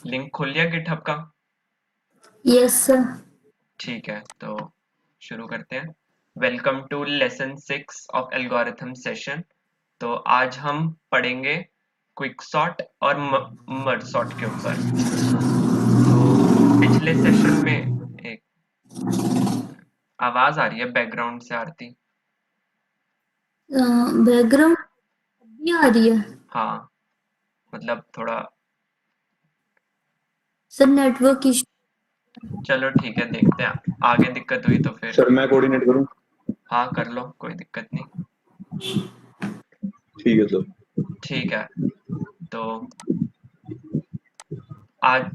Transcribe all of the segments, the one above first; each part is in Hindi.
लिंक खोल लिया गिटहब का? Yes sir. ठीक है, तो शुरू करते हैं। Welcome to lesson 6 of algorithm session. तो आज हम पढ़ेंगे क्विक सॉर्ट और मर्ज सॉर्ट के ऊपर। तो पिछले सेशन में एक आवाज आ रही है बैकग्राउंड से आरती। बैकग्राउंड भी आ रही है। हाँ, मतलब थोड़ा। Sir network issue. चलो ठीक है, देखते हैं, आगे दिक्कत हुई तो फिर। सर मैं कोऑर्डिनेट करूं? हाँ कर लो, कोई दिक्कत नहीं। ठीक है सर। ठीक है, तो आज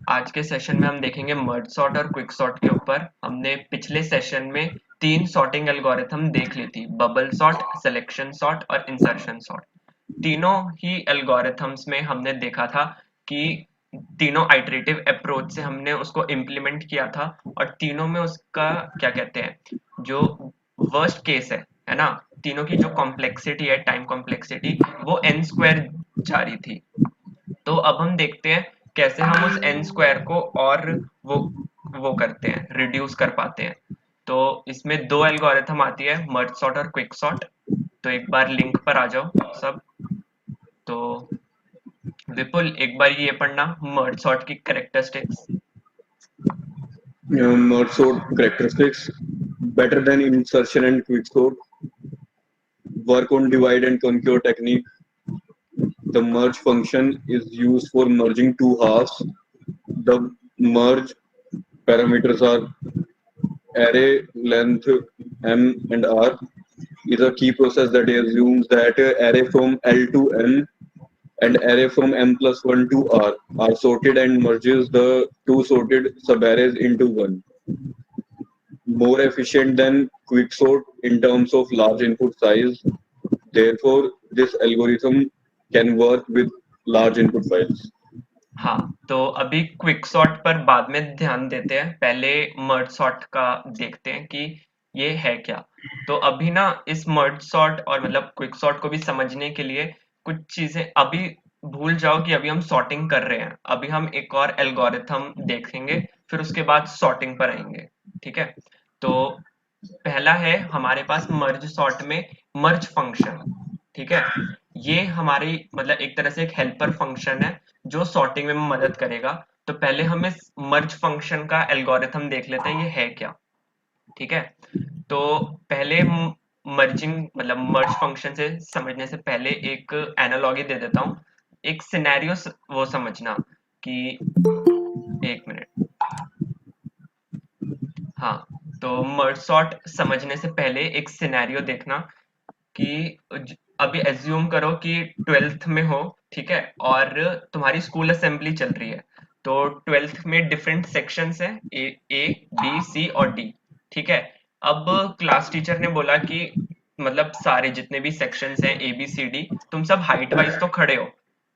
आज के सेशन में हम देखेंगे मर्ज सॉर्ट और क्विक सॉर्ट के ऊपर। हमने पिछले सेशन में 3 सॉर्टिंग एल्गोरिथम देख ली थी, बबल सॉर्ट, सिलेक्शन सॉर्ट और इंसर्शन सॉर्ट। तीनों ही एल्गोरिथम्स में हमने देखा था कि तीनों आइटरेटिव अप्रोच से हमने उसको इम्प्लीमेंट किया था, और तीनों में उसका क्या कहते हैं, जो वर्स्ट केस है ना, तीनों की जो कॉम्प्लेक्सिटी है, टाइम कॉम्प्लेक्सिटी, वो n स्क्वायर जा रही थी। तो अब हम देखते हैं कैसे हम उस n स्क्वायर को और वो वो करते हैं, रिड्यूस कर पाते हैं। तो इसमें दो एल्गोरिथम आती है, मर्ज सॉर्ट और क्विक सॉर्ट। तो एक बार लिंक पर आ जाओ सब। तो विपुल, एक बार ये पढ़ना मर्ज सॉर्ट की characteristics. Merge sort characteristics better than insertion and quicksort. Work on divide and conquer technique. The merge function is used for merging two halves. The merge parameters are array length m and r. Is a key process that assumes that array from L to M and array from M plus 1 to R are sorted and merges the two sorted subarrays into one. More efficient than quicksort in terms of large input size. Therefore, this algorithm can work with large input files. हाँ, तो अभी क्विक सॉर्ट पर बाद में ध्यान देते हैं, पहले मर्ज सॉर्ट का देखते हैं कि ये है क्या। तो अभी ना इस मर्ज सॉर्ट और मतलब क्विक सॉर्ट को भी समझने के लिए कुछ चीजें अभी भूल जाओ कि अभी हम सॉर्टिंग कर रहे हैं। अभी हम एक और एल्गोरिथम देखेंगे, फिर उसके बाद सॉर्टिंग पर आएंगे। ठीक है, तो पहला है हमारे पास मर्ज सॉर्ट में मर्ज फंक्शन। ठीक है, ये हमारी मतलब एक तरह से एक हेल्पर फंक्शन है जो सॉर्टिंग में मदद करेगा। तो पहले हम इस मर्ज फंक्शन का एल्गोरिथम देख लेते हैं, ये है क्या। ठीक है, तो पहले मर्जिंग मतलब मर्ज फंक्शन से समझने से पहले एक एनालॉगी दे देता हूँ, एक सिनेरियो वो समझना कि, एक मिनट। हाँ, तो मर्ज सॉर्ट समझने से पहले एक सिनेरियो देखना कि अभी एज्यूम करो कि 12th में हो। ठीक है, और तुम्हारी स्कूल असेंबली चल रही है। तो 12th में डिफरेंट सेक्शंस हैं, ए बी सी और डी। ठीक है, अब क्लास टीचर ने बोला कि मतलब सारे जितने भी सेक्शंस हैं ए बी सी डी, तुम सब हाइट वाइज तो खड़े हो।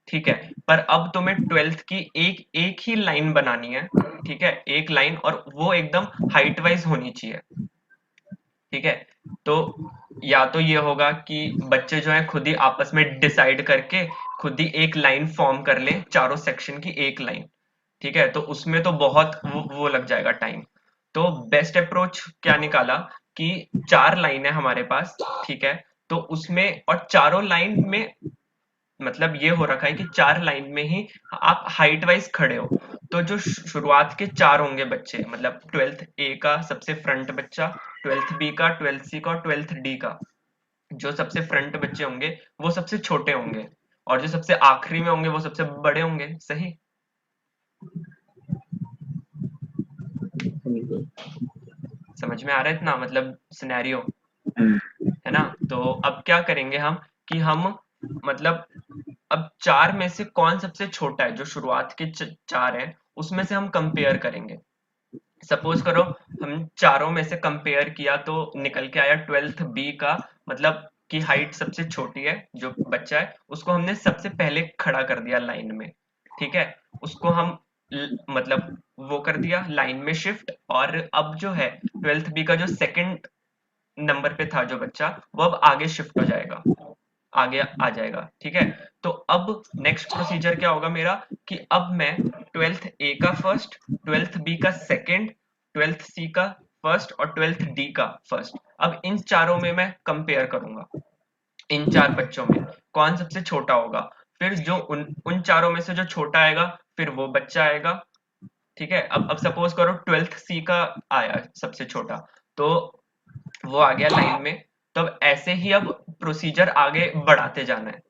ठीक है, पर अब तुम्हें 12th की एक एक ही लाइन बनानी है। ठीक है, एक लाइन, और वो एकदम हाइट वाइज होनी चाहिए। ठीक है, तो या तो ये होगा कि बच्चे जो है खुद ही आपस में डिसाइड करके खुद ही एक लाइन फॉर्म कर लें, चारों सेक्शन की एक लाइन। ठीक है, तो उसमें तो बहुत वो लग जाएगा टाइम। तो बेस्ट अप्रोच क्या निकाला कि 4 लाइन है हमारे पास। ठीक है, तो उसमें और चारों लाइन में मतलब ये हो रखा है कि 4 लाइन में ही आप हाइट वाइज खड़े हो। तो जो शुरुआत के 4 होंगे बच्चे, मतलब 12th ए का सबसे फ्रंट बच्चा, 12th बी का, 12th सी का और 12th डी का, जो सबसे फ्रंट बच्चे होंगे वो सबसे छोटे होंगे, और जो सबसे आखिरी में होंगे वो सबसे बड़े होंगे। सही समझ में आ रहा है इतना, मतलब सिनेरियो है ना। तो अब क्या करेंगे हम कि हम मतलब अब 4 में से कौन सबसे छोटा है, जो शुरुआत के 4 हैं उसमें से हम कंपेयर करेंगे। सपोज करो हम चारों में से कंपेयर किया तो निकल के आया 12th बी का, मतलब की हाइट सबसे छोटी है, जो बच्चा है उसको हमने सबसे पहले खड़ा कर दिया लाइन में। ठीक है, उसको हम मतलब वो कर दिया लाइन में शिफ्ट, और अब जो है 12th बी का जो सेकंड नंबर पे था जो बच्चा, वो अब आगे शिफ्ट हो जाएगा। आगे आ जाएगा, ठीक है। तो अब नेक्स्ट प्रोसीजर क्या होगा मेरा कि अब मैं 12th ए का फर्स्ट, 12th बी का सेकंड, 12th सी का फर्स्ट और 12th डी का फर्स्ट, अब इन चारों में मैं कंपेयर करूंगा, इन चार बच्चों में कौन सबसे छोटा होगा। फिर जो उन उन चारों में से जो छोटा आएगा फिर वो बच्चा आएगा, ठीक है। अब सपोज करो 12th सी का आया सबसे छोटा, तो वो आ गया लाइन में। तो अब ऐसे ही अब प्रोसीजर आगे बढ़ाते जाना है,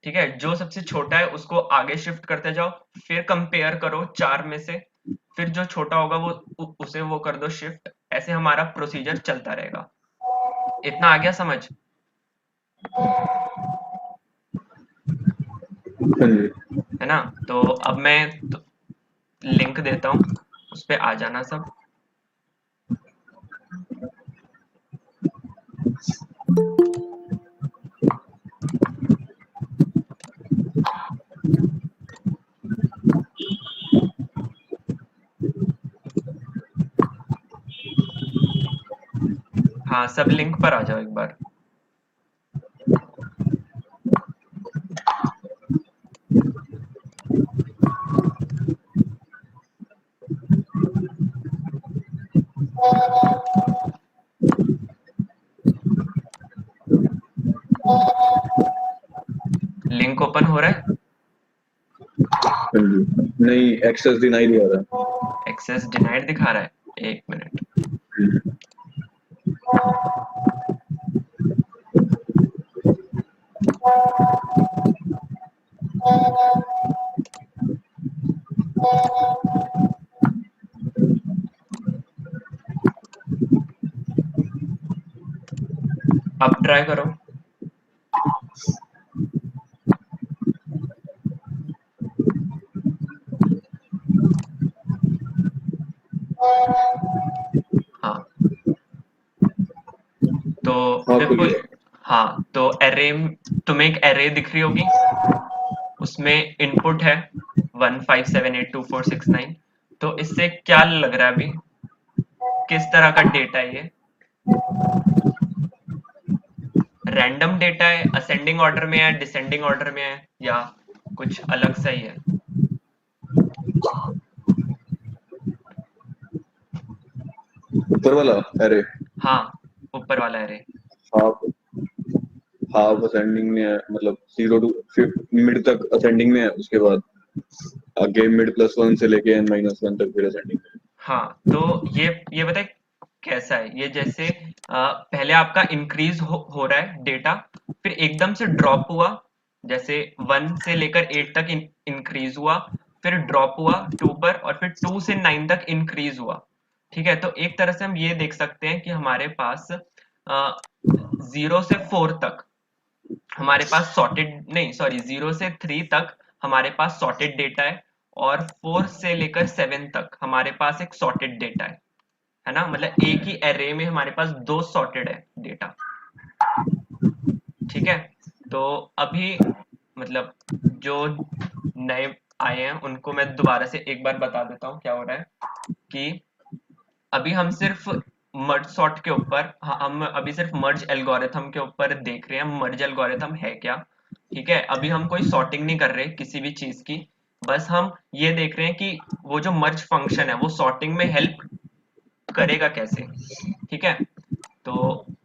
ठीक है। जो सबसे छोटा है उसको आगे शिफ्ट करते जाओ, फिर कंपेयर करो चार में से, फिर जो छोटा होगा वो उसे वो कर दो शिफ्ट, ऐसे हमारा प्रोसीजर चलता रहेगा। इतना आ गया समझ? हाँ जी। है ना। तो अब मैं तो लिंक देता हूँ, उस पे आ जाना सब। हाँ, सब लिंक पर आ जाओ एक बार। लिंक ओपन हो रहा है? हाँ जी, नहीं एक्सेस डिनाई दिया था। एक्सेस डिनाइड दिखा रहा है, एक मिनट। अब ट्राई करो। हाँ, तो हाँ फिर खुल कोई, गया। हाँ तो एरे, तुम्हें एक एरे दिख रही होगी, उसमें इनपुट है 1578246 9। तो इससे क्या लग रहा है अभी, किस तरह का डेटा है ये? रैंडम डेटा है, असेंडिंग ऑर्डर में है, डिसेंडिंग ऑर्डर में है, या कुछ अलग सा ही है? ऊपर वाला अरे हाँ, ऊपर वाला एरे। हाफ हाफ असेंडिंग में है, मतलब 0 to मिड तक असेंडिंग में है, उसके बाद आगे मिड +1 से लेके n-1 तक फिर असेंडिंग में। हाँ, तो ये बताए कैसा है ये, जैसे पहले आपका इंक्रीज हो रहा है डेटा, फिर एकदम से ड्रॉप हुआ, जैसे 1 से लेकर 8 तक इंक्रीज हुआ, फिर ड्रॉप हुआ 2 पर, और फिर 2 से 9 तक इंक्रीज हुआ, ठीक है। तो एक तरह से हम ये देख सकते हैं कि हमारे पास 0 से 4 तक हमारे पास सॉर्टेड, नहीं सॉरी, 0 से 3 तक हमारे पास सॉर्टेड डेटा है, और 4 से लेकर 7 तक हमारे पास एक सॉर्टेड डेटा है ना। मतलब एक ही एरे में हमारे पास दो सॉर्टेड है डेटा, ठीक है। तो अभी मतलब जो नए आए हैं उनको मैं दोबारा से एक बार बता देता हूँ क्या हो रहा है, कि अभी हम सिर्फ मर्ज सॉर्ट के ऊपर, हम अभी सिर्फ मर्ज एल्गोरिथम के ऊपर देख रहे हैं, मर्ज एल्गोरिथम है क्या, ठीक है। अभी हम कोई सॉर्टिंग नहीं कर रहे किसी भी चीज की, बस हम ये देख रहे हैं कि वो जो मर्ज फंक्शन है वो सॉर्टिंग में हेल्प करेगा कैसे, ठीक है। तो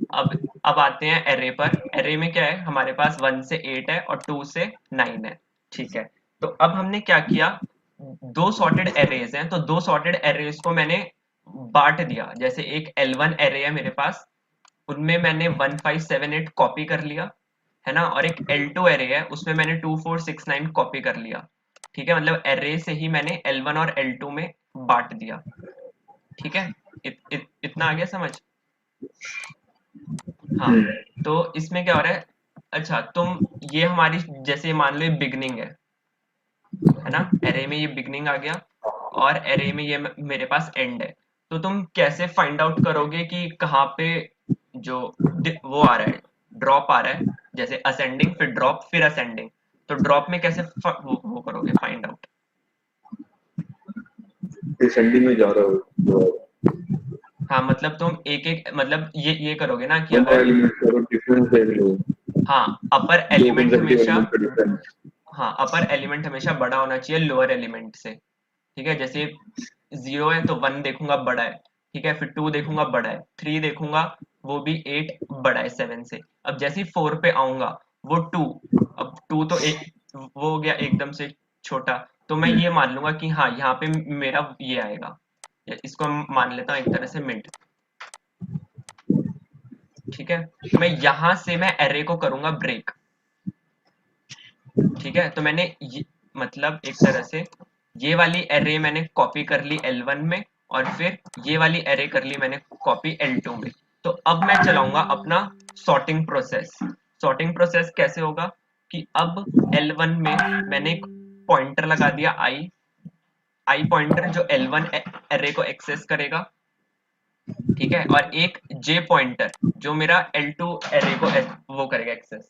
अब आते हैं एरे पर। एरे में क्या है, हमारे पास 1 से 8 है और 2 से 9 है, ठीक है। तो अब हमने क्या किया, दो सॉर्टेड एरेज हैं, तो दो सॉर्टेड एरेज को मैंने बांट दिया। जैसे एक L1 एरे है मेरे पास, उनमें मैंने 1578 कॉपी कर लिया, है ना, और एक L2 एरे है, उसमें मैंने 2469 कॉपी कर लिया, ठीक है। मतलब एरे से ही मैंने L1 और L2 में बांट दिया, ठीक है। इतना आ गया समझ? हाँ, तो इसमें क्या हो रहा है, अच्छा तुम, ये हमारी जैसे मान लो ये बिगनिंग है ना, एरे में ये बिगनिंग आ गया, और एरे में ये मेरे पास एंड है। तो तुम कैसे फाइंड आउट करोगे कि कहाँ पे जो वो आ रहा है, ड्रॉप आ रहा है, जैसे असेंडिंग फिर ड्रॉप फिर असेंडिंग, तो ड्रॉप में कैसे वो करोगे फाइंड आउट? डिसेंडिंग में जा रहा हो हाँ, मतलब तुम एक एक, मतलब ये करोगे ना कि वन अगर, एलिमेंट करो, डिफरेंस देख लो। हाँ, अपर दो एलिमेंट कंसेक्यूटिव हमेशा, एलिमेंट का डिफरेंस। हाँ, अपर एलिमेंट हमेशा बड़ा होना चाहिए लोअर एलिमेंट से, ठीक है। जैसे 0 है तो 1 देखूंगा बड़ा है, ठीक है, फिर 2 देखूंगा बड़ा है, 3 देखूंगा वो भी 8 बड़ा है 7 से। अब जैसे ही 4 पे आऊंगा वो 2, अब 2 तो एक वो हो गया एकदम से छोटा, तो मैं ये मान लूंगा कि हाँ यहाँ पे मेरा ये आएगा, इसको हम मान लेता हूँ एक तरह से मिड, ठीक है। तो मैं यहाँ से मैं एरे को करूंगा ब्रेक, ठीक है। तो मैंने मतलब एक तरह से ये वाली एरे मैंने कॉपी कर ली L1 में, और फिर ये वाली एरे कर ली मैंने कॉपी L2 में। तो अब मैं चलाऊंगा अपना सॉर्टिंग प्रोसेस। सॉर्टिंग प्रोसेस कैसे होगा कि अब L1 में मैंने एक पॉइंटर लगा दिया आई पॉइंटर जो L1 एरे को एक्सेस करेगा, ठीक है, और एक J पॉइंटर जो मेरा L2 एरे को वो करेगा एक्सेस,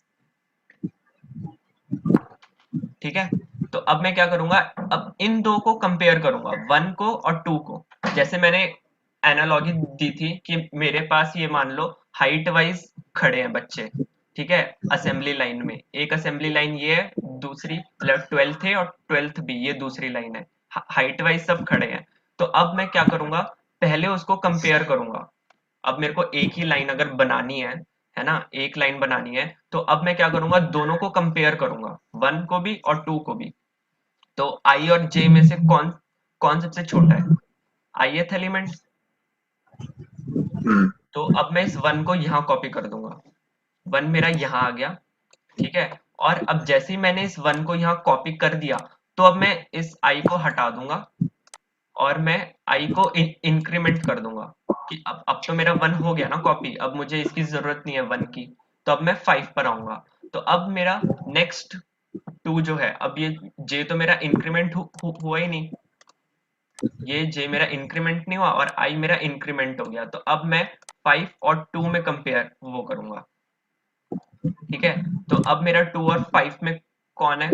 ठीक है। तो अब मैं क्या करूंगा, अब इन दो को कंपेयर करूंगा, 1 को और 2 को। जैसे मैंने एनालॉजी दी थी कि मेरे पास ये मान लो हाइट वाइज खड़े हैं बच्चे, ठीक है, असेंबली लाइन में। एक असेंबली लाइन ये है, दूसरी मतलब 12th है और 12th भी ये दूसरी लाइन है, हाइट वाइज सब खड़े हैं। तो अब मैं क्या करूंगा, पहले उसको कंपेयर करूंगा। अब मेरे को एक ही लाइन अगर बनानी है ना, एक लाइन बनानी है, तो अब मैं क्या करूंगा, दोनों को कंपेयर करूंगा, 1 को भी और 2 को भी। तो आई और जे में से कौन कौन सबसे छोटा है, ith एलिमेंट। तो अब मैं इस 1 को यहाँ कॉपी कर दूंगा, 1 मेरा यहाँ आ गया, ठीक है। और अब जैसे ही मैंने इस 1 को यहाँ कॉपी कर दिया, तो अब मैं इस i को हटा दूंगा और मैं i को इंक्रीमेंट कर दूंगा कि अब तो मेरा 1 हो गया ना कॉपी, अब मुझे इसकी जरूरत नहीं है 1 की। तो अब मैं 5 पर आऊंगा। तो अब मेरा नेक्स्ट 2 जो है, अब ये j तो मेरा इंक्रीमेंट हुआ ही नहीं, ये j मेरा इंक्रीमेंट नहीं हुआ और i मेरा इंक्रीमेंट हो गया। तो अब मैं 5 और 2 में कंपेयर वो करूंगा, ठीक है। तो अब मेरा 2 और 5 में कौन है,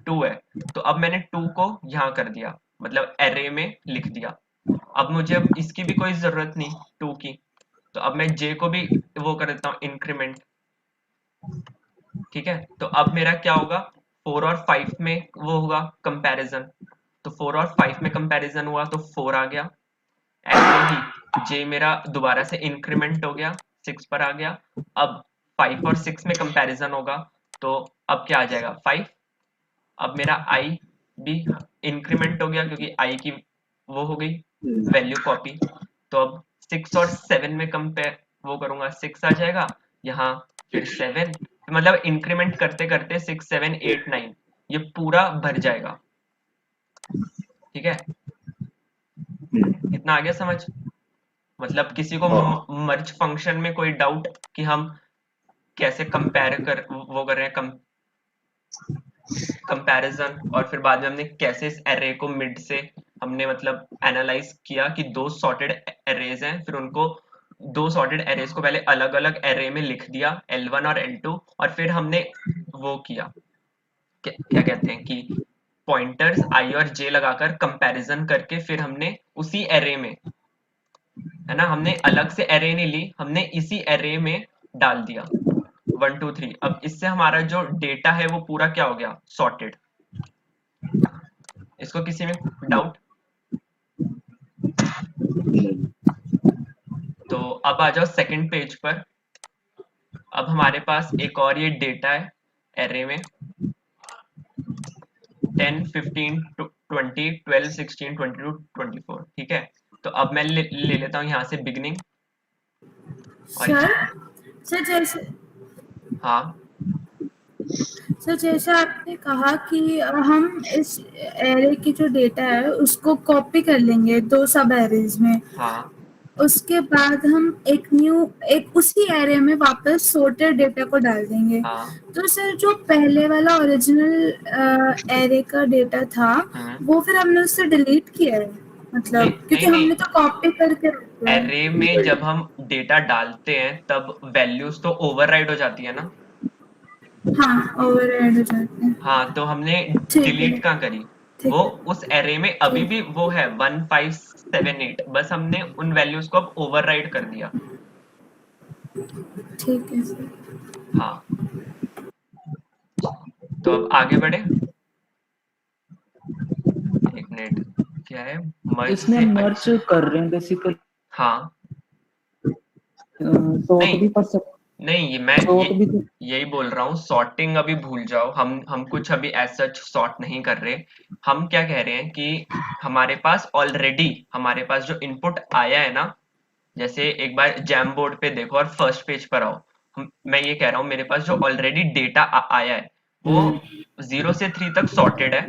2 है। तो अब मैंने 2 को यहाँ कर दिया, मतलब एरे में लिख दिया। अब मुझे अब इसकी भी कोई जरूरत नहीं 2 की, तो अब मैं j को भी वो कर देता हूँ इंक्रीमेंट, ठीक है। तो अब मेरा क्या होगा, 4 और 5 में वो होगा कंपैरिजन। तो 4 और 5 में कंपैरिजन हुआ तो 4 आ गया। ऐसे ही j मेरा दोबारा से इंक्रीमेंट हो गया, 6 पर आ गया। अब 5 और 6 में कंपैरिजन होगा, तो अब क्या आ जाएगा 5। अब मेरा i भी इंक्रीमेंट हो गया क्योंकि i की वो हो गई वैल्यू कॉपी। तो अब 6 और 7 में कंपेयर वो करूंगा, 6 आ जाएगा यहाँ, फिर 7, मतलब इंक्रीमेंट करते करते 6 7 8 9 ये पूरा भर जाएगा, ठीक है। इतना आ गया समझ। मतलब किसी को मर्ज फंक्शन में कोई डाउट कि हम कैसे कंपेयर कर वो कर रहे हैं कंपैरिजन, और फिर बाद में हमने कैसे इस एरे को मिड से हमने मतलब एनालाइज किया कि दो सॉर्टेड एरेज हैं, फिर उनको दो सॉर्टेड एरेज को पहले अलग अलग एरे में लिख दिया L1 और L2, और फिर हमने वो किया क्या कहते हैं कि पॉइंटर्स i और j लगाकर कंपैरिजन करके फिर हमने उसी एरे में, है ना, हमने अलग से एरे नहीं ली, हमने इसी एरे में डाल दिया 1 2 3। अब इससे हमारा जो डेटा है वो पूरा क्या हो गया, सॉर्टेड। इसको किसी में डाउट? तो अब आ जाओ सेकंड पेज पर। अब हमारे पास एक और ये डेटा है एरे में 10 15 20 12 16 22 24, ठीक है। तो अब मैं ले लेता हूँ यहाँ से बिगनिंग और सर सर जैसे हाँ सर जैसे आपने कहा कि हम इस एरे की जो डेटा है उसको कॉपी कर लेंगे दो सब एरेज में, हाँ उसके बाद हम एक उसी एरे में वापस सॉर्टेड डेटा को डाल देंगे। हाँ तो सर जो पहले वाला ओरिजिनल एरे का डेटा था वो फिर हमने उससे डिलीट किया है, मतलब क्योंकि नहीं हमने तो कॉपी करके रखा है। एरे में जब हम डेटा डालते हैं तब वैल्यूज तो ओवरराइड हो जाती है ना। हाँ ओवरराइड हो जाते हैं। हाँ तो हमने ठीक है डिलीट कहाँ करी, ठीक वो है उस एरे में अभी ठीक भी वो है 1 5 7 8, बस हमने उन वैल्यूज को अब ओवरराइड कर दिया। ठीक है सर। हाँ तो अब आगे बढ़े। एक मिनट, क्या है, मर्ज इसमें से मर्ज अच्छा, कर रहे हैं बेसिकली, हाँ सॉर्ट नहीं भी कर सकते, नहीं, ये मैं सॉर्ट भी तो। यही बोल रहा हूँ, सॉर्टिंग अभी भूल जाओ, हम कुछ अभी एज सच सॉर्ट नहीं कर रहे। हम क्या कह रहे हैं कि हमारे पास ऑलरेडी, हमारे पास जो इनपुट आया है ना, जैसे एक बार जैम बोर्ड पे देखो और फर्स्ट पेज पर आओ, मैं ये कह रहा हूँ मेरे पास जो ऑलरेडी डेटा आया है वो 0 से 3 तक सॉर्टेड है,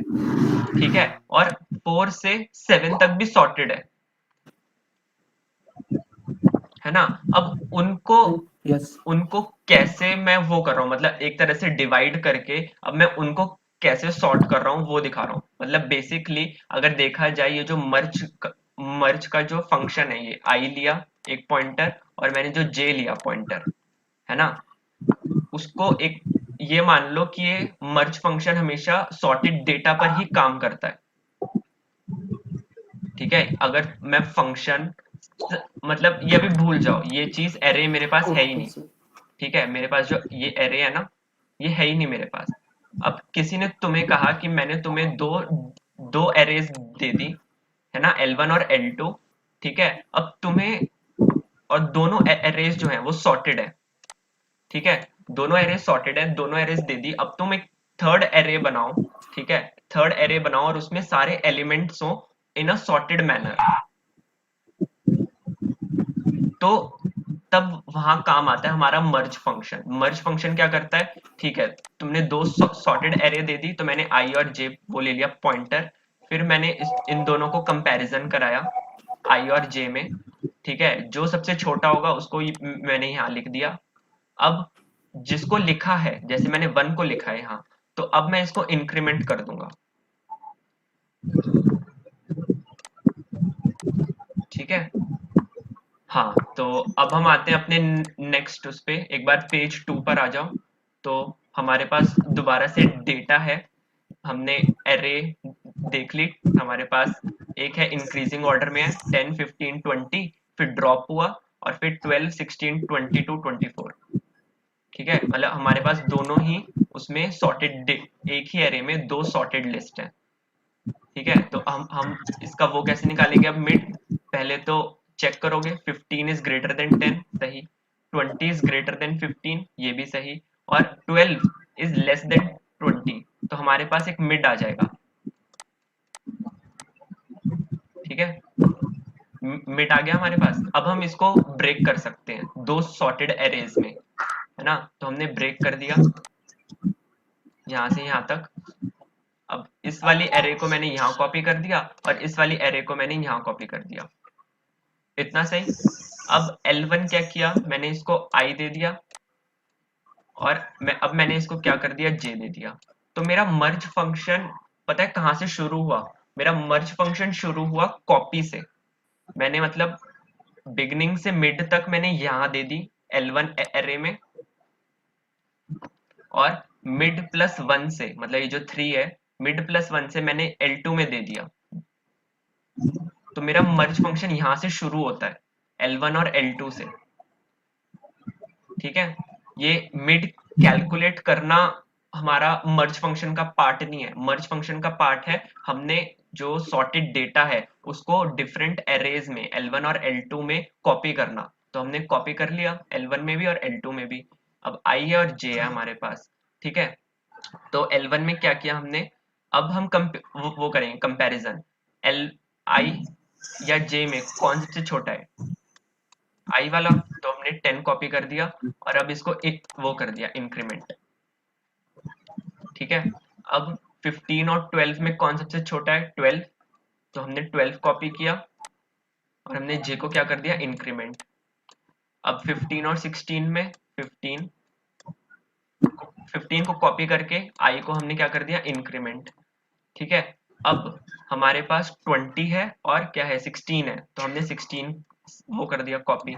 ठीक है, और 4 से 7 तक भी सॉर्टेड है ना। अब उनको यस, उनको कैसे मैं वो कर रहा हूँ, मतलब एक तरह से डिवाइड करके अब मैं उनको कैसे सॉर्ट कर रहा हूँ वो दिखा रहा हूँ। मतलब बेसिकली अगर देखा जाए, ये जो मर्ज का जो फंक्शन है, ये आई लिया एक पॉइंटर और मैंने जो जे लिया पॉइंटर, है ना, उसको एक, ये मान लो कि ये मर्ज फंक्शन हमेशा सॉर्टेड डेटा पर ही काम करता है, ठीक है। अगर मैं फंक्शन, मतलब ये अभी भूल जाओ, ये चीज एरे मेरे पास है ही ओके नहीं, सर। ठीक है, मेरे पास जो ये एरे है ना, ये है ही नहीं मेरे पास। अब किसी ने तुम्हें कहा कि मैंने तुम्हें दो दो एरेज दे दी, है ना, L1 और L2, ठीक है। अब तुम्हें, और दोनों एरेज जो है वो सॉर्टेड है, ठीक है, दोनों एरेज सॉर्टेड है, दोनों एरेज दे दी। अब तुम एक थर्ड एरे बनाओ, ठीक है, थर्ड एरे बनाओ और उसमें सारे एलिमेंट्स हो इन अ सॉर्टेड मैनर, तो तब वहां काम आता है हमारा मर्ज फंक्शन। मर्ज फंक्शन क्या करता है, ठीक है, तुमने दो सॉर्टेड एरे दे दी तो मैंने आई और जे वो ले लिया पॉइंटर, फिर मैंने इन दोनों को कंपैरिजन कराया आई और जे में, ठीक है, जो सबसे छोटा होगा उसको मैंने यहाँ लिख दिया। अब जिसको लिखा है, जैसे मैंने 1 को लिखा है यहाँ, तो अब मैं इसको इंक्रीमेंट कर दूंगा, ठीक है। हाँ, तो अब हम आते हैं अपने नेक्स्ट उस पे, एक बार पेज 2 पर आ जाओ। तो हमारे पास दोबारा से डेटा है, हमने एरे देख ली, हमारे पास एक है इंक्रीजिंग ऑर्डर में है 10 15 20, फिर ड्रॉप हुआ और फिर 12 16 22 24, ठीक है, मतलब हमारे पास दोनों ही उसमें सॉर्टेड, एक ही एरे में दो सॉर्टेड लिस्ट है, ठीक है। तो हम इसका वो कैसे निकालेंगे अब मिड, पहले तो चेक करोगे 15 इज ग्रेटर देन 10, सही, 20 इज ग्रेटर देन 15, ये भी सही, और 12 इज लेस देन 20, तो हमारे पास एक मिड आ जाएगा, ठीक है, मिड आ गया हमारे पास। अब हम इसको ब्रेक कर सकते हैं दो सॉर्टेड एरेज में, है ना, तो हमने ब्रेक कर दिया यहाँ से यहाँ तक। अब इस वाली एरे को मैंने यहाँ कॉपी कर दिया और इस वाली एरे को मैंने यहाँ कॉपी कर दिया, इतना सही। अब L1 क्या किया, मैंने इसको I दे दिया और अब मैंने इसको क्या कर दिया, J दे दिया। तो मेरा मर्ज फंक्शन पता है कहाँ से शुरू हुआ, मेरा मर्ज फंक्शन शुरू हुआ कॉपी से। मैंने मतलब बिगनिंग से मिड तक मैंने यहाँ दे दी L1 एरे में, और मिड प्लस 1 से, मतलब ये जो 3 है, मिड प्लस 1 से मैंने L2 में दे दिया। तो मेरा मर्ज फंक्शन यहाँ से शुरू होता है L1 और L2 से, ठीक है। ये मिड कैलकुलेट करना हमारा मर्ज फंक्शन का पार्ट नहीं है, मर्ज फंक्शन का पार्ट है हमने जो सॉर्टेड डेटा है उसको डिफरेंट एरेज में L1 और L2 में कॉपी करना, तो हमने कॉपी कर लिया L1 में भी और L2 में भी। अब I है और J है हमारे पास, ठीक है। तो L1 में क्या किया हमने, अब हम वो करेंगे कंपैरिजन, L I या J में कौन सबसे छोटा है, I वाला, तो हमने 10 कॉपी कर दिया और अब इसको एक वो कर दिया इंक्रीमेंट, ठीक है। अब 15 और 12 में कौन सबसे छोटा है, 12, तो हमने 12 कॉपी किया और हमने J को क्या कर दिया, इंक्रीमेंट। अब 15 और 16 में 15 को कॉपी करके I को हमने क्या कर दिया, इंक्रीमेंट, ठीक है। अब हमारे पास 20 है और क्या है, 16 है, तो हमने 16 वो कर दिया कॉपी,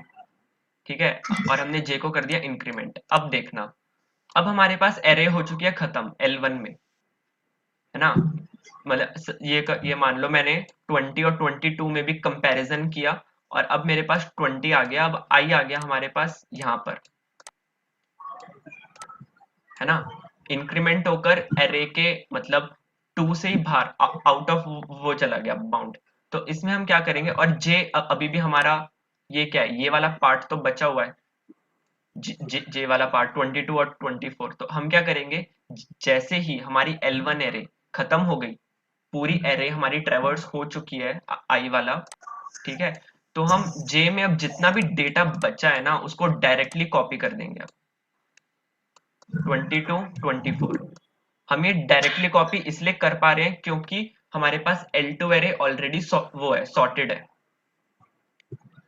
ठीक है, और हमने J को कर दिया इंक्रीमेंट। अब देखना, अब हमारे पास एरे हो चुकी है खत्म L1 में, है ना, मतलब ये मान लो मैंने 20 और 22 में भी कंपैरिजन किया और अब मेरे पास 20 आ गया, अब I आ गया हमारे पास यहाँ पर, है ना। इंक्रीमेंट होकर एरे के मतलब 2 से ही बाहर आउट ऑफ वो चला गया बाउंड। तो इसमें हम क्या करेंगे, और जे अभी भी हमारा ये क्या है, ये वाला पार्ट तो बचा हुआ है, जे वाला पार्ट 22 और 24। तो हम क्या करेंगे, जैसे ही हमारी L1 एरे खत्म हो गई, पूरी एरे हमारी ट्रेवर्स हो चुकी है आई वाला, ठीक है, तो हम जे में अब जितना भी डेटा बचा है ना उसको डायरेक्टली कॉपी कर देंगे। अब 22 24 हम ये डायरेक्टली कॉपी इसलिए कर पा रहे हैं क्योंकि हमारे पास L2 एरे ऑलरेडी वो है, सॉर्टेड है,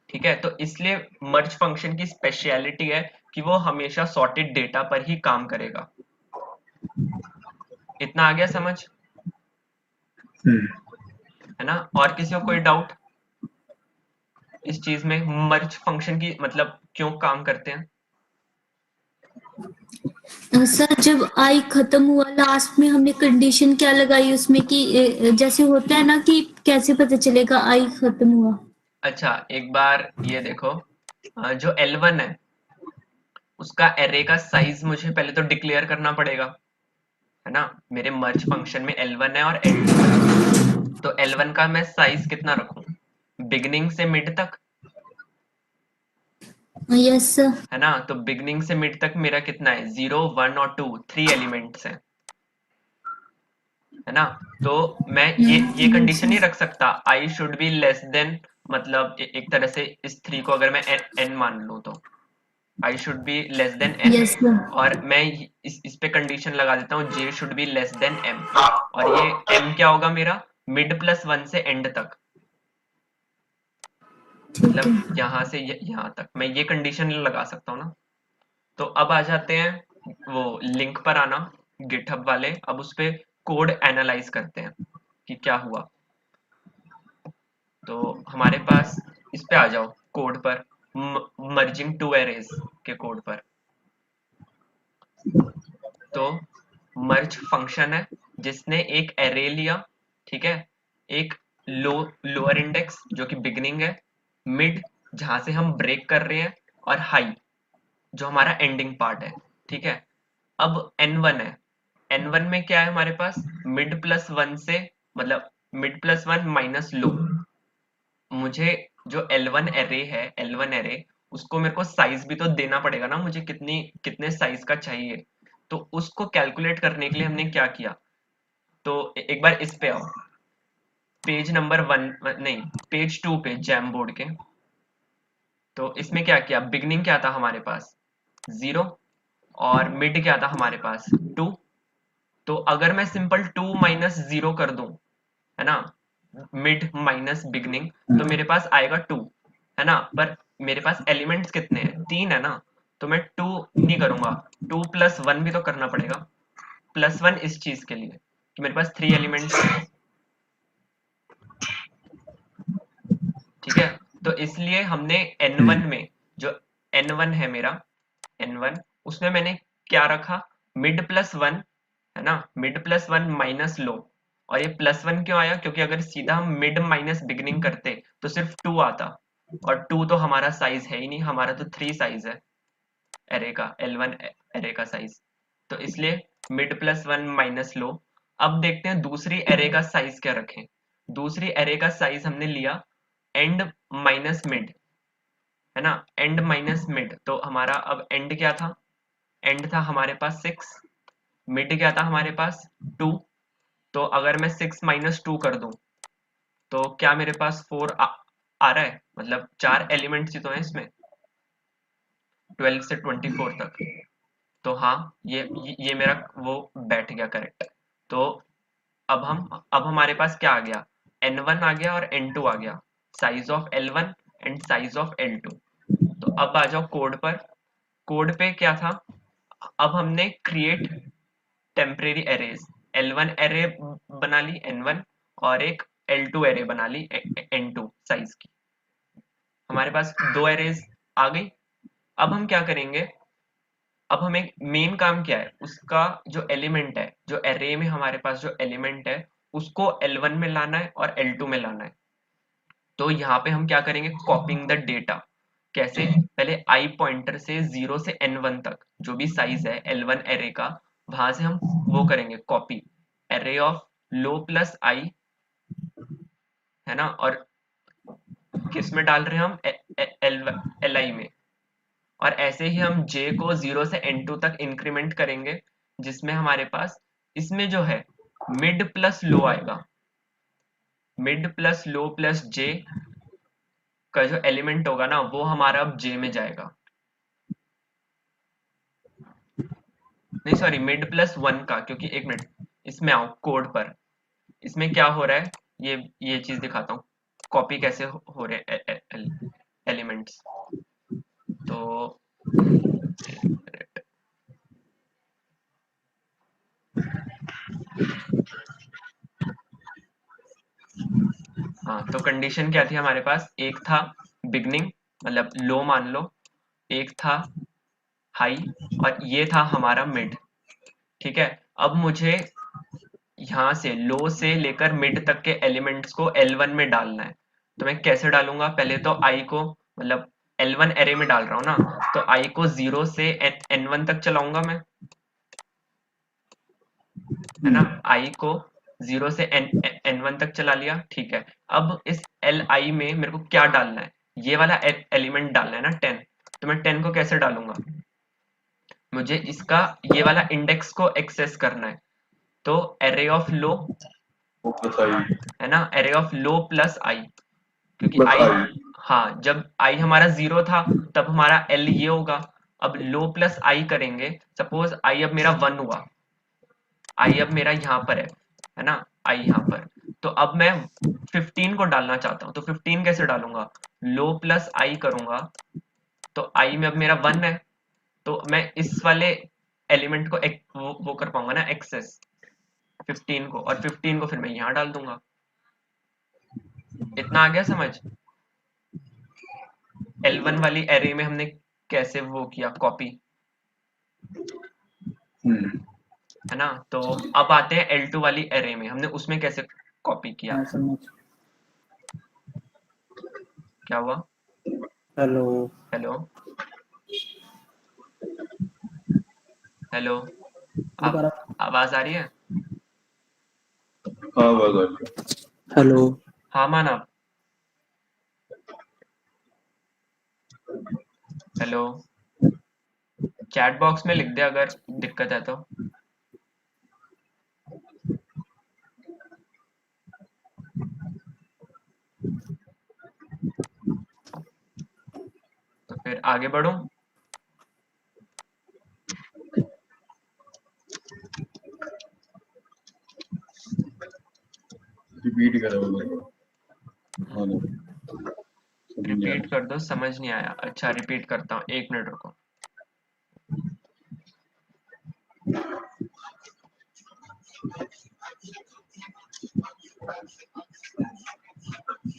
ठीक है। तो इसलिए मर्ज फंक्शन की स्पेशलिटी है कि वो हमेशा सॉर्टेड डेटा पर ही काम करेगा। इतना आ गया समझ, है ना? और किसी को कोई डाउट इस चीज में, मर्ज फंक्शन की मतलब क्यों काम करते हैं? सर जब आई खत्म हुआ लास्ट में हमने कंडीशन क्या लगाई उसमें कि जैसे होता है ना कि कैसे पता चलेगा आई खत्म हुआ? अच्छा, एक बार ये देखो, जो L1 है उसका एरे का साइज मुझे पहले तो डिक्लेयर करना पड़ेगा, है ना? मेरे मर्ज फंक्शन में L1 है और L2 है, तो L1 का मैं साइज कितना रखूं, बिगनिंग से मिड तक, यस सर। है ना? तो बिगनिंग से मिड तक मेरा कितना है, 0 1 और 2, 3 एलिमेंट्स हैं, है ना? तो मैं ये कंडीशन नहीं रख सकता I should be less than, मतलब एक तरह से इस 3 को अगर मैं n मान लूं तो I should be less than n, yes sir. और मैं इस पे कंडीशन लगा देता हूँ j should be less than m, और ये m क्या होगा मेरा, मिड प्लस 1 से एंड तक, ठीक है। मतलब यहाँ से यहाँ तक मैं ये कंडीशन लगा सकता हूँ ना। तो अब आ जाते हैं वो लिंक पर आना, गिटहब वाले, अब उस पे कोड एनालाइज करते हैं कि क्या हुआ। तो हमारे पास इस पे आ जाओ कोड पर, मर्जिंग टू एरेज के कोड पर। तो मर्ज फंक्शन है जिसने एक एरे लिया, ठीक है, एक लोअर इंडेक्स जो कि बिगनिंग है, मिड जहां से हम ब्रेक कर रहे हैं, और हाई जो हमारा एंडिंग पार्ट है, ठीक है। अब n1 है, n1 में क्या है हमारे पास, मिड प्लस 1 से, मतलब मिड प्लस 1 माइनस लो। मुझे जो L1 एरे है, L1 एरे, उसको मेरे को साइज भी तो देना पड़ेगा ना, मुझे कितने साइज का चाहिए। तो उसको कैलकुलेट करने के लिए हमने क्या किया, तो एक बार इस पे आओ, पेज नंबर 1 नहीं, पेज 2 पे जैम बोर्ड के। तो इसमें क्या किया, बिगनिंग क्या था हमारे पास 0, और मिड क्या था हमारे पास 2। तो अगर मैं सिंपल 2 माइनस 0 कर दूं, है ना, मिड माइनस बिगनिंग, तो मेरे पास आएगा 2, है ना। पर मेरे पास एलिमेंट्स कितने हैं, 3 है ना, तो मैं 2 नहीं करूंगा, 2 प्लस 1 भी तो करना पड़ेगा, प्लस 1 इस चीज के लिए कि मेरे पास 3 एलिमेंट्स हैं, ठीक है। तो इसलिए हमने n1 में, जो n1 है मेरा, n1 उसमें मैंने क्या रखा, मिड प्लस 1, है ना, मिड प्लस 1 माइनस लो। और ये प्लस 1 क्यों आया, क्योंकि अगर सीधा हम मिड माइनस बिगनिंग करते तो सिर्फ 2 आता, और 2 तो हमारा साइज है ही नहीं, हमारा तो 3 साइज है एरे का, L1 एरे का साइज। तो इसलिए मिड प्लस 1 माइनस लो। अब देखते हैं दूसरी एरे का साइज क्या रखें। दूसरी एरे का साइज हमने लिया एंड माइनस मिड, है ना, एंड माइनस मिड। तो हमारा अब एंड क्या था, एंड था हमारे पास 6, मिड क्या था हमारे पास 2। तो अगर मैं 6 माइनस 2 कर दूं तो क्या मेरे पास 4 आ रहा है, मतलब 4 एलिमेंट्स ही तो हैं इसमें 12 से 24 तक। तो हाँ, ये मेरा वो बैठ गया करेक्ट। तो अब हमारे पास क्या आ गया, n1 आ गया और n2 आ गया, size of L1 and size of L2। तो अब आ जाओ कोड पर। कोड पे क्या था, अब हमने create temporary arrays, L1 array बना ली n1, और एक L2 एरे बना ली n2 साइज की। हमारे पास 2 एरेज आ गई। अब हम क्या करेंगे, अब हमें मेन काम क्या है, उसका जो एलिमेंट है, जो एरे में हमारे पास जो एलिमेंट है उसको L1 में लाना है और L2 में लाना है। तो यहाँ पे हम क्या करेंगे, कॉपिंग द डेटा। कैसे, पहले आई पॉइंटर से 0 से n1 तक जो भी साइज है L1 एरे का, वहां से हम वो करेंगे copy, array of low plus I, है ना, और किस में डाल रहे हैं हम, एल आई में, और ऐसे ही हम j को 0 से n2 तक इंक्रीमेंट करेंगे, जिसमें हमारे पास इसमें जो है मिड प्लस लो आएगा, mid plus low plus j का जो एलिमेंट होगा ना वो हमारा अब j में जाएगा, नहीं सॉरी मिड प्लस 1 का, क्योंकि एक मिनट इसमें आओ कोड पर, इसमें क्या हो रहा है ये चीज दिखाता हूँ, कॉपी कैसे हो रहे हैं एलिमेंट्स। तो हाँ, तो कंडीशन क्या थी हमारे पास, एक था बिगनिंग मतलब लो मान लो, एक था हाई, और ये था हमारा मिड, ठीक है। अब मुझे यहाँ से लो से लेकर मिड तक के एलिमेंट्स को L1 में डालना है, तो मैं कैसे डालूंगा, पहले तो i को मतलब L1 एरे में डाल रहा हूँ ना, तो i को 0 से n1 तक चलाऊंगा मैं, है ना, i को 0 से n1 तक चला लिया, ठीक है। अब इस li में मेरे को क्या डालना है, ये वाला एलिमेंट डालना है ना 10, तो मैं 10 को कैसे डालूंगा, मुझे इसका ये वाला इंडेक्स को एक्सेस करना है, तो array of low, plus I, है ना, एरे ऑफ लो प्लस आई, क्योंकि प्लस आई, आई, हाँ जब आई हमारा 0 था तब हमारा एल ये होगा, अब लो प्लस आई करेंगे, सपोज आई अब मेरा 1 हुआ, आई अब मेरा यहाँ पर है ना, आई यहाँ पर, तो अब मैं 15 को डालना चाहता हूँ, तो 15 कैसे डालूंगा, लो प्लस आई करूंगा, तो आई में अब मेरा 1 है, तो मैं इस वाले एलिमेंट को वो कर पाऊंगा ना एक्सेस 15 को, और 15 को फिर मैं यहाँ डाल दूंगा। इतना आ गया समझ, L1 वाली एरे में हमने कैसे वो किया कॉपी, है ना। तो अब आते हैं L2 वाली एरे में, हमने उसमें कैसे कॉपी किया, हाँ समझ। क्या हुआ, हेलो हेलो हेलो, दोबारा। आवाज आ रही है, हाँ आवाज आ रही है। हेलो हाँ मानव, हेलो, चैट बॉक्स में लिख दे अगर दिक्कत है तो। तो फिर आगे बढ़ो, रिपीट करो हाँ ना, रिपीट कर दो, समझ नहीं आया, अच्छा रिपीट करता हूँ, एक मिनट रुको।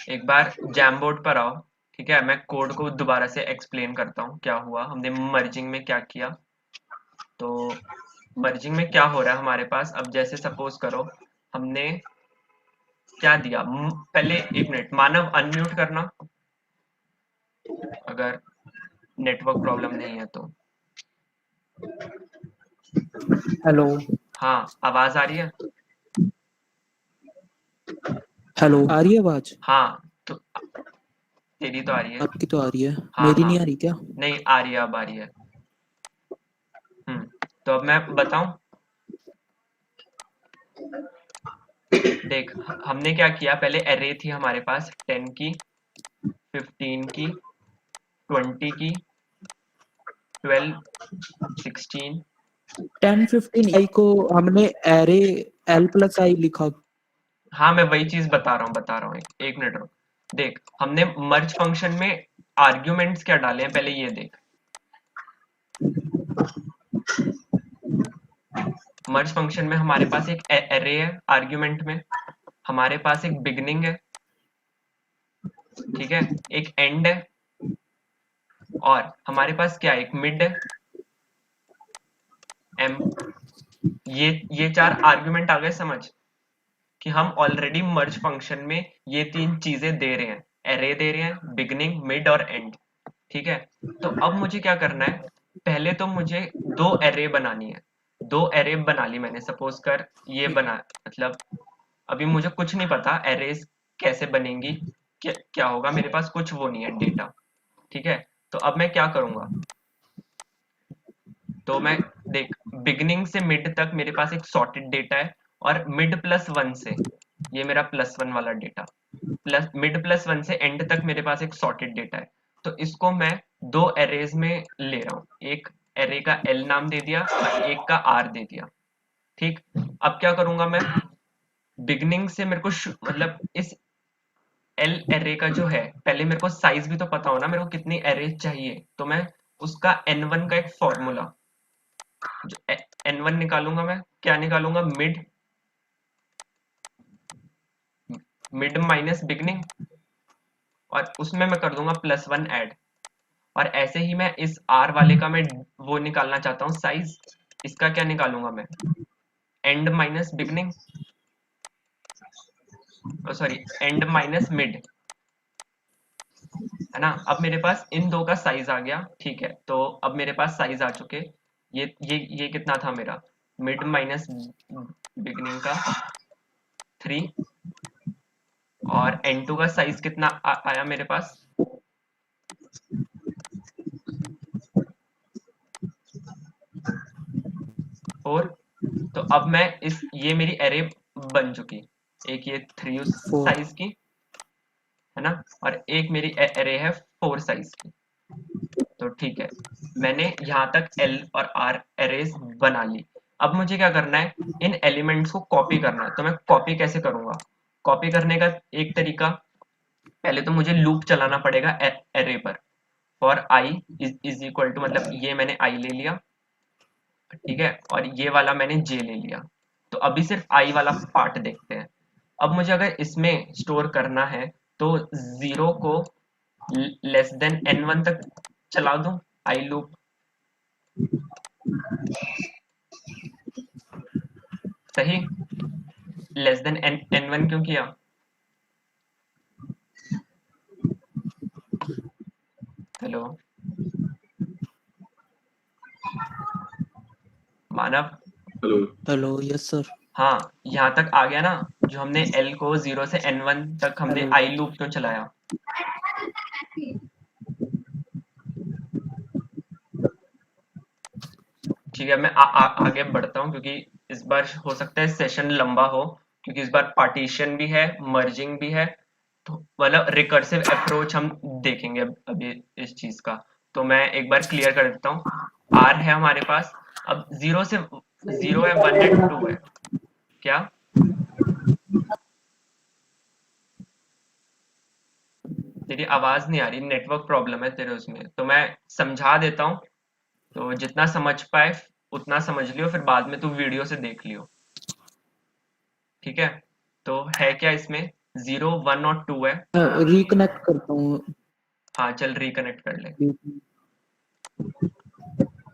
एक बार जैमबोर्ड पर आओ, ठीक है, मैं कोड को दोबारा से एक्सप्लेन करता हूँ क्या हुआ, हमने मर्जिंग में क्या किया। तो मर्जिंग में क्या हो रहा है हमारे पास, अब जैसे सपोज करो हमने क्या दिया, पहले एक मिनट मानव अनम्यूट करना अगर नेटवर्क प्रॉब्लम नहीं है तो। हेलो हाँ आवाज आ रही है, हेलो आ रही है आवाज? हाँ तो तेरी तो आ रही है, आपकी तो आ रही है, हाँ मेरी हाँ नहीं आ रही क्या? नहीं आ रही है, अब आ रही है। तो अब मैं बताऊं, देख हमने क्या किया, पहले एरे थी हमारे पास 10 की, 15 की, 20 की, 12, 16, 10 15 आई को हमने एरे एल प्लस आई लिखा। हाँ मैं वही चीज बता रहा हूँ, एक मिनट रुक, देख हमने मर्ज फंक्शन में आर्ग्यूमेंट्स क्या डाले हैं पहले ये देख, मर्ज फंक्शन में हमारे पास एक एरे है, आर्ग्यूमेंट में हमारे पास एक बिगनिंग है, ठीक है, एक एंड है, और हमारे पास क्या है, एक मिड है एम, ये चार आर्ग्यूमेंट आ गए समझ, कि हम ऑलरेडी मर्ज फंक्शन में ये तीन चीजें दे रहे हैं, एरे दे रहे हैं, बिगनिंग मिड और एंड, ठीक है। तो अब मुझे क्या करना है, पहले तो मुझे दो एरे बनानी है, दो एरे बना ली मैंने, सपोज कर ये बना, मतलब अभी मुझे कुछ नहीं पता एरेज कैसे बनेंगी, क्या होगा, मेरे पास कुछ वो नहीं है डेटा, ठीक है। तो अब मैं क्या करूंगा, तो मैं देख बिगनिंग से मिड तक मेरे पास एक सॉर्टेड डेटा है, और मिड प्लस वन से, ये मेरा प्लस वन वाला data, plus mid plus one से एंड तक मेरे पास एक सॉर्टेड डेटा है। तो इसको मैं दो एरेज में ले रहा हूँ, एक एरे का एल नाम दे दिया और एक का आर दे दिया, ठीक। अब क्या करूंगा मैं, बिगनिंग से मेरे को मतलब इस एल एरे का जो है, पहले मेरे को साइज भी तो पता हो ना, मेरे को कितनी एरे चाहिए, तो मैं उसका n1 का एक फॉर्मूला, जो n1 निकालूंगा, मैं क्या निकालूंगा, मिड माइनस बिगनिंग, और उसमें मैं कर दूंगा +1 ऐड। और ऐसे ही मैं इस आर वाले का मैं वो निकालना चाहता हूँ साइज, इसका क्या निकालूंगा मैं, and minus beginning, sorry and minus mid, है ना। अब मेरे पास इन दो का साइज आ गया, ठीक है। तो अब मेरे पास साइज आ चुके, ये कितना था मेरा, मिड माइनस बिगनिंग का 3, और n2 का साइज कितना आया मेरे पास, 4। तो अब मैं ये मेरी एरे बन चुकी, एक ये 3 साइज की, है ना, और एक मेरी एरे है 4 साइज की। तो ठीक है, मैंने यहाँ तक L और R एरेज बना ली। अब मुझे क्या करना है, इन एलिमेंट्स को कॉपी करना है। तो मैं कॉपी कैसे करूंगा, कॉपी करने का एक तरीका, पहले तो मुझे लूप चलाना पड़ेगा एरे पर, for i is equal to, मतलब ये मैंने i ले लिया, ठीक है, और ये वाला मैंने j ले लिया। तो अभी सिर्फ i वाला पार्ट देखते हैं। अब मुझे अगर इसमें स्टोर करना है, तो 0 को लेस देन n1 तक चला दूं i लूप, सही। लेस देन n1 क्यों किया, हेलो मानव, हेलो यस सर। हाँ यहाँ तक आ गया ना, जो हमने L को 0 से n1 तक हमने हेलो। i लूप क्यों चलाया, ठीक है। मैं आगे बढ़ता हूँ, क्योंकि इस बार हो सकता है सेशन लंबा हो, क्योंकि इस बार पार्टीशन भी है, मर्जिंग भी है, तो मतलब रिकर्सिव अप्रोच हम देखेंगे अभी इस चीज का। तो मैं एक बार क्लियर कर देता हूँ, R है हमारे पास, अब 0 से 0 है, 1 है, 2 है, क्या तेरी आवाज नहीं आ रही, नेटवर्क प्रॉब्लम है तेरे उसमें, तो मैं समझा देता हूँ, तो जितना समझ पाए उतना समझ लियो, फिर बाद में तू वीडियो से देख लियो, ठीक है। तो है क्या इसमें, 0 1 और 2 है, रिकनेक्ट करता हूँ। हाँ चल रिकनेक्ट कर ले।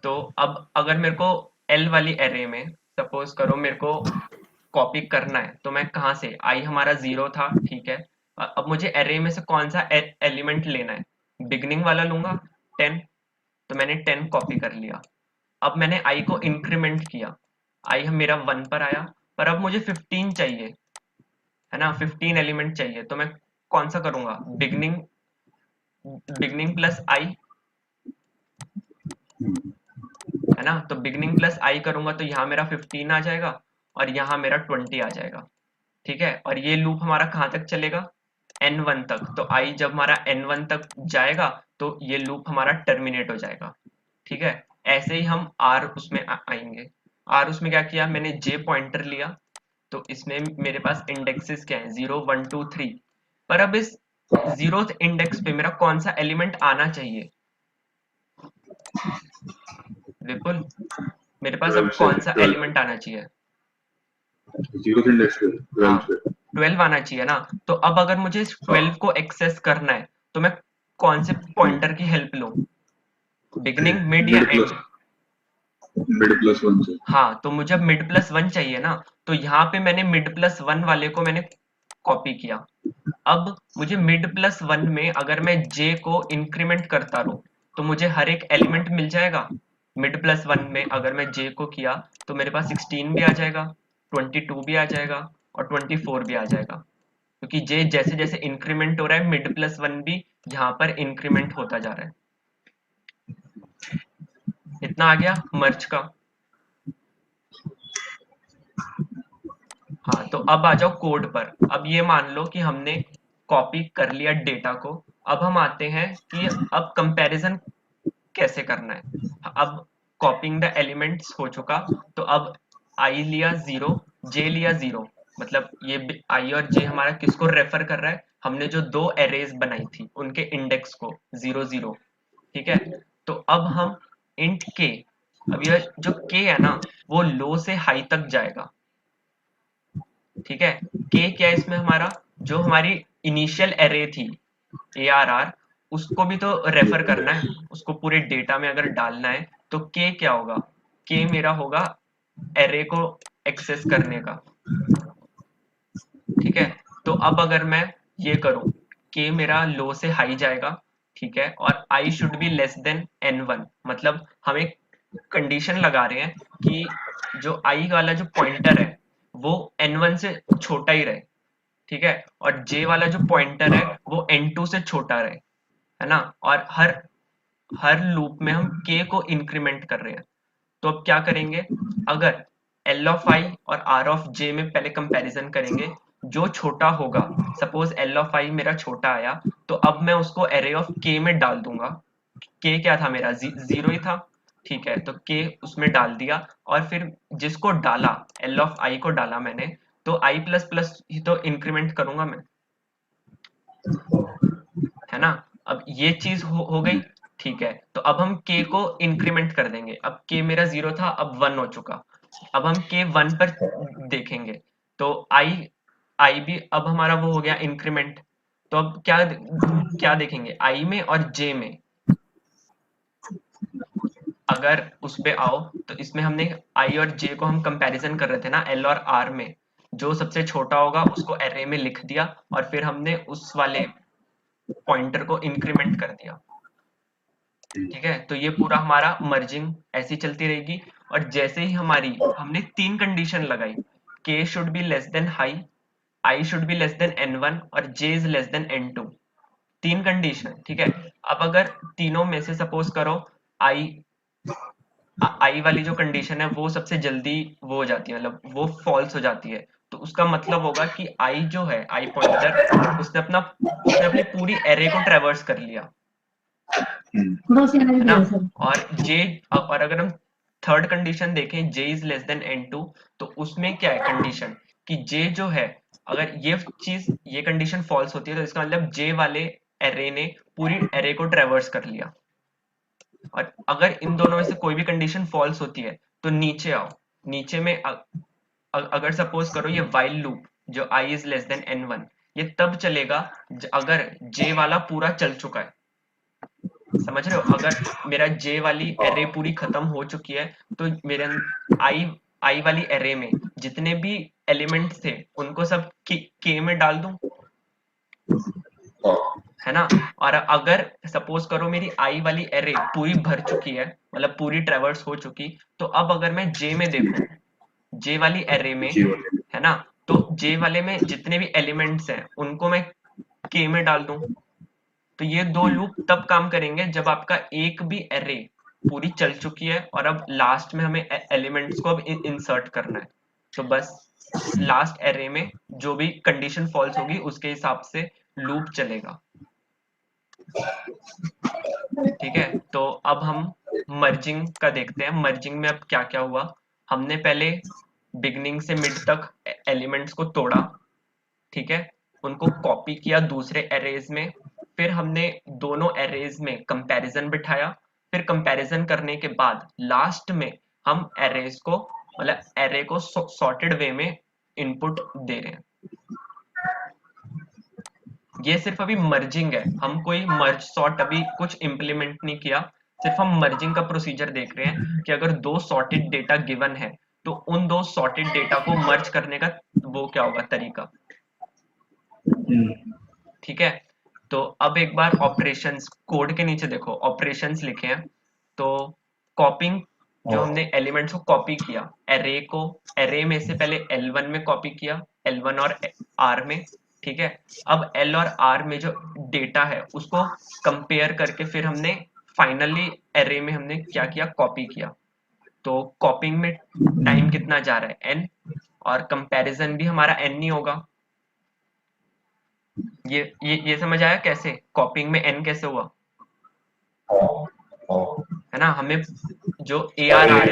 तो अब अगर मेरे को L वाली एरे में सपोज करो मेरे को कॉपी करना है, तो मैं कहाँ से, i हमारा 0 था, ठीक है। अब मुझे एरे में से कौन सा एलिमेंट लेना है, बिगनिंग वाला लूंगा 10, तो मैंने 10 कॉपी कर लिया। अब मैंने i को इंक्रीमेंट किया, i मेरा 1 पर आया, पर अब मुझे 15 चाहिए, है ना, 15 एलिमेंट चाहिए, तो मैं कौन सा करूंगा, बिगनिंग प्लस i, है ना। तो बिगनिंग प्लस i करूंगा तो यहाँ मेरा 15 आ जाएगा, और यहाँ मेरा 20 आ जाएगा, ठीक है। और ये लूप हमारा कहाँ तक चलेगा, n1 तक। तो i जब हमारा n1 तक जाएगा, तो ये लूप हमारा टर्मिनेट हो जाएगा, ठीक है। ऐसे ही हम r उसमें आएंगे। r उसमें क्या किया, मैंने j पॉइंटर लिया, तो इसमें मेरे पास इंडेक्सेस क्या है, 0 1 2 3। पर अब इस 0th इंडेक्स पे मेरा कौन सा एलिमेंट आना चाहिए, विपुल, मेरे पास अब कौन सा एलिमेंट आना चाहिए, 0th इंडेक्स पे 12 पे 12 आना चाहिए ना। तो अब अगर मुझे इस 12 को एक्सेस करना है, तो मैं कौन से पॉइंटर की हेल्प लूं, बिगनिंग, मिड या एंड, मिड प्लस 1 से। हाँ तो मुझे मिड प्लस 1 चाहिए ना, तो यहाँ पे मैंने मिड प्लस 1 वाले को मैंने कॉपी किया। अब मुझे मिड प्लस 1 में अगर मैं j को इंक्रीमेंट करता रहूं, तो मुझे हर एक एलिमेंट मिल जाएगा। मिड प्लस 1 में अगर मैं j को किया, तो मेरे पास 16 भी आ जाएगा, 22 भी आ जाएगा और 24 भी आ जाएगा, क्योंकि जे जैसे जैसे इंक्रीमेंट हो रहा है मिड प्लस 1 भी यहाँ पर इंक्रीमेंट होता जा रहा है। इतना आ गया मर्ज का। हाँ, तो अब आ जाओ कोड पर। अब ये मान लो कि हमने कॉपी कर लिया डेटा को। अब हम आते हैं कि अब कंपैरिजन कैसे करना है। अब कॉपिंग द एलिमेंट्स हो चुका, तो अब आई लिया 0, जे लिया 0, मतलब ये आई और जे हमारा किसको रेफर कर रहा है, हमने जो दो एरेज बनाई थी उनके इंडेक्स को 0 0। ठीक है, तो अब हम इंट के, अब ये जो के है ना वो लो से हाई तक जाएगा। ठीक है, के क्या है इसमें हमारा, जो हमारी इनिशियल एरे थी ARR, उसको भी तो रेफर करना है, उसको पूरे डेटा में अगर डालना है तो के क्या होगा, के मेरा होगा एरे को एक्सेस करने का। ठीक है, तो अब अगर मैं ये करूं, के मेरा लो से हाई जाएगा, ठीक है, और I should be less than n1, मतलब हम एक कंडीशन लगा रहे हैं कि जो आई वाला जो पॉइंटर है वो n1 से छोटा ही रहे। ठीक है, और जे वाला जो पॉइंटर है वो n2 से छोटा रहे, है ना, और हर हर लूप में हम k को इंक्रीमेंट कर रहे हैं। तो अब क्या करेंगे, अगर L ऑफ i और R ऑफ j में पहले कंपैरिजन करेंगे, जो छोटा होगा, सपोज L ऑफ i मेरा छोटा आया, तो अब मैं उसको एरे ऑफ k में डाल दूंगा। k क्या था मेरा, 0 ही था। ठीक है, तो k उसमें डाल दिया, और फिर जिसको डाला, L ऑफ i को डाला मैंने, तो i प्लस प्लस ही तो इंक्रीमेंट करूंगा मैं, है ना। अब ये चीज हो गई। ठीक है, तो अब हम k को इंक्रीमेंट कर देंगे। अब k मेरा 0 था, अब 1 हो चुका। अब हम k 1 पर देखेंगे, तो i भी अब हमारा वो हो गया इंक्रीमेंट। तो अब क्या क्या देखेंगे, i में और j में। अगर उस पे आओ, तो इसमें हमने i और j को हम कंपैरिजन कर रहे थे ना l और r में, जो सबसे छोटा होगा उसको एरे में लिख दिया, और फिर हमने उस वाले पॉइंटर को इंक्रीमेंट कर दिया। ठीक है, तो ये पूरा हमारा मर्जिंग ऐसी चलती रहेगी। और जैसे ही हमने 3 कंडीशन लगाई, k should be less than high, i should be less than n1 और j is less then n2। 3 condition. ठीक है, अब अगर तीनों में से सपोज करो i वाली जो कंडीशन है वो सबसे जल्दी वो हो जाती है, मतलब वो फॉल्स हो जाती है, तो उसका मतलब होगा कि i जो है, i पॉइंटर, उसने अपनी पूरी एरे को ट्रेवर्स कर लिया, है ना। और अगर हम थर्ड कंडीशन देखें, j is less then n2, तो उसमें क्या है कंडीशन कि j जो है, अगर ये कंडीशन फॉल्स होती है, तो इसका मतलब j वाले एरे ने पूरी एरे को ट्रेवर्स कर लिया। और अगर इन दोनों में से कोई भी कंडीशन फॉल्स होती है, तो नीचे आओ, नीचे में अगर सपोज करो ये वाइल लूप जो i is less then n1, ये तब चलेगा अगर j वाला पूरा चल चुका है। समझ रहे हो, अगर मेरा j वाली एरे पूरी खत्म हो चुकी है, तो मेरे i वाली एरे में जितने भी एलिमेंट्स थे उनको सब k में डाल दूं, है ना। और अगर सपोज करो मेरी i वाली एरे पूरी भर चुकी है, मतलब पूरी ट्रेवर्स हो चुकी, तो अब अगर मैं j में देखूं, j वाली एरे में, है ना, तो j वाले में जितने भी एलिमेंट्स हैं उनको मैं k में डाल दूं। तो ये दो लूप तब काम करेंगे जब आपका एक भी एरे पूरी चल चुकी है, और अब लास्ट में हमें एलिमेंट्स को अब इंसर्ट करना है। तो बस लास्ट एरे में जो भी कंडीशन फॉल्स होगी उसके हिसाब से लूप चलेगा। ठीक है, तो अब हम मर्जिंग का देखते हैं। मर्जिंग में अब क्या क्या हुआ, हमने पहले बिगनिंग से मिड तक एलिमेंट्स को तोड़ा, ठीक है, उनको कॉपी किया दूसरे एरेज में, फिर हमने दोनों एरेज में कंपैरिजन बिठाया, फिर कंपैरिजन करने के बाद लास्ट में हम एरेज को, मतलब एरे को सॉर्टेड वे में इनपुट दे रहे हैं। ये सिर्फ अभी मर्जिंग है, हम कोई मर्ज सॉर्ट अभी कुछ इंप्लीमेंट नहीं किया, सिर्फ हम मर्जिंग का प्रोसीजर देख रहे हैं कि अगर दो सॉर्टेड डेटा गिवन है, तो उन दो सॉर्टेड डेटा को मर्ज करने का वो क्या होगा तरीका। ठीक है, तो अब एक बार ऑपरेशंस कोड के नीचे देखो, ऑपरेशंस लिखे हैं, तो कॉपिंग जो हमने एलिमेंट्स को कॉपी किया, एरे में से पहले L1 में कॉपी किया, L1 और R में, ठीक है। अब L और R में जो डेटा है उसको कंपेयर करके फिर हमने फाइनली एरे में हमने क्या किया, कॉपी किया। तो कॉपिंग में टाइम कितना जा रहा है, n, और कंपैरिजन भी हमारा n ही होगा। ये समझ आया कैसे कॉपिंग में n कैसे हुआ, है ना। हमें जो ARR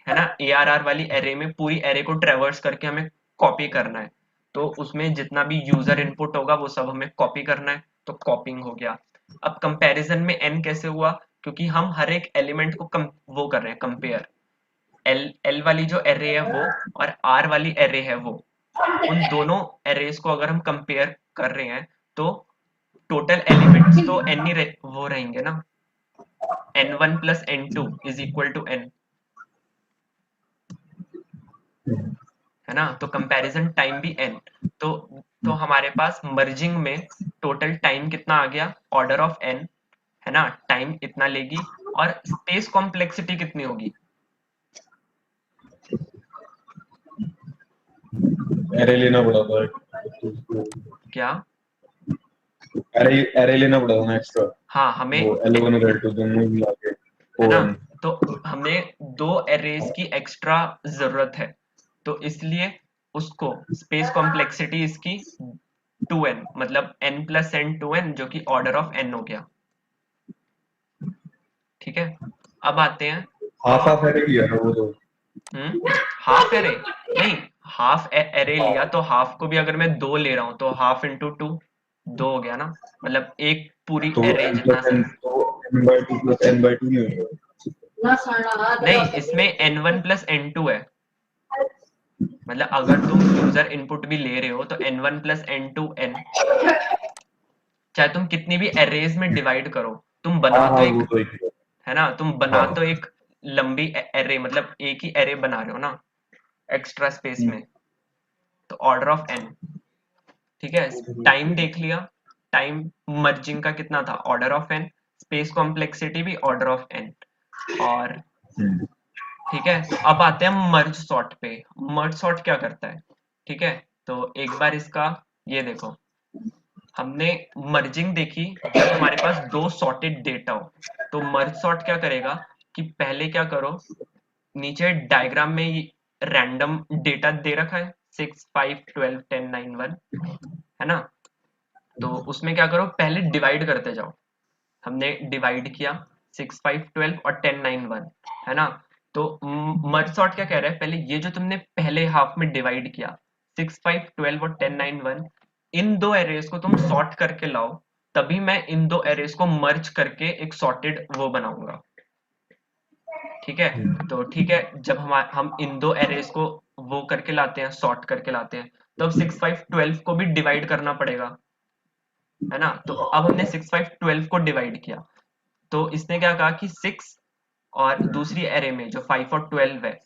है ना, ARR वाली एरे में पूरी एरे को ट्रेवर्स करके हमें कॉपी करना है। तो उसमें जितना भी यूजर इनपुट होगा वो सब हमें कॉपी करना है, तो कॉपिंग हो गया। अब कंपैरिजन में n कैसे हुआ, क्योंकि हम हर एक एलिमेंट को वो कर रहे हैं कंपेयर। L वाली जो एरे है वो और R वाली एरे है वो, उन दोनों एरेज को अगर हम कंपेयर कर रहे हैं तो टोटल एलिमेंट्स तो n ही वो रहेंगे ना, n1 plus n2 is equal to n, है ना। तो कंपैरिजन टाइम भी n। तो हमारे पास मर्जिंग में टोटल टाइम कितना आ गया, ऑर्डर ऑफ n, है ना। टाइम इतना लेगी और स्पेस कॉम्प्लेक्सिटी कितनी होगी, एरे लेना पड़ा था, क्या, एरे लेना पड़ा था ना एक्स्ट्रा, हाँ हमें, वो L1 और L2 दोनों मिला के, है ना। 4n। तो हमें 2 एरेज की एक्स्ट्रा जरूरत है, तो इसलिए उसको स्पेस कॉम्प्लेक्सिटी इसकी 2n, मतलब n प्लस n 2n, जो कि ऑर्डर ऑफ n हो गया, ठीक है। अब आते हैं, हाफ हाफ एरे लिया था वो तो। हाफ एरे नहीं, हाफ एरे लिया तो हाफ को भी अगर मैं 2 ले रहा हूं तो हाफ इंटू 2 2 हो गया ना, मतलब एक पूरी तो एरे n जितना प्लस n, तो n/2 प्लस n/2 नहीं होगा। नहीं, इसमें n1 प्लस n2 है, मतलब अगर तुम यूजर इनपुट भी ले रहे हो तो n1 प्लस n2 n, चाहे तुम कितनी भी एरेज में डिवाइड करो, तुम बना हाँ तो हाँ एक, वो तो एक ही है ना, तुम बना हाँ। तो एक लंबी एरे, मतलब एक ही एरे बना रहे हो ना एक्स्ट्रा स्पेस में, तो ऑर्डर ऑफ n, ठीक है। टाइम देख लिया, टाइम मर्जिंग का कितना था, order of n, space complexity भी ऑर्डर ऑफ n, और ठीक है। तो अब आते हैं मर्ज सॉर्ट पे। मर्ज सॉर्ट क्या करता है, ठीक है। तो एक बार इसका ये देखो, हमने मर्जिंग देखी जब हमारे पास 2 सॉर्टेड डेटा हो। तो मर्ज सॉर्ट क्या करेगा कि पहले क्या करो, नीचे डायग्राम में रैंडम डेटा दे रखा है 6 5 12 10 9 1, है ना। तो उसमें क्या करो, पहले डिवाइड करते जाओ। हमने डिवाइड किया 6 5 12 और 10 9 1, है ना। तो मर्ज सॉर्ट क्या कह रहा है, पहले ये जो तुमने पहले हाफ में डिवाइड किया 6 5 12 और 10 9 1, इन दो एरेज को तुम सॉर्ट करके लाओ, तभी मैं इन दो एरेज को मर्ज करके एक सॉर्टेड वो बनाऊंगा, ठीक है। तो ठीक है, जब हम इन दो एरेज को वो करके लाते हैं, सॉर्ट करके लाते हैं, तो अब 6 5 12 को भी डिवाइड करना पड़ेगा, है ना। तो अब हमने 6 5 12 को डिवाइड किया, तो इसने क्या कहा कि 6 और दूसरी एरे में जो 5 और 12 है,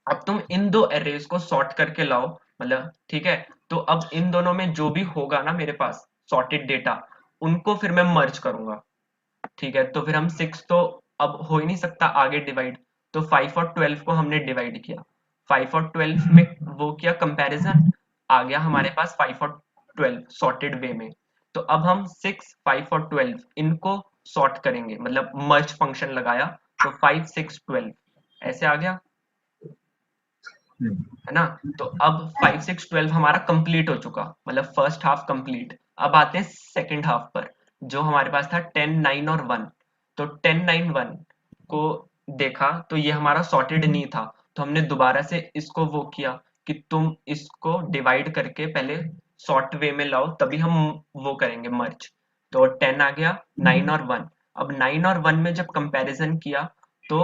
अब तुम इन दो एरेज को सॉर्ट करके लाओ, मतलब ठीक है। तो अब इन दोनों में जो भी होगा ना मेरे पास सॉर्टेड डेटा, उनको फिर मैं मर्ज करूंगा, ठीक है। तो फिर हम 6 तो अब हो ही नहीं सकता आगे डिवाइड, तो 5 और 12 को हमने डिवाइड किया, 5 और 12 में वो किया कंपैरिजन, आ गया हमारे पास 5 और 12 सॉर्टेड वे में। तो अब हम 6 5 और 12 इनको सॉर्ट करेंगे, मतलब मर्ज फंक्शन लगाया, तो 5 6 12 ऐसे आ गया, है ना। तो अब 5 6 12 हमारा कंप्लीट हो चुका, मतलब फर्स्ट हाफ कंप्लीट। अब आते हैं सेकंड हाफ पर, जो हमारे पास था 10 9 और 1। तो 10 9 1 को देखा तो ये हमारा सॉर्टेड नहीं था, तो हमने दोबारा से इसको वो किया कि तुम इसको डिवाइड करके पहले सॉर्ट वे में लाओ, तभी हम वो करेंगे मर्ज। तो 10 आ गया, 9 और 1। अब 9 और 1 में जब कंपैरिजन किया तो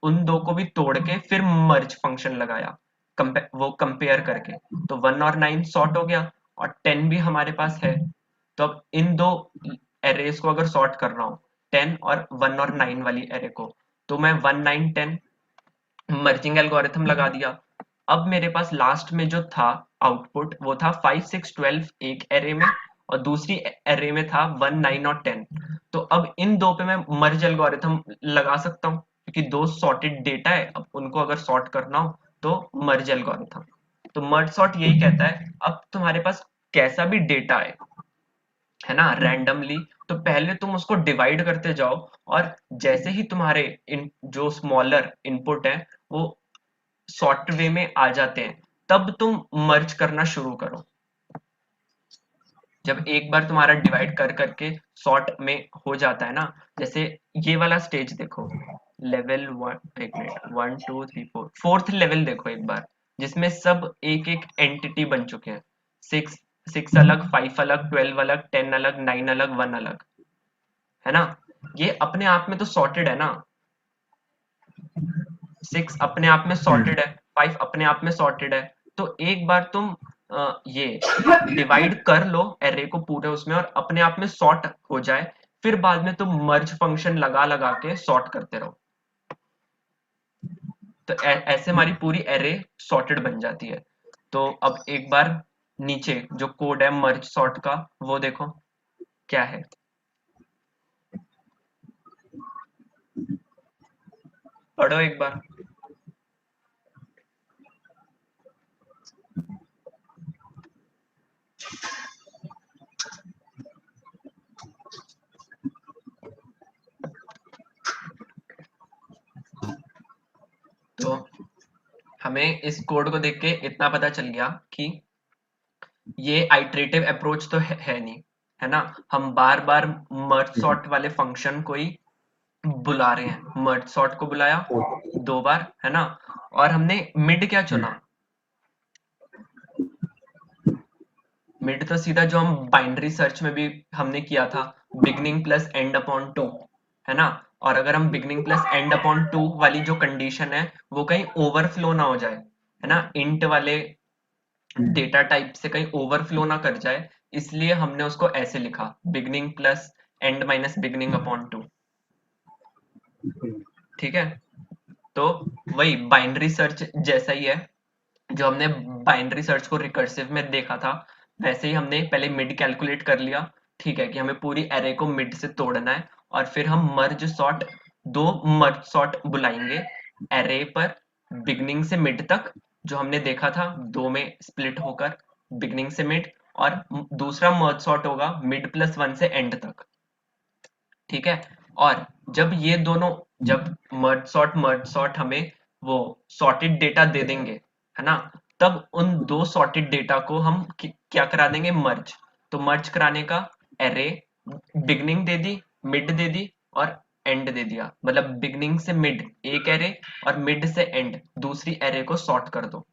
उन दो को भी तोड़ के फिर मर्ज फंक्शन लगाया, वो कंपेयर करके, तो 1 और 9 सॉर्ट हो गया, और 10 भी हमारे पास है। तो अब इन दो एरेज को अगर सॉर्ट कर रहा हूँ, 10 और 1 और 9 वाली एरे को, तो मैं 1 9 10 मर्जिंग एल्गोरिथम लगा दिया। अब मेरे पास लास्ट में जो था आउटपुट, वो था 5 6 12 एक एरे में, और दूसरी एरे में था 1 9 और 10। तो अब इन दो पे मैं मर्ज एल्गोरिथम लगा सकता हूँ, क्योंकि दो सॉर्टेड डेटा है, अब उनको अगर सॉर्ट करना हो तो मर्ज एल्गोरिथम। तो मर्ज सॉर्ट यही कहता है अब तुम्हारे पास कैसा भी डेटा है ना रैंडमली, तो पहले तुम उसको डिवाइड करते जाओ, और जैसे ही तुम्हारे जो स्मॉलर इनपुट है वो सॉर्ट वे में आ जाते हैं, तब तुम मर्ज करना शुरू करो। जब एक बार तुम्हारा डिवाइड कर करके सॉर्ट में हो जाता है ना, जैसे ये वाला स्टेज देखो, लेवल 1, एक मिनट, 1 2 3 4, फोर्थ लेवल देखो एक बार, जिसमें सब एक एक एंटिटी बन चुके हैं। 6 अलग, 5 अलग, 12 अलग, 10 अलग, 9 अलग, 1 अलग, है ना। ये अपने आप में तो सॉर्टेड है ना, 6 अपने आप में सॉर्टेड है, 5 अपने आप में सॉर्टेड है। तो एक बार तुम ये डिवाइड कर लो एरे को पूरे उसमें, और अपने आप में सॉर्ट हो जाए, फिर बाद में तुम मर्ज फंक्शन लगा लगा के सॉर्ट करते रहो। तो ऐसे हमारी पूरी एरे सॉर्टेड बन जाती है। तो अब एक बार नीचे जो कोड है मर्ज सॉर्ट का वो देखो क्या है। पढ़ो एक बार। तो हमें इस कोड को देख के इतना पता चल गया कि ये आइटरेटिव अप्रोच तो है नहीं, है ना। हम बार बार मर्ज सॉर्ट वाले फंक्शन को ही बुला रहे हैं। मर्ज सॉर्ट को बुलाया 2 बार, है ना, और हमने मिड क्या चुना, मिड तो सीधा जो हम बाइनरी सर्च में भी हमने किया था, बिगनिंग प्लस एंड अपॉन 2, है ना। और अगर हम बिगनिंग प्लस एंड अपॉन 2 वाली जो कंडीशन है वो कहीं ओवरफ्लो ना हो जाए, है ना, इंट वाले डेटा टाइप से कहीं ओवरफ्लो ना कर जाए, इसलिए हमने उसको ऐसे लिखा, beginning plus and minus beginning upon 2। ठीक है, तो वही बाइनरी सर्च जैसा ही है, जो हमने बाइनरी सर्च को रिकर्सिव में देखा था, वैसे ही हमने पहले मिड कैलकुलेट कर लिया। ठीक है, कि हमें पूरी एरे को मिड से तोड़ना है, और फिर हम मर्ज सॉर्ट, 2 मर्ज सॉर्ट बुलाएंगे एरे पर, बिगनिंग से मिड तक, जो हमने देखा था 2 में स्प्लिट होकर, बिगनिंग से मिड, और दूसरा मर्ज सॉर्ट होगा मिड प्लस 1 से एंड तक। ठीक है, और जब ये दोनों, जब मर्ज सॉर्ट हमें वो सॉर्टेड डेटा दे देंगे, है ना, तब उन 2 सॉर्टेड डेटा को हम क्या करा देंगे, मर्ज। तो मर्ज कराने का, एरे बिगनिंग दे दी, मिड दे दी, और एंड दे दिया, मतलब बिगनिंग से मिड एक एरे, और मिड से एंड दूसरी एरे को सॉर्ट कर दो।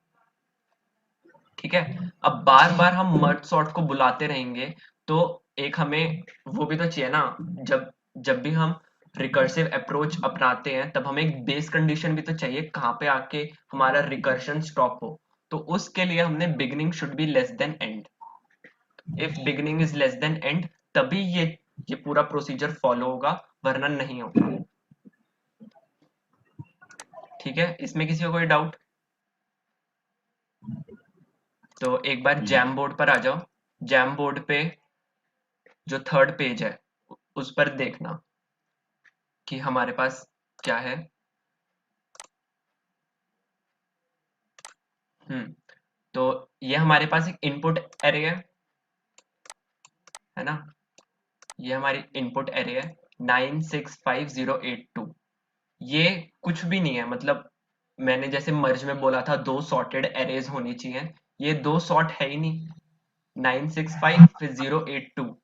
ठीक है, अब बार बार हम मर्ज सॉर्ट को बुलाते रहेंगे, तो एक हमें वो भी तो चाहिए ना, जब जब भी हम रिकर्सिव अप्रोच अपनाते हैं तब हमें एक बेस कंडीशन भी तो चाहिए, कहाँ पे आके हमारा रिकर्शन स्टॉप हो। तो उसके लिए हमने beginning should be less than and. If beginning is less than and, तभी ये पूरा प्रोसीजर फॉलो होगा, वरना नहीं होगा। ठीक है, इसमें किसी को कोई डाउट? तो एक बार जैम बोर्ड पर आ जाओ। जैम बोर्ड पे जो थर्ड पेज है उस पर देखना कि हमारे पास क्या है। तो ये हमारे पास एक इनपुट एरे है ना, ये हमारी इनपुट एरे है 965082। ये कुछ भी नहीं है, मतलब मैंने जैसे मर्ज में बोला था 2 सॉर्टेड एरेज होनी चाहिए, ये 2 सॉर्ट है ही नहीं, 965082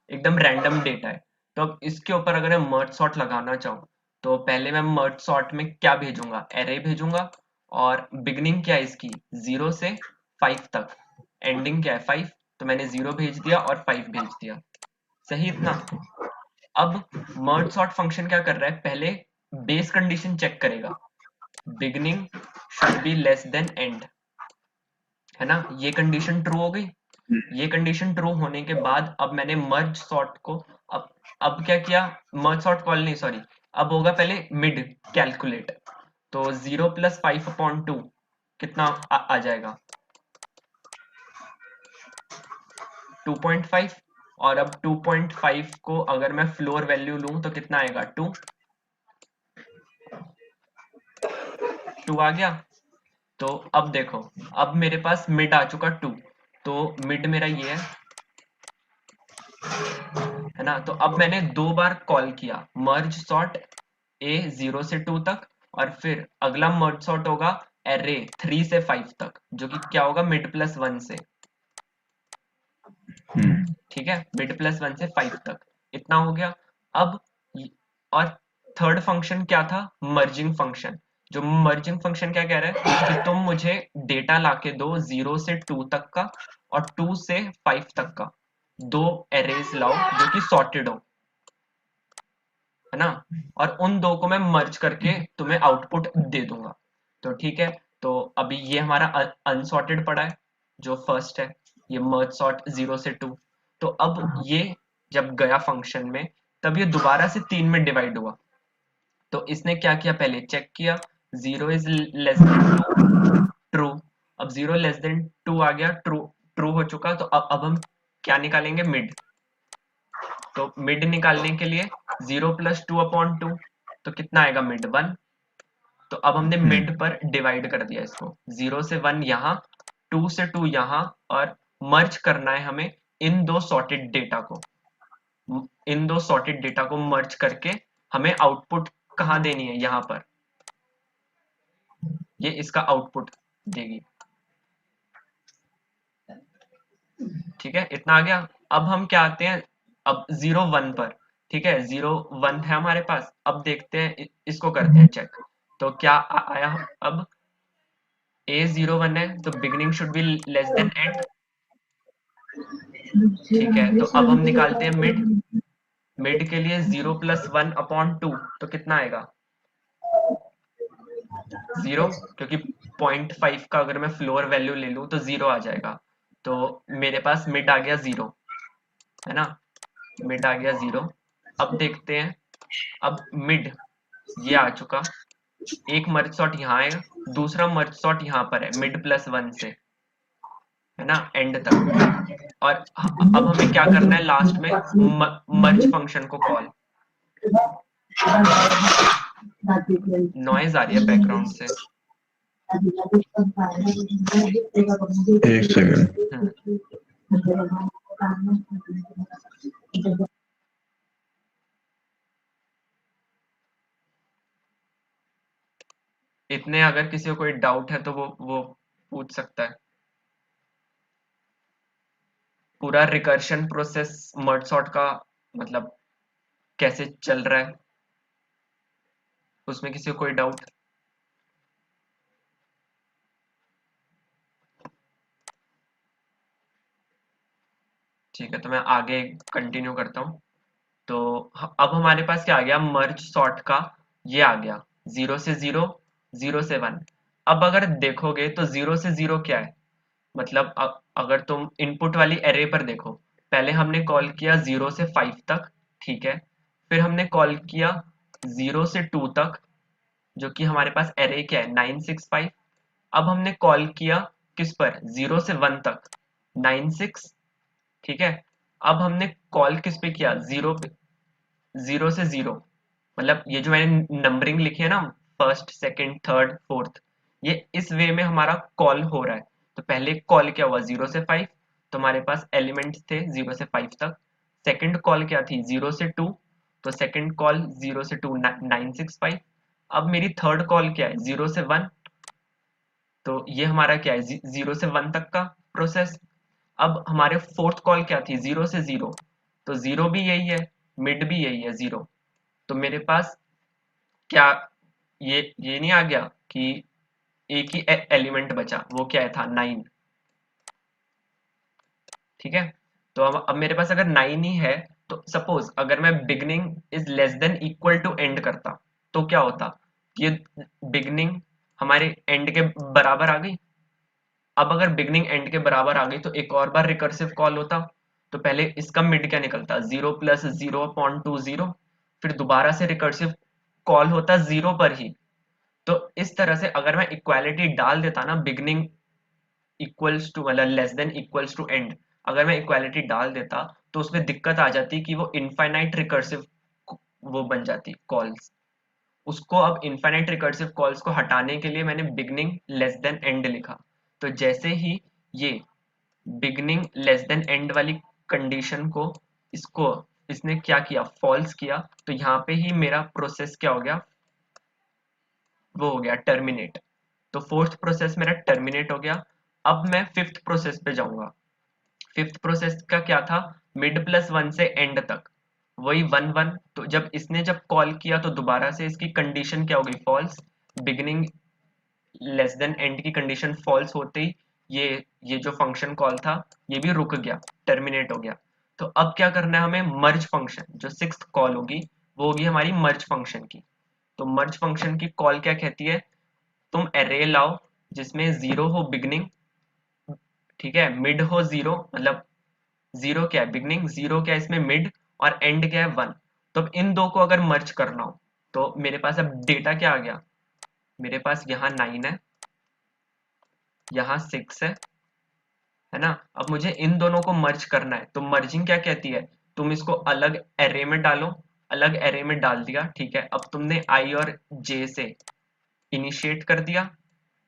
एकदम रैंडम डेटा है। तो अब इसके ऊपर अगर मैं मर्ज सॉर्ट लगाना चाहूँ, तो पहले मैं मर्ज सॉर्ट में क्या भेजूंगा, एरे भेजूंगा, और बिगनिंग क्या है इसकी 0 से 5 तक, एंडिंग क्या है 5, तो मैंने 0 भेज दिया और 5 भेज दिया। सही इतना। अब मर्ज सॉर्ट फंक्शन क्या कर रहा है, पहले बेस कंडीशन चेक करेगा, beginning should be less than and, है ना, ये कंडीशन ट्रू हो गई। ये कंडीशन ट्रू होने के बाद अब मैंने मर्ज सॉर्ट को, अब क्या किया, मर्ज सॉर्ट कॉल नहीं, सॉरी, अब होगा पहले मिड कैलकुलेट। तो 0 प्लस 5/2 कितना आ जाएगा, 2.5। और अब 2.5 को अगर मैं फ्लोर वैल्यू लूं तो कितना आएगा, 2। 2 आ गया। तो अब देखो, अब मेरे पास मिड आ चुका 2, तो मिड मेरा ये है ना। तो अब मैंने 2 बार कॉल किया मर्ज सॉर्ट ए 0 से 2 तक, और फिर अगला मर्ज सॉर्ट होगा एरे 3 से 5 तक, जो कि क्या होगा मिड प्लस 1 से, ठीक है, मिड प्लस 1 से 5 तक, इतना हो गया। अब और थर्ड फंक्शन क्या था, मर्जिंग फंक्शन। जो मर्जिंग फंक्शन क्या कह रहा है कि तुम मुझे डेटा लाके दो 0 से 2 तक का और 2 से 5 तक का, 2 एरेज लाओ जो कि सॉर्टेड हो, है ना, और उन दो को मैं मर्ज करके तुम्हें आउटपुट दे दूंगा। तो ठीक है, तो अभी ये हमारा अनसॉर्टेड पड़ा है, जो फर्स्ट है, ये मर्ज सॉर्ट 0 से 2। तो अब ये जब गया फंक्शन में, तब ये दोबारा से 3 में डिवाइड हुआ। तो इसने क्या किया, पहले चेक किया 0 इज लेस देन 2, ट्रू। अब 0 लेस देन 2 आ गया, ट्रू ट्रू हो चुका। तो अब हम क्या निकालेंगे, मिड। तो मिड निकालने के लिए 0 प्लस 2 अपॉन 2, तो कितना आएगा, मिड 1। तो अब हमने मिड पर डिवाइड कर दिया इसको, 0 से 1 यहाँ, 2 से 2 यहाँ, और मर्ज करना है हमें इन दो सॉर्टेड डेटा को। इन दो सॉर्टेड डेटा को मर्ज करके हमें आउटपुट कहाँ देनी है, यहाँ पर, ये इसका आउटपुट देगी। ठीक है, इतना आ गया। अब हम क्या आते हैं, अब 0 1 पर, ठीक है, 0 1 है हमारे पास। अब देखते हैं, इसको करते हैं चेक। तो क्या आया, अब a 0 1 है, तो beginning should be less than and. ठीक है, तो अब हम निकालते हैं मिड। मिड के लिए 0 प्लस 1 अपॉन 2, तो कितना आएगा, 0, क्योंकि 0.5 का अगर मैं फ्लोर वैल्यू ले लूं तो 0 आ जाएगा। तो मेरे पास मिड आ गया 0, है ना, मिड आ गया 0। अब देखते हैं, अब मिड ये आ चुका, एक मर्ज सॉर्ट यहाँ आएगा, दूसरा मर्ज सॉर्ट यहाँ पर है मिड प्लस 1 से, है ना, एंड तक। और अब हमें क्या करना है, लास्ट में मर्ज फंक्शन को कॉल। नॉइज आ रही है बैकग्राउंड से। एक सेकंड। इतने अगर किसी को कोई डाउट है तो वो पूछ सकता है। पूरा रिकर्शन प्रोसेस मर्ज सॉर्ट का मतलब कैसे चल रहा है, उसमें किसी को कोई डाउट। ठीक है, तो मैं आगे कंटिन्यू करता हूँ। तो अब हमारे पास क्या आ गया, मर्ज सॉर्ट का ये आ गया 0 से 0, 0 से 1। अब अगर देखोगे तो 0 से 0 क्या है, मतलब अगर तुम इनपुट वाली एरे पर देखो, पहले हमने कॉल किया 0 से 5 तक, ठीक है, फिर हमने कॉल किया 0 से 2 तक, जो कि हमारे पास एरे क्या है 965। अब हमने कॉल किया किस पर, 0 से 1 तक 96, ठीक है। अब हमने कॉल किस पे किया, 0 पे, 0 से 0, मतलब ये जो मैंने नंबरिंग लिखी है ना, फर्स्ट सेकंड थर्ड फोर्थ, ये इस वे में हमारा कॉल हो रहा है। तो पहले कॉल क्या हुआ 0 से 5, तो हमारे पास एलिमेंट्स थे 0 से 5 तक। सेकंड कॉल क्या थी 0 से 2, तो सेकंड कॉल 0 से 2 965। अब मेरी थर्ड कॉल क्या है 0 से 1, तो ये हमारा क्या है 0 से 1 तक का प्रोसेस। अब हमारे फोर्थ कॉल क्या थी 0 से 0, तो 0 भी यही है, मिड भी यही है 0। तो मेरे पास क्या ये नहीं आ गया कि एक ही एलिमेंट बचा, वो क्या है था 9, ठीक है। तो अब मेरे पास अगर 9 ही है, तो सपोज अगर मैं beginning is less than equal to end करता, तो क्या होता, ये बिगनिंग हमारे एंड के बराबर आ गई। अब अगर बिगनिंग एंड के बराबर आ गई तो एक और बार रिकर्सिव कॉल होता। तो पहले इसका मिड क्या निकलता, 0 प्लस 0 अपॉन 2 0, फिर दोबारा से रिकर्सिव कॉल होता 0 पर ही। तो इस तरह से अगर मैं इक्वालिटी डाल देता ना, बिगनिंग इक्वल्स टू मतलब less than equals to end, अगर मैं इक्वालिटी डाल देता तो उसमें दिक्कत आ जाती कि वो इनफाइनाइट रिकर्सिव वो बन जाती कॉल्स। उसको अब इनफाइनाइट रिकर्सिव कॉल्स को हटाने के लिए मैंने बिगनिंग लेस देन एंड लिखा। तो जैसे ही ये बिगनिंग लेस देन एंड वाली कंडीशन को इसने क्या किया, फॉल्स किया, तो यहाँ पे ही मेरा प्रोसेस क्या हो गया, वो हो गया टर्मिनेट। तो फोर्थ प्रोसेस मेरा टर्मिनेट हो गया। अब मैं फिफ्थ प्रोसेस पे जाऊंगा। फिफ्थ प्रोसेस का क्या था, मिड प्लस 1 से एंड तक वही 1 1। तो जब कॉल किया तो दोबारा से इसकी कंडीशन क्या हो गई, false. Beginning less than end की कंडीशन फॉल्स होते ही ये जो फंक्शन कॉल था ये भी रुक गया, टर्मिनेट हो गया। तो अब क्या करना है हमें, मर्ज फंक्शन जो सिक्स्थ कॉल होगी वो होगी हमारी मर्ज फंक्शन की। तो मर्ज फंक्शन की कॉल क्या कहती है, तुम एरे लाओ जिसमें 0 हो बिगनिंग, ठीक है, मिड हो 0, मतलब 0 क्या है बिगनिंग, 0 क्या है इसमें मिड, और एंड क्या है 1। तो अब इन दो को अगर मर्ज करना हो तो मेरे पास अब डेटा क्या आ गया, मेरे पास यहाँ 9 है, यहाँ 6 है ना। अब मुझे इन दोनों को मर्ज करना है, तो मर्जिंग क्या कहती है, तुम इसको अलग एरे में डालो। अलग एरे में डाल दिया, ठीक है। अब तुमने आई और जे से इनिशिएट कर दिया,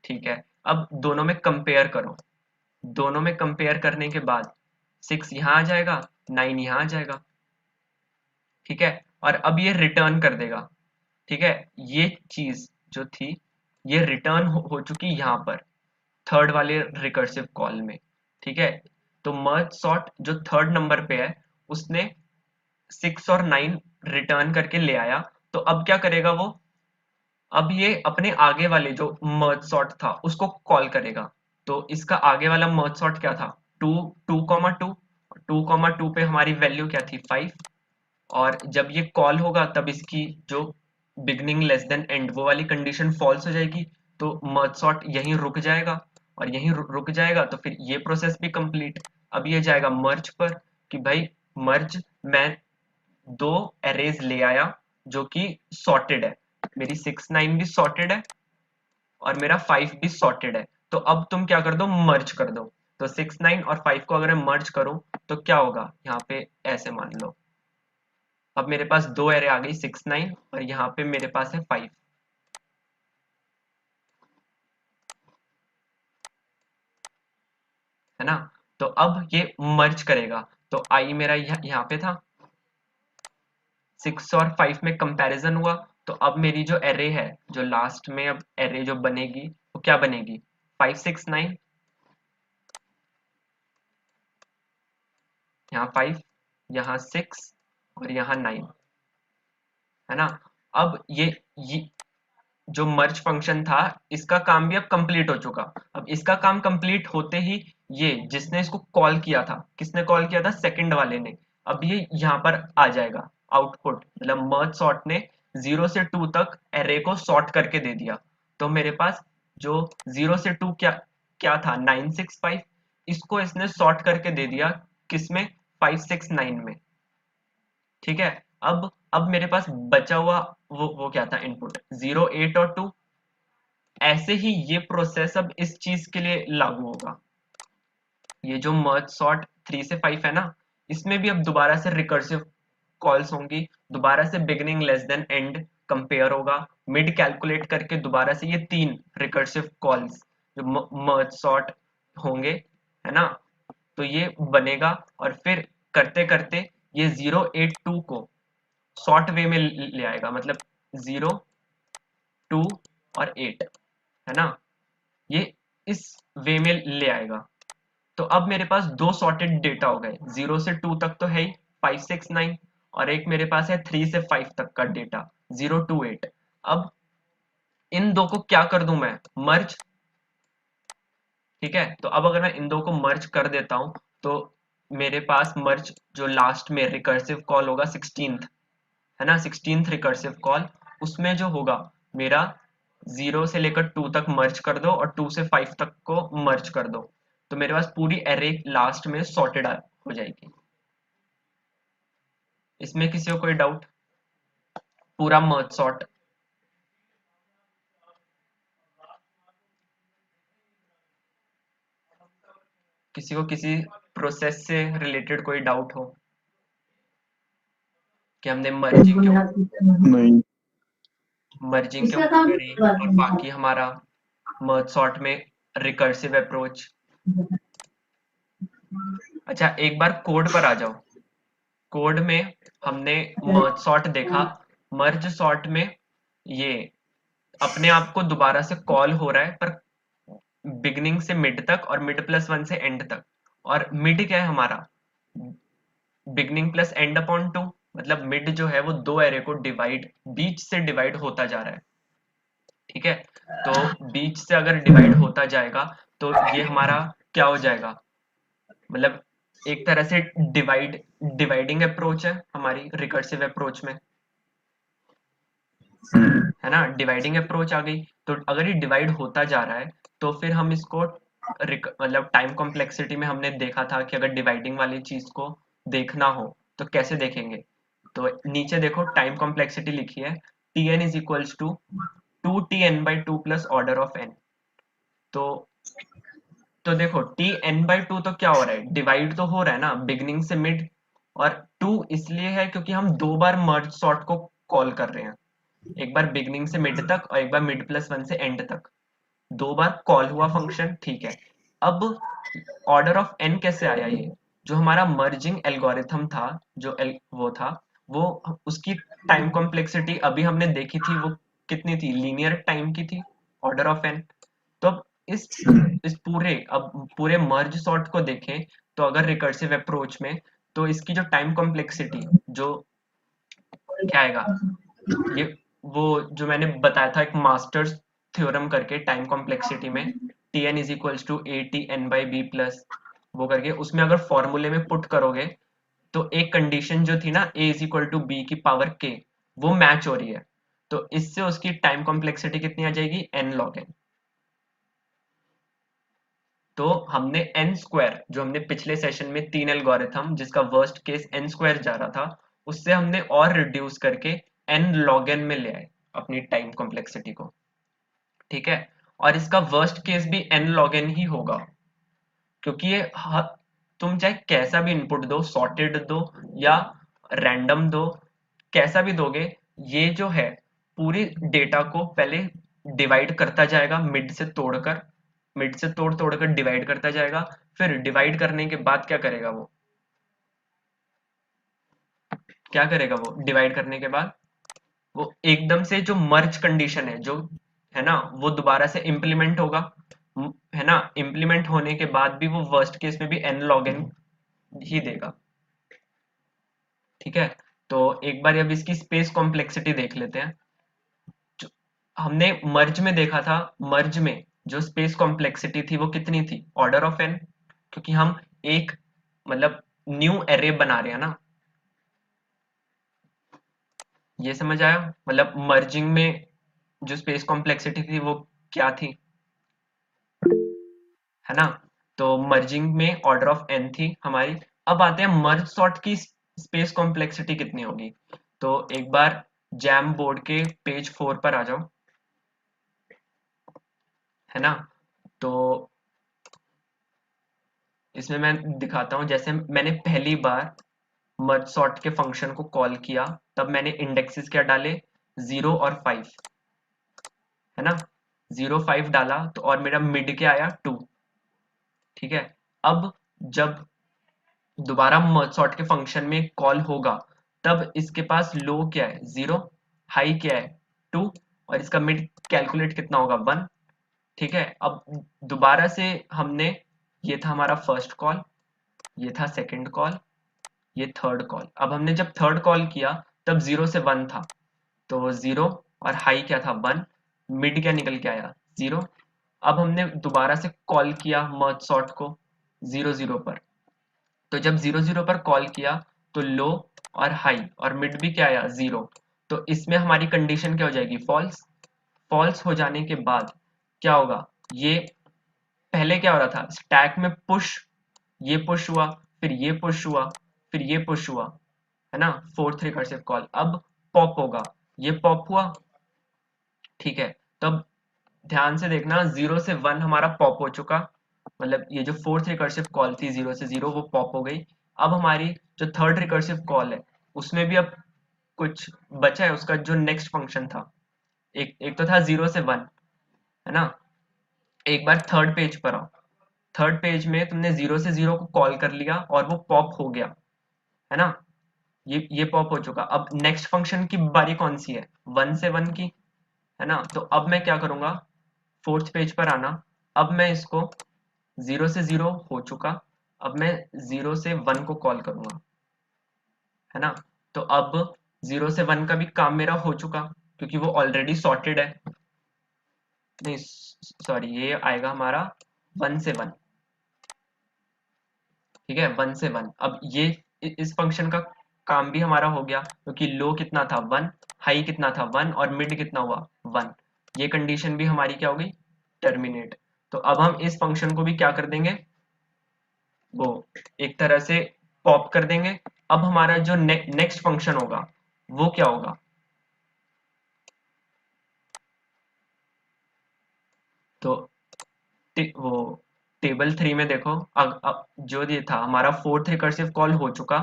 ठीक है। अब दोनों में कंपेयर करो, दोनों में कंपेयर करने के बाद 6 यहाँ आ जाएगा, 9 यहाँ आ जाएगा, ठीक है। और अब ये रिटर्न कर देगा, ठीक है। ये चीज जो थी ये रिटर्न हो चुकी यहाँ पर थर्ड वाले रिकर्सिव कॉल में, ठीक है। तो मर्ज सॉर्ट जो थर्ड नंबर पे है उसने 6 और 9 रिटर्न करके ले आया। तो अब क्या करेगा वो, अब ये अपने आगे वाले जो मर्ज सॉर्ट था उसको कॉल करेगा। तो इसका आगे वाला मर्ज सॉर्ट क्या था, 2 पे हमारी वैल्यू क्या थी 5। और जब ये कॉल होगा तब इसकी जो बिगनिंग लेस देन एंड वो वाली कंडीशन फॉल्स हो जाएगी। तो मर्ज सॉर्ट यहीं रुक जाएगा, और यहीं रुक जाएगा तो फिर ये प्रोसेस भी कंप्लीट। अब ये जाएगा मर्ज पर कि भाई मर्ज, मैं दो एरेज ले आया जो कि सॉर्टेड है, मेरी 6 9 भी सॉर्टेड है और मेरा 5 भी सॉर्टेड है। तो अब तुम क्या कर दो, मर्ज कर दो। तो 6 9 और 5 को अगर मैं मर्ज करूं तो क्या होगा, यहाँ पे ऐसे मान लो, अब मेरे पास दो एरे आ गई 6 9 और यहाँ पे मेरे पास है 5, है ना। तो अब ये मर्ज करेगा, तो आई मेरा यहाँ पे था, 6 और 5 में कंपैरिजन हुआ। तो अब मेरी जो एरे है, जो लास्ट में अब एरे जो बनेगी वो क्या बनेगी, 5 6 9, यहाँ 5, यहाँ 6 और यहाँ 9, है ना। अब ये जो मर्ज फंक्शन था इसका काम भी अब कंप्लीट हो चुका। अब इसका काम कंप्लीट होते ही ये जिसने इसको कॉल किया था, किसने कॉल किया था, सेकंड वाले ने, अब ये यहाँ पर आ जाएगा आउटपुट, मतलब मर्ज सॉर्ट ने 0 से 2 तक एरे को सॉर्ट करके दे दिया। तो मेरे पास जो 0 से 2 क्या क्या था 9 6 5, इसको इसने सॉर्ट करके दे दिया किसमें, 5 6 9 में, ठीक है। अब मेरे पास बचा हुआ वो क्या था इनपुट, 0 8 और 2। ऐसे ही ये प्रोसेस अब इस चीज के लिए लागू होगा, ये जो मर्ज सॉर्ट 3 से 5 है ना, इसमें भी अब दोबारा से रिकर्सिव कॉल्स होंगी, दोबारा से beginning less than and compare होगा, मिड कैलकुलेट करके दोबारा से ये 3 रिकर्सिव कॉल्स जो मर्ज सॉर्ट होंगे, है ना। तो ये बनेगा और फिर करते करते ये 0 8 2 को शॉर्ट वे में ले आएगा, मतलब 0 2 और 8, है ना, ये इस वे में ले आएगा। तो अब मेरे पास दो सॉर्टेड डेटा हो गए, 0 से 2 तक तो है ही 5 6 9, और एक मेरे पास है 3 से 5 तक का डेटा 0 2 8। अब इन दो को क्या कर दूं मैं, मर्ज, ठीक है। तो अब अगर मैं इन दो को मर्ज कर देता हूं तो मेरे पास मर्ज जो लास्ट में रिकर्सिव कॉल होगा 16th, है ना, 16th रिकर्सिव कॉल, उसमें जो होगा मेरा 0 से लेकर 2 तक मर्ज कर दो और 2 से 5 तक को मर्ज कर दो, तो मेरे पास पूरी एरे लास्ट में सॉर्टेड हो जाएगी। इसमें किसी को कोई डाउट, पूरा मर्ज सॉर्ट, किसी को किसी प्रोसेस से रिलेटेड कोई डाउट हो कि हमने मर्जिंग क्यों, नहीं, मर्जिंग के ऊपर करी, और बाकी हमारा मर्ज सॉर्ट में रिकर्सिव अप्रोच। अच्छा, एक बार कोड पर आ जाओ। कोड में हमने मर्ज सॉर्ट देखा। मर्ज सॉर्ट में ये अपने आप को दोबारा से कॉल हो रहा है, पर बिगनिंग से मिड तक और मिड प्लस 1 से एंड तक। और मिड क्या है हमारा? बिगनिंग प्लस एंड अपॉन 2, मतलब मिड जो है वो दो एरे को डिवाइड, बीच से डिवाइड होता जा रहा है। ठीक है, तो बीच से अगर डिवाइड होता जाएगा तो ये हमारा क्या हो जाएगा? मतलब एक तरह से डिवाइडिंग अप्रोच है हमारी रिकर्सिव अप्रोच में, है ना? डिवाइडिंग अप्रोच आ गई। तो अगर ये डिवाइड होता जा रहा है तो फिर हम इसको मतलब टाइम कॉम्प्लेक्सिटी में हमने देखा था कि अगर डिवाइडिंग वाली चीज को देखना हो तो कैसे देखेंगे। तो नीचे देखो टाइम कॉम्प्लेक्सिटी लिखी है, Tn is equals to 2Tn/2 plus order of n। तो देखो Tn/2 तो क्या हो रहा है? डिवाइड तो हो रहा है ना बिगनिंग से मिड, और 2 इसलिए है क्योंकि हम दो बार मर्ज सॉर्ट को कॉल कर रहे हैं, एक बार बिगनिंग से मिड तक और एक बार मिड प्लस 1 से एंड तक, दो बार कॉल हुआ फंक्शन। ठीक है, अब ऑर्डर ऑफ n कैसे आया? ये जो हमारा मर्जिंग एल्गोरिथम था, जो वो था, वो उसकी टाइम कॉम्प्लेक्सिटी अभी हमने देखी थी, वो कितनी थी? लीनियर टाइम की थी, ऑर्डर ऑफ n। तो अब इस पूरे मर्ज सॉर्ट को देखें तो अगर रिकर्सिव अप्रोच में, तो इसकी जो टाइम कॉम्प्लेक्सिटी जो क्या आएगा, ये वो जो मैंने बताया था एक मास्टर्स थ्योरम करके टाइम कॉम्प्लेक्सिटी में, Tn is equals to ATn/b plus वो करके, उसमें अगर फॉर्मूले में पुट करोगे तो एक कंडीशन जो थी ना a is equal to b की पावर k, वो मैच हो रही है। तो इससे उसकी टाइम कॉम्प्लेक्सिटी कितनी आ जाएगी? n log n। तो हमने n स्क्वायर, जो हमने पिछले सेशन में 3 एल्गोरिथम जिसका वर्स्ट केस n स्क्वायर जा रहा था, उससे हमने और रिड्यूस करके n log n में ले आए अपनी टाइम कॉम्प्लेक्सिटी को। ठीक है, और इसका वर्स्ट केस भी n log n ही होगा, क्योंकि ये तुम चाहे कैसा भी इनपुट दो, सॉर्टेड दो या रैंडम दो, कैसा भी दोगे, ये जो है पूरी डेटा को पहले डिवाइड करता जाएगा, मिड से तोड़ तोड़ कर डिवाइड करता जाएगा। फिर डिवाइड करने के बाद क्या करेगा वो? क्या करेगा वो डिवाइड करने के बाद? वो एकदम से जो मर्ज कंडीशन है, जो है ना, वो दोबारा से इम्प्लीमेंट होगा, है ना? इम्प्लीमेंट होने के बाद भी वो वर्स्ट केस में भी n log n ही देगा। ठीक है, तो एक बार अब इसकी स्पेस कॉम्प्लेक्सिटी देख लेते हैं। हमने मर्ज में देखा था, मर्ज में जो स्पेस कॉम्प्लेक्सिटी थी वो कितनी थी? ऑर्डर ऑफ n, क्योंकि हम एक मतलब न्यू एरे बना रहे हैं ना। ये समझ आया? मतलब मर्जिंग में जो स्पेस कॉम्प्लेक्सिटी थी वो क्या थी, है ना? तो मर्जिंग में ऑर्डर ऑफ n थी हमारी। अब आते हैं मर्ज सॉर्ट की स्पेस कॉम्प्लेक्सिटी कितनी होगी। तो एक बार जैम बोर्ड के पेज 4 पर आ जाओ, है ना? तो इसमें मैं दिखाता हूं, जैसे मैंने पहली बार मर्ज सॉर्ट के फंक्शन को कॉल किया, तब मैंने इंडेक्सेस क्या डाले? 0 और 5, है ना? 0 5 डाला तो और मेरा मिड क्या आया? 2। ठीक है, अब जब दोबारा मर्ज सॉर्ट के फंक्शन में कॉल होगा, तब इसके पास लो क्या है? 0, हाई क्या है? 2, और इसका मिड कैलकुलेट कितना होगा? 1। ठीक है, अब दोबारा से हमने, ये था हमारा फर्स्ट कॉल, ये था सेकंड कॉल, ये थर्ड कॉल। अब हमने जब थर्ड कॉल किया तब 0 से 1 था, तो 0 और हाई क्या था? 1, मिड क्या निकल के आया? 0। अब हमने दोबारा से कॉल किया मर्ज सॉर्ट को 0 0 पर, तो जब 0 0 पर कॉल किया तो लो और हाई और मिड भी क्या आया? 0। तो इसमें हमारी कंडीशन क्या हो जाएगी? फॉल्स। फॉल्स हो जाने के बाद क्या होगा? ये पहले क्या हो रहा था? स्टैक में पुश, ये पुश हुआ, फिर ये पुश हुआ, फिर ये पुश हुआ, है ना? Fourth recursive call. अब पॉप होगा, ये पॉप हुआ। ठीक है, तो अब ध्यान से देखना, 0 से 1 हमारा पॉप हो चुका, मतलब ये जो फोर्थ रिकर्सिव कॉल थी 0 से 0 वो पॉप हो गई। अब हमारी जो थर्ड रिकर्सिव कॉल है उसमें भी अब कुछ बचा है, उसका जो नेक्स्ट फंक्शन था, एक तो था 0 से 1, है ना। एक बार थर्ड पेज पर आओ, थर्ड पेज में तुमने 0 से 0 को कॉल कर लिया और वो पॉप हो गया, है ना। ये पॉप हो चुका। अब नेक्स्ट फंक्शन की बारी कौन सी है, 1 से 1 की, है ना। तो अब मैं क्या करूंगा, फोर्थ पेज पर आना। अब मैं इसको 0 से 0 हो चुका, अब मैं 0 से 1 को कॉल करूंगा, है ना। तो अब 0 से 1 का भी काम मेरा हो चुका क्योंकि वो ऑलरेडी सॉर्टेड है। नहीं सॉरी, ये आएगा हमारा 1 से 1, ठीक है, 1 से 1। अब ये इस फंक्शन का काम भी हमारा हो गया क्योंकि लो कितना था 1, हाई कितना था 1 और मिड कितना हुआ 1। ये कंडीशन भी हमारी क्या हो गई, टर्मिनेट। तो अब हम इस फंक्शन को भी क्या कर देंगे, वो एक तरह से पॉप कर देंगे। अब हमारा जो नेक्स्ट फंक्शन होगा वो क्या होगा, तो वो टेबल 3 में देखो, अब जो ये था हमारा फोर्थ रिकर्सिव कॉल हो चुका,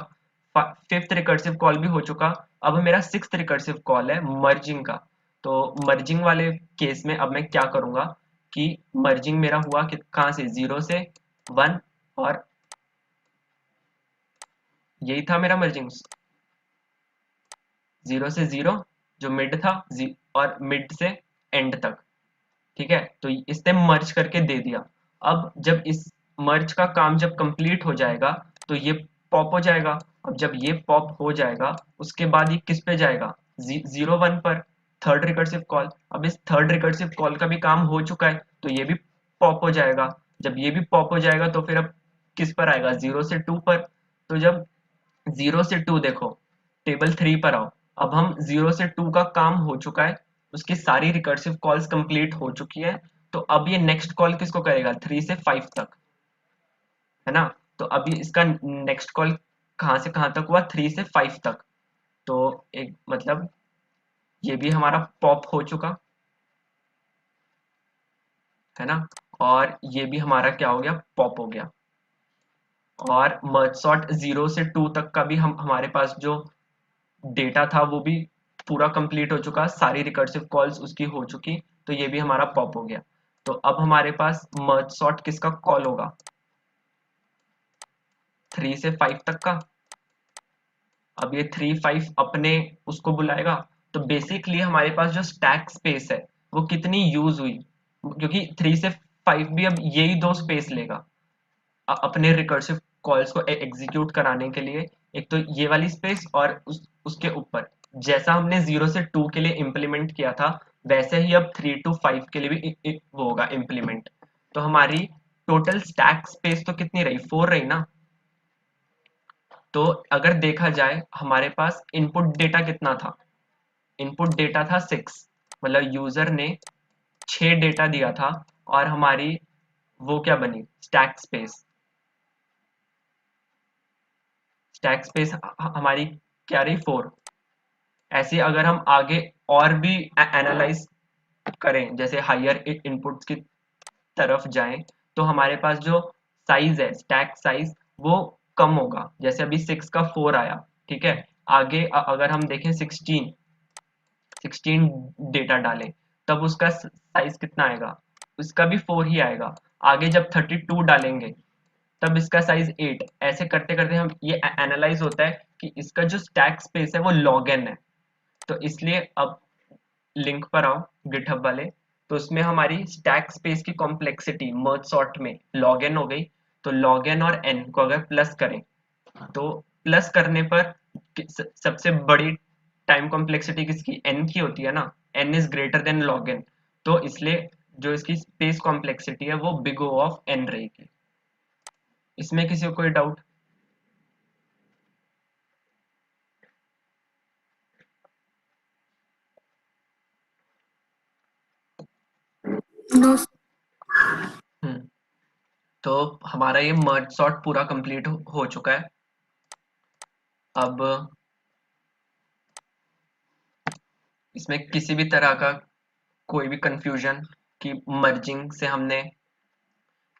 फिफ्थ रिकर्सिव कॉल भी हो चुका। अब मेरा सिक्स्थ रिकर्सिव कॉल है मर्जिंग का। तो मर्जिंग वाले केस में अब मैं क्या करूंगा कि मर्जिंग मेरा हुआ कि कहाँ से, 0 से 1, और यही था मेरा मर्जिंग, 0 से 0 जो मिड था, और मिड से एंड तक, ठीक है। तो इसने मर्ज करके दे दिया। अब जब इस मर्ज का काम जब कंप्लीट हो जाएगा तो ये पॉप हो जाएगा। अब जब ये पॉप हो जाएगा उसके बाद ये किस पे जाएगा, 0 1 पर, थर्ड रिकर्सिव कॉल। अब इस थर्ड रिकर्सिव कॉल का भी काम हो चुका है तो ये भी पॉप हो जाएगा। जब ये भी पॉप हो जाएगा तो फिर अब किस पर आएगा, 0 से 2 पर। तो जब 0 से 2 देखो, टेबल 3 पर आओ। अब हम 0 से 2 का काम हो चुका है, उसकी सारी रिकर्सिव कॉल्स कंप्लीट हो चुकी है। तो अब ये नेक्स्ट कॉल किसको करेगा, 3 से 5 तक, है ना। तो अभी इसका नेक्स्ट कॉल कहाँ से कहाँ तक हुआ, 3 से 5 तक। तो एक मतलब ये भी हमारा पॉप हो चुका, है ना। और ये भी हमारा क्या हो गया, पॉप हो गया। और मर्ज सॉर्ट 0 से 2 तक का भी हमारे पास जो डेटा था वो भी पूरा कंप्लीट हो चुका, सारी रिकर्सिव कॉल्स उसकी हो चुकी। तो ये भी हमारा पॉप हो गया। तो अब हमारे पास मर्ज सॉर्ट किसका कॉल होगा, 3 से 5 तक का। अब ये 3 5 अपने उसको बुलाएगा। तो बेसिकली हमारे पास जो स्टैक स्पेस है वो कितनी यूज हुई, क्योंकि 3 से 5 भी अब यही दो स्पेस लेगा अपने रिकर्सिव कॉल्स को एग्जीक्यूट कराने के लिए। एक तो ये वाली स्पेस और उसके ऊपर जैसा हमने 0 से 2 के लिए इम्प्लीमेंट किया था वैसे ही अब 3 to 5 के लिए भी वो होगा इम्प्लीमेंट। तो हमारी टोटल स्टैक स्पेस तो कितनी रही, 4 रही ना। तो अगर देखा जाए हमारे पास इनपुट डेटा कितना था, इनपुट डेटा था 6, मतलब यूजर ने 6 डेटा दिया था और हमारी वो क्या बनी, स्टैक स्पेस। स्टैक स्पेस हमारी क्या रही, 4। ऐसे अगर हम आगे और भी एनालाइज करें, जैसे हायर इनपुट्स की तरफ जाएं, तो हमारे पास जो साइज है, स्टैक साइज, वो कम होगा। जैसे अभी 6 का 4 आया, ठीक है। आगे अगर हम देखें 16 डेटा डालें तब उसका साइज कितना आएगा, उसका भी 4 ही आएगा। आगे जब 32 डालेंगे तब इसका साइज 8। ऐसे करते करते हम ये एनालाइज होता है कि इसका जो स्टैक स्पेस है वो log n है। तो इसलिए अब लिंक पर आओ गिटहब वाले, तो उसमें हमारी स्टैक स्पेस की कॉम्प्लेक्सिटी मर्ज सॉर्ट में log n हो गई। तो log n और n को अगर प्लस करें तो प्लस करने पर सबसे बड़ी टाइम कॉम्प्लेक्सिटी किसकी, n की होती है ना, n is greater then log n। तो इसलिए जो इसकी स्पेस कॉम्प्लेक्सिटी है वो बिग O ऑफ n रहेगी। इसमें किसी को कोई डाउट? नो। हम्म, तो हमारा ये मर्ज सॉर्ट पूरा कंप्लीट हो चुका है। अब इसमें किसी भी तरह का कोई भी कंफ्यूजन कि मर्जिंग से हमने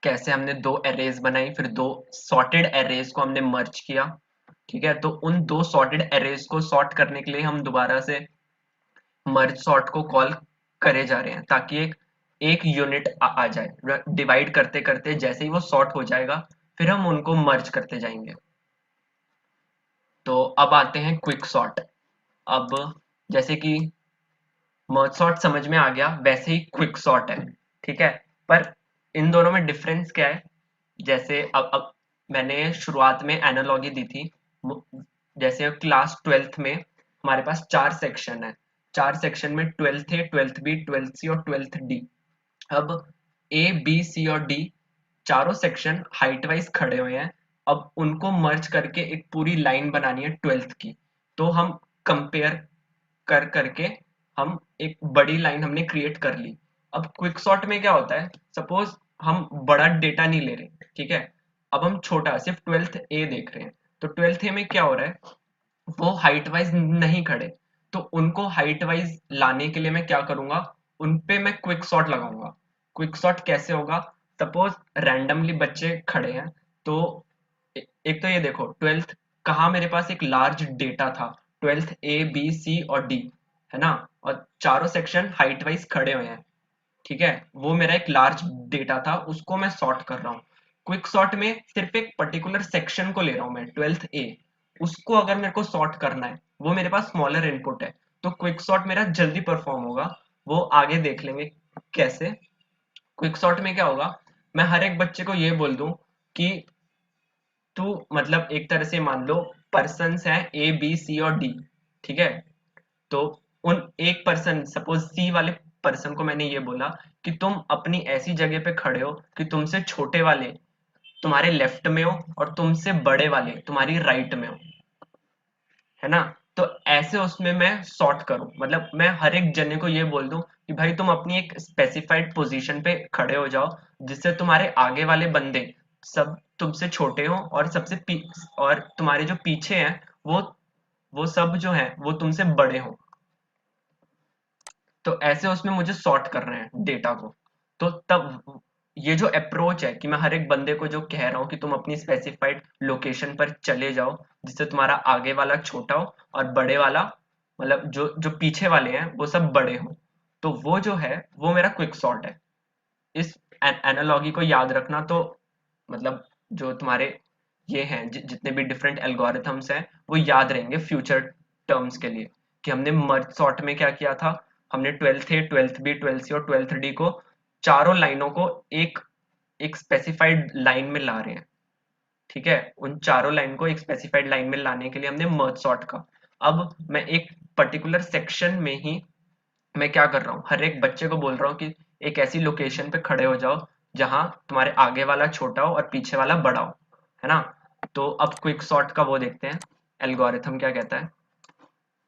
कैसे, हमने दो एरेज बनाई फिर दो सॉर्टेड एरेज को हमने मर्ज किया, ठीक है। तो उन दो सॉर्टेड एरेज को सॉर्ट करने के लिए हम दोबारा से मर्ज सॉर्ट को कॉल करे जा रहे हैं ताकि एक यूनिट आ जाए। डिवाइड करते करते जैसे ही वो सॉर्ट हो जाएगा फिर हम उनको मर्ज करते जाएंगे। तो अब आते हैं क्विक सॉर्ट। अब जैसे कि मर्ज सॉर्ट समझ में आ गया, वैसे ही क्विक सॉर्ट है, ठीक है। पर इन दोनों में डिफरेंस क्या है? जैसे अब मैंने शुरुआत में एनालॉजी दी थी। जैसे क्लास 12th में हमारे पास 4 सेक्शन है। 4 सेक्शन में 12th ए, 12th बी, 12th सी और 12th डी। अब ए, बी, सी और डी चारों सेक्शन हाइट वाइज खड़े हुए हैं। अब उनको मर्ज करके एक पूरी लाइन बनानी है 12th की। तो हम कंपेयर कर करके हम एक बड़ी लाइन हमने क्रिएट कर ली। अब क्विक सॉर्ट में क्या होता है, सपोज हम बड़ा डेटा नहीं ले रहे, ठीक है। अब हम छोटा सिर्फ 12th ए देख रहे हैं। तो 12th ए में क्या हो रहा है, वो हाइट वाइज नहीं खड़े। तो उनको हाइट वाइज लाने के लिए मैं क्या करूंगा, उनपे मैं क्विक सॉर्ट लगाऊंगा। क्विक सॉर्ट कैसे होगा, सपोज रैंडमली बच्चे खड़े हैं। तो एक तो ये देखो 12th कहाँ मेरे पास एक लार्ज डेटा था, 12th ए, बी, सी और डी, है ना। और चारों सेक्शन हाइट वाइज खड़े हुए हैं, ठीक है। वो मेरा एक लार्ज डेटा था, उसको मैं सॉर्ट कर रहा हूँ। क्विक सॉर्ट में सिर्फ एक पर्टिकुलर सेक्शन को ले रहा हूँ मैं, 12th ए। उसको अगर मेरे को सॉर्ट करना है, वो मेरे पास स्मॉलर इनपुट है, तो क्विक सॉर्ट मेरा जल्दी परफॉर्म होगा। वो आगे देख लेंगे कैसे। क्विक सॉर्ट में क्या होगा, मैं हर एक बच्चे को ये बोल दूं कि तू मतलब एक तरह से मान लो पर्सन्स हैं ए, बी, सी और डी, ठीक है। तो उन एक पर्सन, सपोज सी वाले पर्सन को मैंने ये बोला कि तुम अपनी ऐसी जगह पे खड़े हो कि तुमसे छोटे वाले तुम्हारे लेफ्ट में हो और तुमसे बड़े वाले तुम्हारी राइट में हो, है ना। तो ऐसे उसमें मैं सॉर्ट करूं, मतलब मैं हर एक जने को ये बोल दूं कि भाई तुम अपनी एक स्पेसिफाइड पोजीशन पे खड़े हो जाओ, जिससे तुम्हारे आगे वाले बंदे सब तुमसे छोटे हो और और तुम्हारे जो पीछे हैं वो सब जो है वो तुमसे बड़े हो। तो ऐसे उसमें मुझे सॉर्ट करना है डेटा को। तो तब ये जो अप्रोच है कि मैं हर एक बंदे को जो कह रहा हूँ कि तुम अपनी स्पेसिफाइड लोकेशन पर चले जाओ, जिससे तुम्हारा आगे वाला छोटा हो और बड़े वाला मतलब जो जो पीछे वाले हैं वो सब बड़े हो, तो वो जो है वो मेरा क्विक सॉर्ट है। इस एनालॉगी को याद रखना। तो मतलब जो तुम्हारे ये हैं जितने भी डिफरेंट एल्गोरिथम्स हैं वो याद रहेंगे फ्यूचर टर्म्स के लिए, कि हमने मर्ज सॉर्ट में क्या किया था। हमने 12th ए, 12th बी, 12th सी और 12th डी को चारों लाइनों को एक एक स्पेसिफाइड लाइन में ला रहे हैं, ठीक है। उन चारों लाइन को एक स्पेसिफाइड लाइन में लाने के लिए हमने मर्ज सॉर्ट का। अब मैं एक पर्टिकुलर सेक्शन में ही मैं क्या कर रहा हूँ, हर एक बच्चे को बोल रहा हूँ कि एक ऐसी लोकेशन पे खड़े हो जाओ जहां तुम्हारे आगे वाला छोटा हो और पीछे वाला बड़ा हो, है ना। तो अब क्विक सॉर्ट का वो देखते हैं एल्गोरिथम क्या कहता है।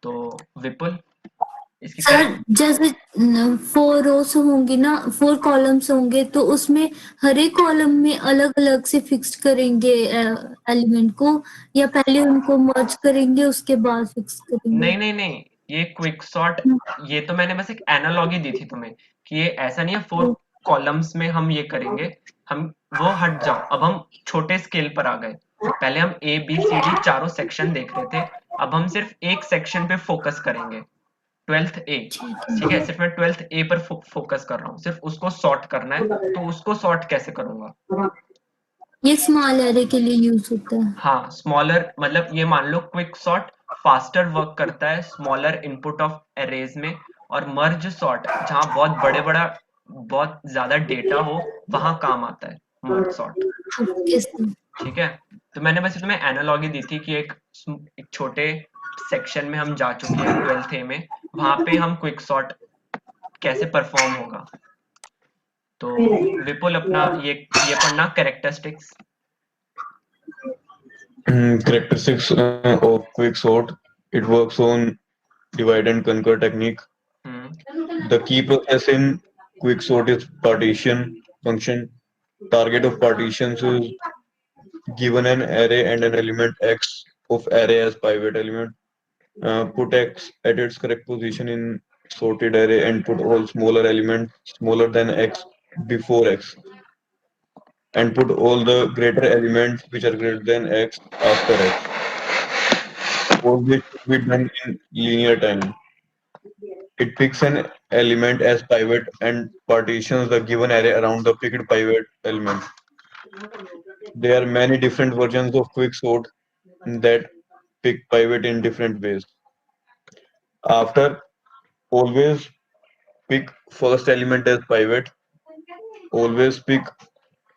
तो विपुल इसकी सर जैसे 4 रोज होंगी ना, 4 कॉलम्स होंगे, तो उसमें हर एक कॉलम में अलग अलग से फिक्स करेंगे एलिमेंट को, या पहले उनको मर्ज करेंगे उसके बाद फिक्स करेंगे? नहीं नहीं नहीं, ये क्विक सॉर्ट, ये तो मैंने बस एक एनालॉगी दी थी तुम्हें कि ये ऐसा नहीं है 4 कॉलम्स में हम ये करेंगे। हम वो हट जाओ, अब हम छोटे स्केल पर आ गए। पहले हम ए, बी, सी, डी चारों सेक्शन देख रहे थे, अब हम सिर्फ एक सेक्शन पे फोकस करेंगे, 12th ए, ठीक है। सिर्फ मैं 12th ए पर फोकस कर रहा हूँ, सिर्फ उसको सॉर्ट करना है। तो उसको सॉर्ट कैसे करूंगा, ये स्मॉल एरे के लिए यूज होता है। हाँ स्मॉलर, मतलब ये मान लो क्विक सॉर्ट फास्टर वर्क करता है स्मॉलर इनपुट ऑफ एरेज में, और मर्ज सॉर्ट जहाँ बहुत ज्यादा डेटा हो वहां काम आता है मर्ज सॉर्ट, ओके सर। ठीक है। तो मैंने बस तुम्हें एनालॉगी दी थी कि एक छोटे सेक्शन में हम जा चुके हैं 12th ए में, वहां पे हम क्विक सॉर्ट कैसे परफॉर्म होगा। तो विपुल अपना ये पढ़ना characteristics. Characteristics of quick sort. It works on divide and conquer technique. The key process in quick sort is partition function. Target of partitions is given an array and an element x of array as pivot element. Put x at its correct position in sorted array and put all smaller elements smaller than x before x, and put all the greater elements which are greater than x after x. All this should be done in linear time. It picks an element as pivot and partitions the given array around the picked pivot element. There are many different versions of quicksort that pick pivot in different ways. After, always pick first element as pivot, always pick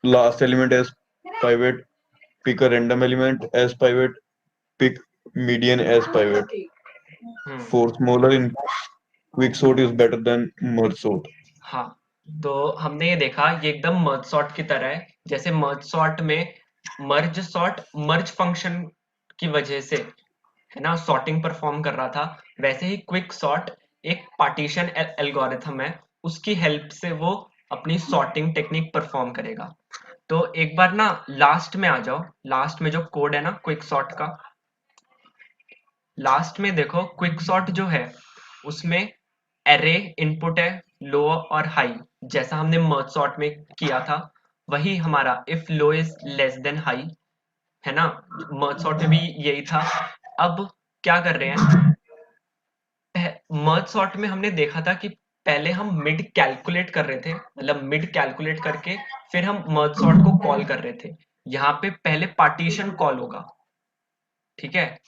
last element as pivot, pick a random element as pivot, pick median as pivot. Hmm For smaller inputs, quicksort is better than merge sort. हाँ, तो हमने ये देखा ये एकदम मर्ज सॉर्ट की तरह है। जैसे मर्ज सॉर्ट में मर्ज सॉर्ट मर्ज फंक्शन की वजह से है ना सॉर्टिंग परफॉर्म कर रहा था, वैसे ही क्विक सॉर्ट एक पार्टीशन एल्गोरिथम है, उसकी हेल्प से वो अपनी सॉर्टिंग टेक्निक परफॉर्म करेगा। तो एक बार ना लास्ट में आ जाओ, लास्ट में जो कोड है ना क्विक सॉर्ट का, लास्ट में देखो क्विक सॉर्ट जो है उसमें एरे इनपुट है लो और हाई, जैसा हमने मर्ज सॉर्ट में किया था वही हमारा if low is less then high, है ना, मर्ज सॉर्ट में भी यही था। अब क्या कर रहे हैं, मर्ज सॉर्ट में हमने देखा था कि पहले हम मिड कैलकुलेट कर रहे थे, मतलब मिड कैलकुलेट करके फिर हम मर्ज सॉर्ट को कॉल कर रहे थे। यहाँ पे पहले पार्टीशन कॉल होगा, ठीक है,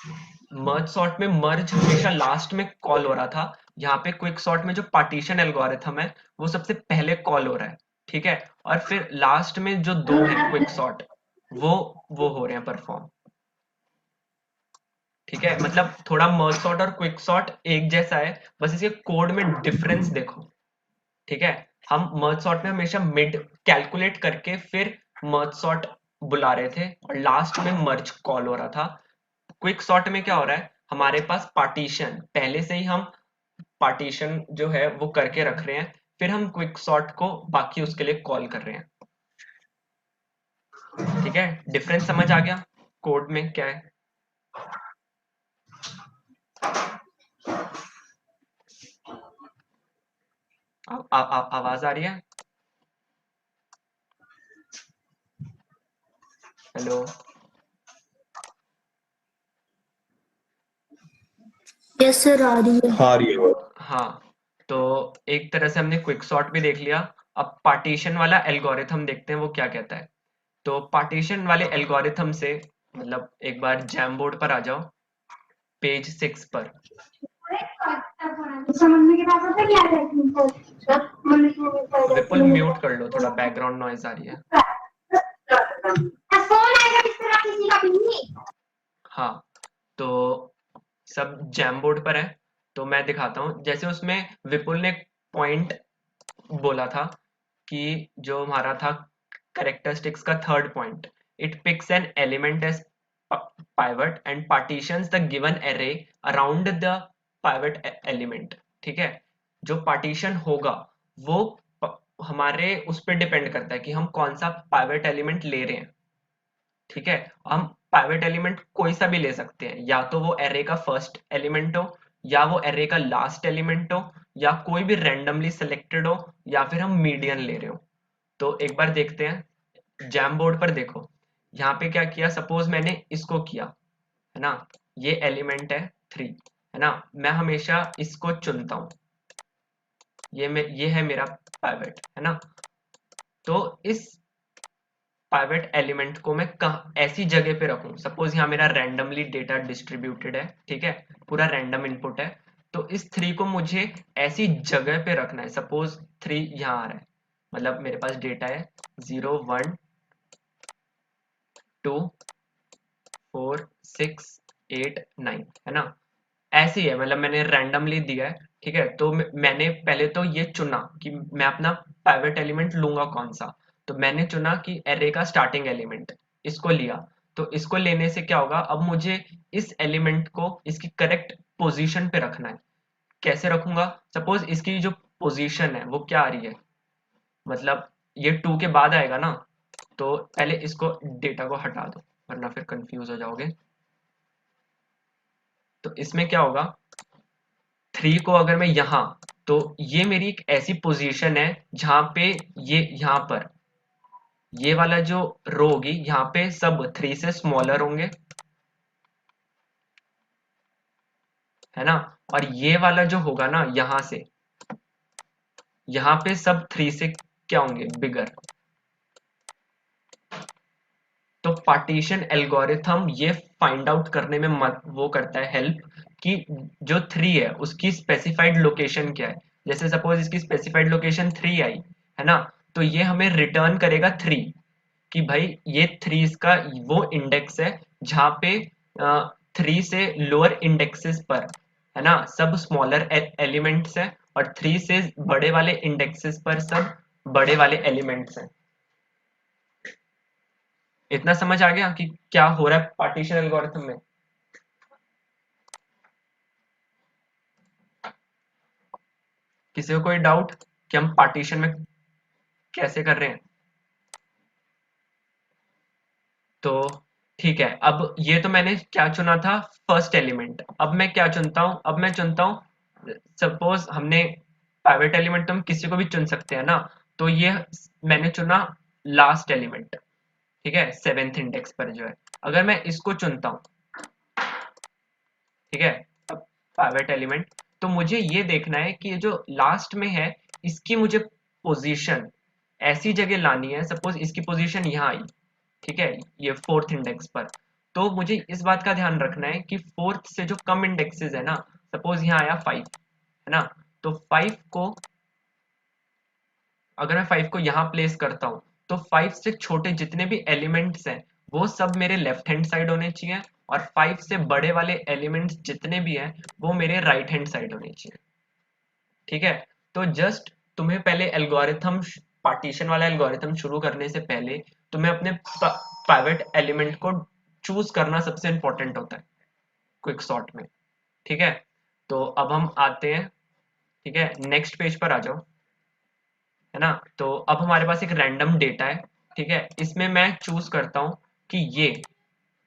मर्ज सॉर्ट में मर्ज हमेशा लास्ट में कॉल हो रहा था, यहाँ पे क्विक सॉर्ट में जो पार्टीशन एल्गोरिथम है वो सबसे पहले कॉल हो रहा है, ठीक है, और फिर लास्ट में जो दो है क्विक सॉर्ट वो हो रहे हैं परफॉर्म, ठीक है, मतलब थोड़ा मर्ज सॉर्ट और क्विक सॉर्ट एक जैसा है, बस इसके कोड में डिफरेंस देखो, ठीक है। हम मर्ज सॉर्ट में हमेशा मिड कैलकुलेट करके फिर मर्ज सॉर्ट बुला रहे थे और लास्ट में मर्ज कॉल हो रहा था। क्विक सॉर्ट में क्या हो रहा है, हमारे पास पार्टीशन पहले से ही हम पार्टीशन जो है वो करके रख रहे हैं, फिर हम क्विक सॉर्ट को बाकी उसके लिए कॉल कर रहे हैं, ठीक है। डिफरेंस समझ आ गया कोड में क्या है? आवाज आ रही है? हेलो, यस सर, आ रही है। हाँ रही है बात। हाँ, तो एक तरह से हमने क्विक सॉर्ट भी देख लिया। अब पार्टीशन वाला एल्गोरिथम देखते हैं वो क्या कहता है। तो पार्टीशन वाले एल्गोरिथम से मतलब एक बार जैमबोर्ड पर आ जाओ, पेज 6 पर। विपुल म्यूट कर लो, थोड़ा बैकग्राउंड नॉइज आ रही है। हाँ, तो सब जैमबोर्ड पर है, तो मैं दिखाता हूँ। जैसे उसमें विपुल ने पॉइंट बोला था कि जो हमारा था कैरेक्टरिस्टिक्स का third point, it picks an element as pivot and partitions the given array around the pivot element, ठीक है। जो पार्टीशन होगा वो हमारे उस पर डिपेंड करता है कि हम कौन सा पाइवेट एलिमेंट ले रहे हैं, ठीक है। हम पाइवेट एलिमेंट कोई सा भी ले सकते हैं, या तो वो एरे का फर्स्ट एलिमेंट हो, या वो एरे का लास्ट एलिमेंट हो, या कोई भी रैंडमली सिलेक्टेड हो, या फिर हम मीडियन ले रहे हो। तो एक बार देखते हैं, जैम बोर्ड पर देखो, यहाँ पे क्या किया, सपोज मैंने इसको किया, है ना, ये एलिमेंट है 3, है ना, मैं हमेशा इसको चुनता हूँ, ये है मेरा पाइवेट, है ना। तो इस पाइवेट एलिमेंट को मैं कहाँ ऐसी जगह पे रखूं, सपोज यहाँ मेरा रैंडमली डेटा डिस्ट्रीब्यूटेड है, ठीक है, पूरा रैंडम इनपुट है, तो इस 3 को मुझे ऐसी जगह पे रखना है। सपोज 3 यहाँ आ रहा है, मतलब मेरे पास डेटा है 0 1 2 4 6 8 9, है ना, ऐसी है, मतलब मैंने रैंडमली दिया है, ठीक है। तो मैंने पहले तो ये चुना कि मैं अपना पाइवेट एलिमेंट लूंगा कौन सा, तो मैंने चुना कि एरे का स्टार्टिंग एलिमेंट इसको लिया। तो इसको लेने से क्या होगा, अब मुझे इस एलिमेंट को इसकी करेक्ट पोजीशन पे रखना है। कैसे रखूंगा, सपोज इसकी जो पोजीशन है वो क्या आ रही है, मतलब ये 2 के बाद आएगा ना, तो पहले इसको डेटा को हटा दो वरना फिर कंफ्यूज हो जाओगे। तो इसमें क्या होगा, 3 को अगर मैं यहाँ, तो ये मेरी एक ऐसी पोजीशन है जहां पे ये यहाँ पर ये वाला जो रो होगी यहाँ पे सब 3 से स्मॉलर होंगे, है ना, और ये वाला जो होगा ना यहाँ से, यहाँ पे सब 3 से क्या होंगे, बिगर। तो पार्टीशन एल्गोरिथम ये फाइंड आउट करने में वो करता है हेल्प कि जो 3 है उसकी स्पेसिफाइड लोकेशन क्या है। जैसे सपोज इसकी स्पेसिफाइड लोकेशन 3 आई है ना, तो ये हमें रिटर्न करेगा 3 कि भाई ये 3 इसका वो इंडेक्स है जहाँ पे 3 से लोअर इंडेक्सेस पर है ना सब स्मॉलर एलिमेंट्स हैं, और 3 से बड़े वाले इंडेक्सेस पर सब बड़े वाले एलिमेंट्स हैं। इतना समझ आ गया कि क्या हो रहा है पार्टीशन एल्गोरिथम में। किसी को कोई डाउट कि हम पार्टीशन में कैसे कर रहे हैं? तो ठीक है, अब ये तो मैंने क्या चुना था, फर्स्ट एलिमेंट। अब मैं क्या चुनता हूं, अब मैं चुनता हूं, सपोज हमने पाइवेट एलिमेंट तो हम किसी को भी चुन सकते हैं ना, तो ये मैंने चुना लास्ट एलिमेंट, ठीक है, 7th इंडेक्स पर जो है। अगर मैं इसको चुनता हूं, ठीक है, अब पाइवेट एलिमेंट, तो मुझे ये देखना है कि ये जो लास्ट में है इसकी मुझे पोजीशन ऐसी जगह लानी है, सपोज इसकी पोजीशन यहाँ आई, ठीक है, ये 4th इंडेक्स पर। तो मुझे इस बात का ध्यान रखना है कि 4th से जो कम इंडेक्सेस है ना, सपोज यहाँ आया 5 है ना, तो 5 को अगर मैं 5 को यहाँ प्लेस करता हूँ तो 5 से छोटे जितने भी एलिमेंट्स हैं वो सब मेरे लेफ्ट हैंड साइड होने चाहिए, और 5 से बड़े वाले एलिमेंट्स जितने भी हैं वो मेरे राइट हैंड साइड होने चाहिए। ठीक है, तो जस्ट तुम्हें पहले एल्गोरिथम, पार्टीशन वाला एल्गोरिथम शुरू करने से पहले तुम्हें अपने पाइवेट एलिमेंट को चूज करना सबसे इंपॉर्टेंट होता है क्विक सॉर्ट में। ठीक है, तो अब हम आते हैं, ठीक है, नेक्स्ट पेज पर आ जाओ, है ना। तो अब हमारे पास एक रैंडम डेटा है, ठीक है, इसमें मैं चूज करता हूं कि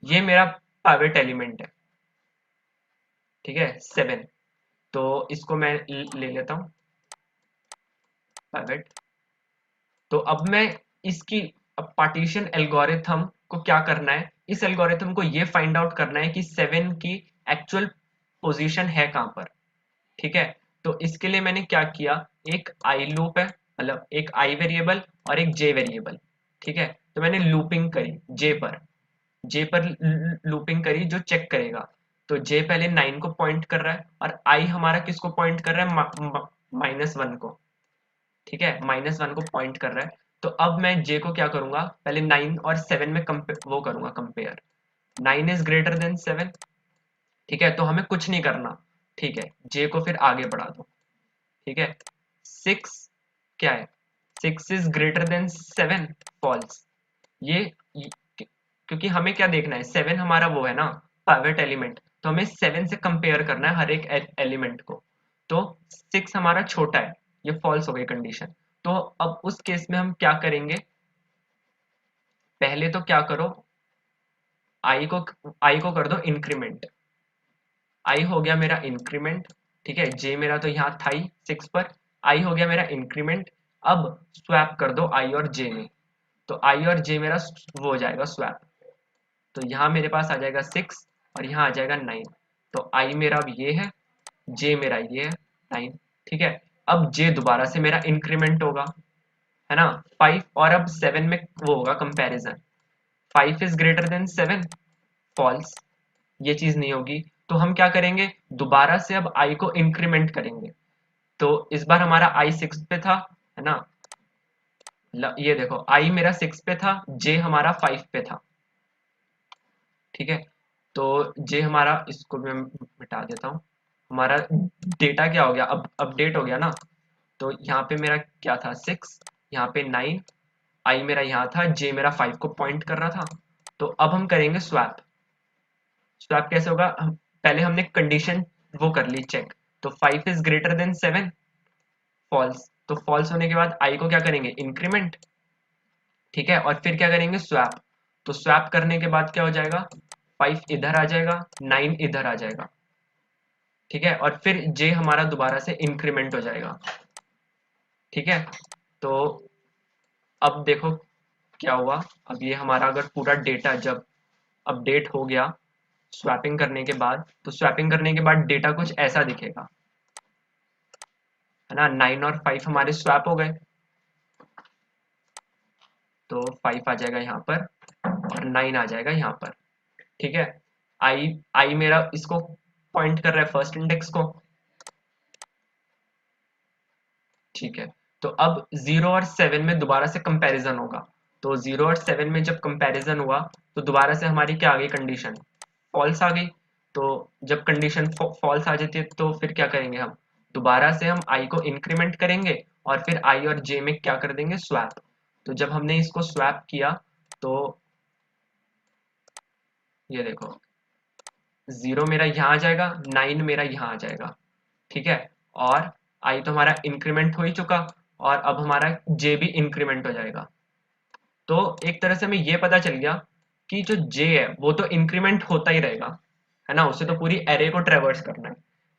ये मेरा पाइवेट एलिमेंट है, ठीक है, 7। तो इसको मैं ले लेता हूं पाइवेट। तो अब मैं इसकी, अब पार्टीशन एल्गोरिथम को क्या करना है, इस एल्गोरिथम को ये फाइंड आउट करना है कि 7 की एक्चुअल पोजीशन है कहां पर। ठीक है, तो इसके लिए मैंने क्या किया, एक आई लूप है, मतलब एक आई वेरिएबल और एक जे वेरिएबल। ठीक है, तो मैंने लूपिंग करी जे पर लूपिंग करी जो चेक करेगा। तो जे पहले 9 को पॉइंट कर रहा है और आई हमारा किसको पॉइंट कर रहा है, -1 को। ठीक है, -1 को पॉइंट कर रहा है। तो अब मैं जे को क्या करूंगा, पहले 9 और 7 में वो करूंगा कंपेयर। 9 इज ग्रेटर देन 7, ठीक है, तो हमें कुछ नहीं करना। ठीक है, जे को फिर आगे बढ़ा दो। ठीक है, 6 क्या है, 6 इज ग्रेटर देन 7, फॉल्स। ये क्योंकि हमें क्या देखना है, 7 हमारा वो है ना पाइवेट एलिमेंट, तो हमें 7 से कंपेयर करना है हर एक एलिमेंट को। तो 6 हमारा छोटा है, ये फॉल्स हो गई कंडीशन। तो अब उस केस में हम क्या करेंगे, पहले तो क्या करो, आई को कर दो इंक्रीमेंट। आई हो गया मेरा इंक्रीमेंट, ठीक है, जे मेरा तो यहाँ था ही 6 पर, आई हो गया मेरा इंक्रीमेंट। अब स्वैप कर दो आई और जे में, तो आई और जे मेरा वो हो जाएगा स्वैप। तो यहाँ मेरे पास आ जाएगा 6 और यहाँ आ जाएगा 9। तो आई मेरा अब ये है, जे मेरा ये है 9। ठीक है, अब जे दोबारा से मेरा इंक्रीमेंट होगा, है ना, 5, और अब 7 में वो होगा comparison. 5 is greater than 7, false, ये चीज नहीं होगी। तो हम क्या करेंगे, दोबारा से अब आई को इंक्रीमेंट करेंगे। तो इस बार हमारा आई 6 पे था, है ना, ये देखो आई मेरा 6 पे था, जे हमारा 5 पे था। ठीक है, तो जे हमारा, इसको मैं मिटा देता हूँ, हमारा डेटा क्या हो गया, अब अपडेट हो गया ना। तो यहाँ पे मेरा क्या था, 6, यहाँ पे 9, आई मेरा यहाँ था, जे मेरा 5 को पॉइंट कर रहा था। तो अब हम करेंगे स्वैप। स्वैप कैसे होगा, पहले हमने कंडीशन वो कर ली चेक। तो 5 इज ग्रेटर देन 7, फॉल्स। तो फॉल्स होने के बाद आई को क्या करेंगे, इंक्रीमेंट। ठीक है, और फिर क्या करेंगे, स्वैप। तो स्वैप करने के बाद क्या हो जाएगा, 5 इधर आ जाएगा, 9 इधर आ जाएगा। ठीक है, और फिर जे हमारा दोबारा से इंक्रीमेंट हो जाएगा। ठीक है, तो अब देखो क्या हुआ, अब ये हमारा अगर पूरा डेटा जब अपडेट हो गया, स्वैपिंग करने के बाद, तो स्वैपिंग करने के बाद डेटा कुछ ऐसा दिखेगा, है ना। 9 और 5 हमारे स्वैप हो गए, तो 5 आ जाएगा यहाँ पर और 9 आ जाएगा यहाँ पर, ठीक है। आई मेरा इसको पॉइंट कर रहा है फर्स्ट इंडेक्स को, ठीक है। तो अब 0 और 7 में दोबारा से कंपैरिजन होगा, तो 0 और 7 में जब कंपैरिजन हुआ तो दोबारा से हमारी क्या आ गई कंडीशन, फॉल्स आ गई। तो जब कंडीशन फॉल्स आ जाती है तो फिर क्या करेंगे, हम दोबारा से हम आई को इंक्रीमेंट करेंगे और फिर आई और जे में क्या कर देंगे, स्वैप। तो जब हमने इसको स्वैप किया तो ये देखो 0 मेरा यहाँ आ जाएगा, 9 मेरा यहाँ आ जाएगा, ठीक है। और आई तो हमारा इंक्रीमेंट हो ही चुका और अब हमारा जे भी इंक्रीमेंट हो जाएगा। तो एक तरह से हमें ये पता चल गया कि जो जे है वो तो इंक्रीमेंट होता ही रहेगा, है ना, उसे तो पूरी एरे को ट्रेवर्स करना है।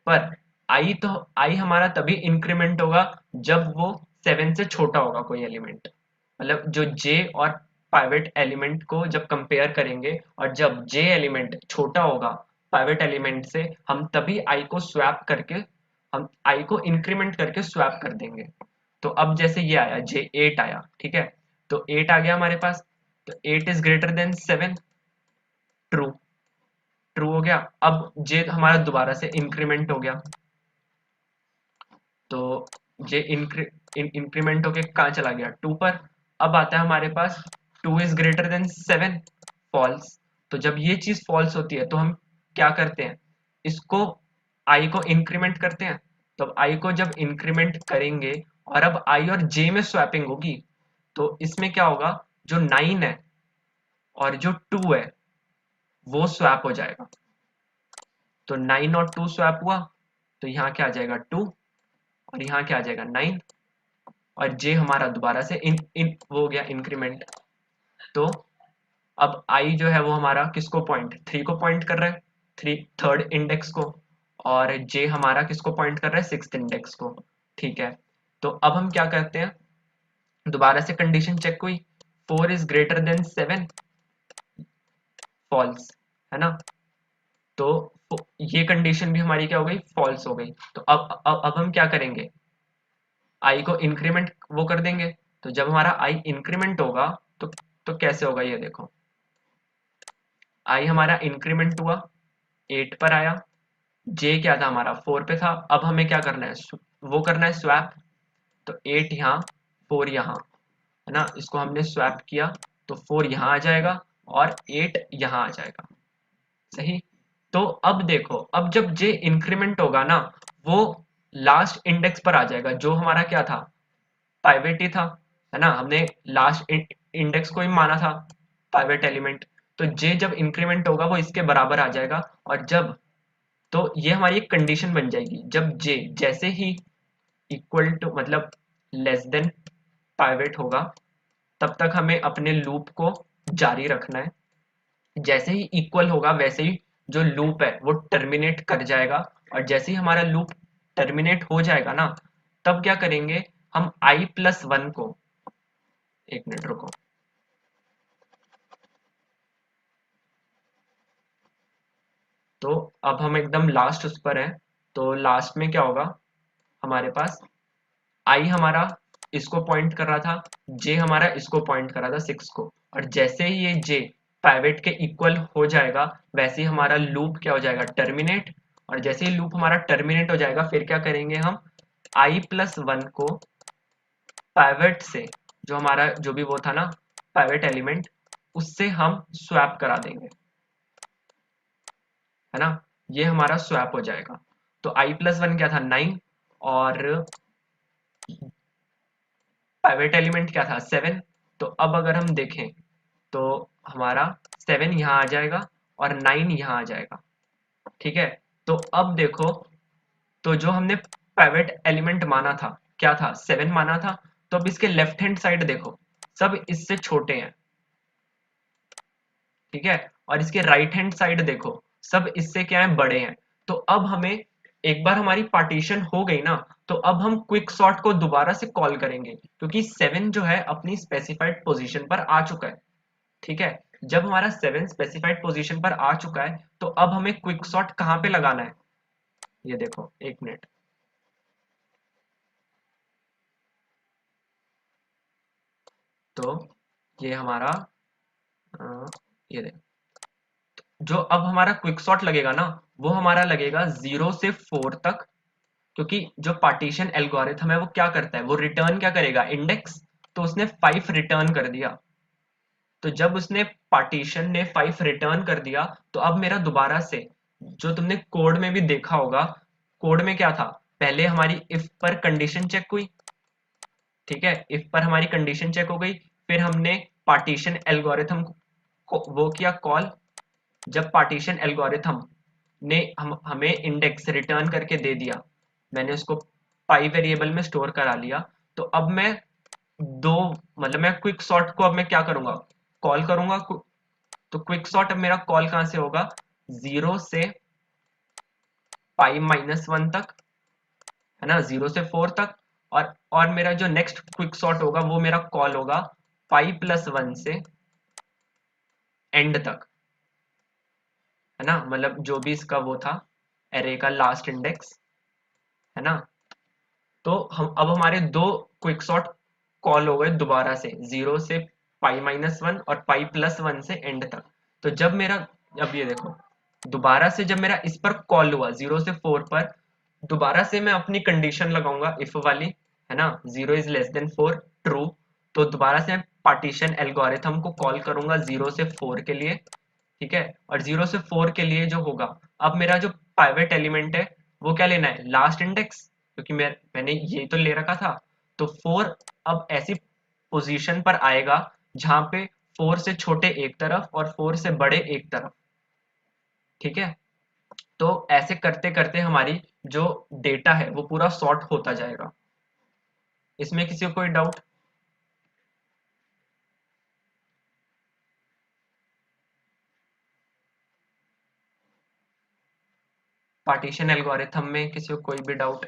पर आई हमारा तभी इंक्रीमेंट होगा जब वो 7 से छोटा होगा कोई एलिमेंट, मतलब जो जे और पाइवेट एलिमेंट को जब कंपेयर करेंगे और जब जे एलिमेंट छोटा होगा पाइवेट एलिमेंट से, हम तभी आई को स्वैप करके, हम आई को इंक्रीमेंट करके स्वैप कर देंगे। तो अब जैसे ये आया जे 8 आया, ठीक है, तो 8 आ गया हमारे पास, तो 8 is greater than 7, true, true हो गया। अब जे हमारा दोबारा से इंक्रीमेंट हो गया, तो जे इंक्रीमेंट होके कहाँ चला गया, 2 पर। अब आता है हमारे पास 2 इज ग्रेटर देन 7, फॉल्स। तो जब ये चीज फॉल्स होती है तो हम क्या करते हैं, इसको आई को इंक्रीमेंट करते हैं। तो अब आई को जब इंक्रीमेंट करेंगे और अब आई और जे में स्वैपिंग होगी, तो इसमें क्या होगा, जो 9 है और जो 2 है वो स्वैप हो जाएगा। तो 9 और 2 स्वैप हुआ, तो यहाँ क्या आ जाएगा 2 और यहाँ क्या आ जाएगा 9, और जे हमारा दोबारा से इन वो हो गया इंक्रीमेंट। तो अब आई जो है वो हमारा किसको पॉइंट, 3 को पॉइंट कर रहा है, 3rd इंडेक्स को, और जे हमारा किसको पॉइंट कर रहा है, 6th इंडेक्स को, ठीक है। तो अब हम क्या करते हैं, दोबारा से कंडीशन चेक हुई, 4 इज ग्रेटर देन 7, फॉल्स, है ना। तो ये कंडीशन भी हमारी क्या हो गई, फॉल्स हो गई। तो अब हम क्या करेंगे, आई को इंक्रीमेंट वो कर देंगे। तो जब हमारा आई इंक्रीमेंट होगा तो कैसे होगा, ये देखो आई हमारा इंक्रीमेंट हुआ, 8 पर आया, जे क्या था हमारा 4 पे था। अब हमें क्या करना है, वो करना है स्वैप। तो 8 यहाँ 4 यहाँ, है ना, इसको हमने स्वैप किया तो 4 यहाँ आ जाएगा और 8 यहाँ आ जाएगा, सही। तो अब देखो, अब जब जे इंक्रीमेंट होगा ना, वो लास्ट इंडेक्स पर आ जाएगा जो हमारा क्या था, पाइवेट ही था, है ना, हमने लास्ट इंडेक्स को ही माना था पाइवेट एलिमेंट। तो जे जब इंक्रीमेंट होगा वो इसके बराबर आ जाएगा, और जब, तो ये हमारी एक कंडीशन बन जाएगी, जब जे जैसे ही इक्वल टू मतलब लेस देन पाइवेट होगा तब तक हमें अपने लूप को जारी रखना है। जैसे ही इक्वल होगा वैसे ही जो लूप है वो टर्मिनेट कर जाएगा, और जैसे ही हमारा लूप टर्मिनेट हो जाएगा ना, तब क्या करेंगे, हम i+1 को, एक मिनट रुको, तो अब हम एकदम लास्ट उस पर हैं। तो लास्ट में क्या होगा, हमारे पास आई हमारा इसको पॉइंट कर रहा था, जे हमारा इसको पॉइंट कर रहा था 6 को, और जैसे ही ये जे पाइवेट के इक्वल हो जाएगा वैसे ही हमारा लूप क्या हो जाएगा, टर्मिनेट। और जैसे ही लूप हमारा टर्मिनेट हो जाएगा फिर क्या करेंगे, हम i+1 को पाइवेट से, जो हमारा जो भी वो था ना पाइवेट एलिमेंट, उससे हम स्वैप करा देंगे, है ना, ये हमारा स्वैप हो जाएगा। तो i+1 क्या था, 9, और पाइवेट एलिमेंट क्या था, 7। तो अब अगर हम देखें तो हमारा 7 यहाँ आ जाएगा और 9 यहाँ आ जाएगा, ठीक है। तो अब देखो, तो जो हमने पाइवेट एलिमेंट माना था क्या था, 7 माना था। तो अब इसके लेफ्ट हैंड साइड देखो, सब इससे छोटे हैं, ठीक है, और इसके राइट हैंड साइड देखो, सब इससे क्या है, बड़े हैं। तो अब हमें, एक बार हमारी पार्टीशन हो गई ना, तो अब हम क्विक सॉर्ट को दोबारा से कॉल करेंगे, क्योंकि 7 जो है अपनी स्पेसिफाइड पोजीशन पर आ चुका है, ठीक है। जब हमारा 7 स्पेसिफाइड पोजीशन पर आ चुका है तो अब हमें क्विक सॉर्ट कहाँ पे लगाना है, ये देखो 1 मिनट। तो ये हमारा ये देखो, जो अब हमारा क्विक सॉर्ट लगेगा ना वो हमारा लगेगा 0 से 4 तक, क्योंकि जो पार्टीशन एल्गोरिथम है वो क्या करता है, वो रिटर्न क्या करेगा, इंडेक्स। तो उसने 5 रिटर्न कर दिया। तो जब उसने पार्टीशन ने 5 रिटर्न कर दिया तो अब मेरा दोबारा से, जो तुमने कोड में भी देखा होगा, कोड में क्या था, पहले हमारी इफ पर कंडीशन चेक हुई, ठीक है, इफ पर हमारी कंडीशन चेक हो गई, फिर हमने पार्टीशन एल्गोरिथम को वो किया कॉल। जब पार्टीशन एल्गोरिथम ने हमें इंडेक्स रिटर्न करके दे दिया, मैंने उसको पाई वेरिएबल में स्टोर करा लिया, तो अब मैं दो, मतलब मैं क्विक सॉर्ट को अब मैं क्या करूंगा, कॉल करूंगा। तो क्विक सॉर्ट अब मेरा कॉल कहां से होगा, 0 से पाई -1 तक, है ना, 0 से 4 तक। और मेरा जो नेक्स्ट क्विक सॉर्ट होगा वो मेरा कॉल होगा पाई +1 से एंड तक, है ना, मतलब जो भी इसका वो था एरे का लास्ट इंडेक्स, है ना। तो हम अब हमारे दो क्विक सॉर्ट कॉल हो गए दोबारा से, 0 से पाई -1 और पाई +1 से एंड तक। तो जब मेरा, अब ये देखो, दोबारा से जब मेरा इस पर कॉल हुआ 0 से 4 पर, दोबारा से मैं अपनी कंडीशन लगाऊंगा इफ वाली, है ना, 0 इज लेस देन 4 ट्रू। तो दोबारा से मैं पार्टीशन एल्गोरिथम को कॉल करूंगा 0 से 4 के लिए, ठीक है। और 0 से 4 के लिए जो होगा, अब मेरा जो पाइवेट एलिमेंट है वो क्या लेना है, लास्ट इंडेक्स, क्योंकि मैंने ये तो ले रखा था। तो 4 अब ऐसी पोजीशन पर आएगा जहां पे 4 से छोटे एक तरफ और 4 से बड़े एक तरफ, ठीक है। तो ऐसे करते करते हमारी जो डेटा है वो पूरा सॉर्ट होता जाएगा। इसमें किसी को कोई डाउट? पार्टीशन एल्गोरिथम में किसी को कोई भी डाउट?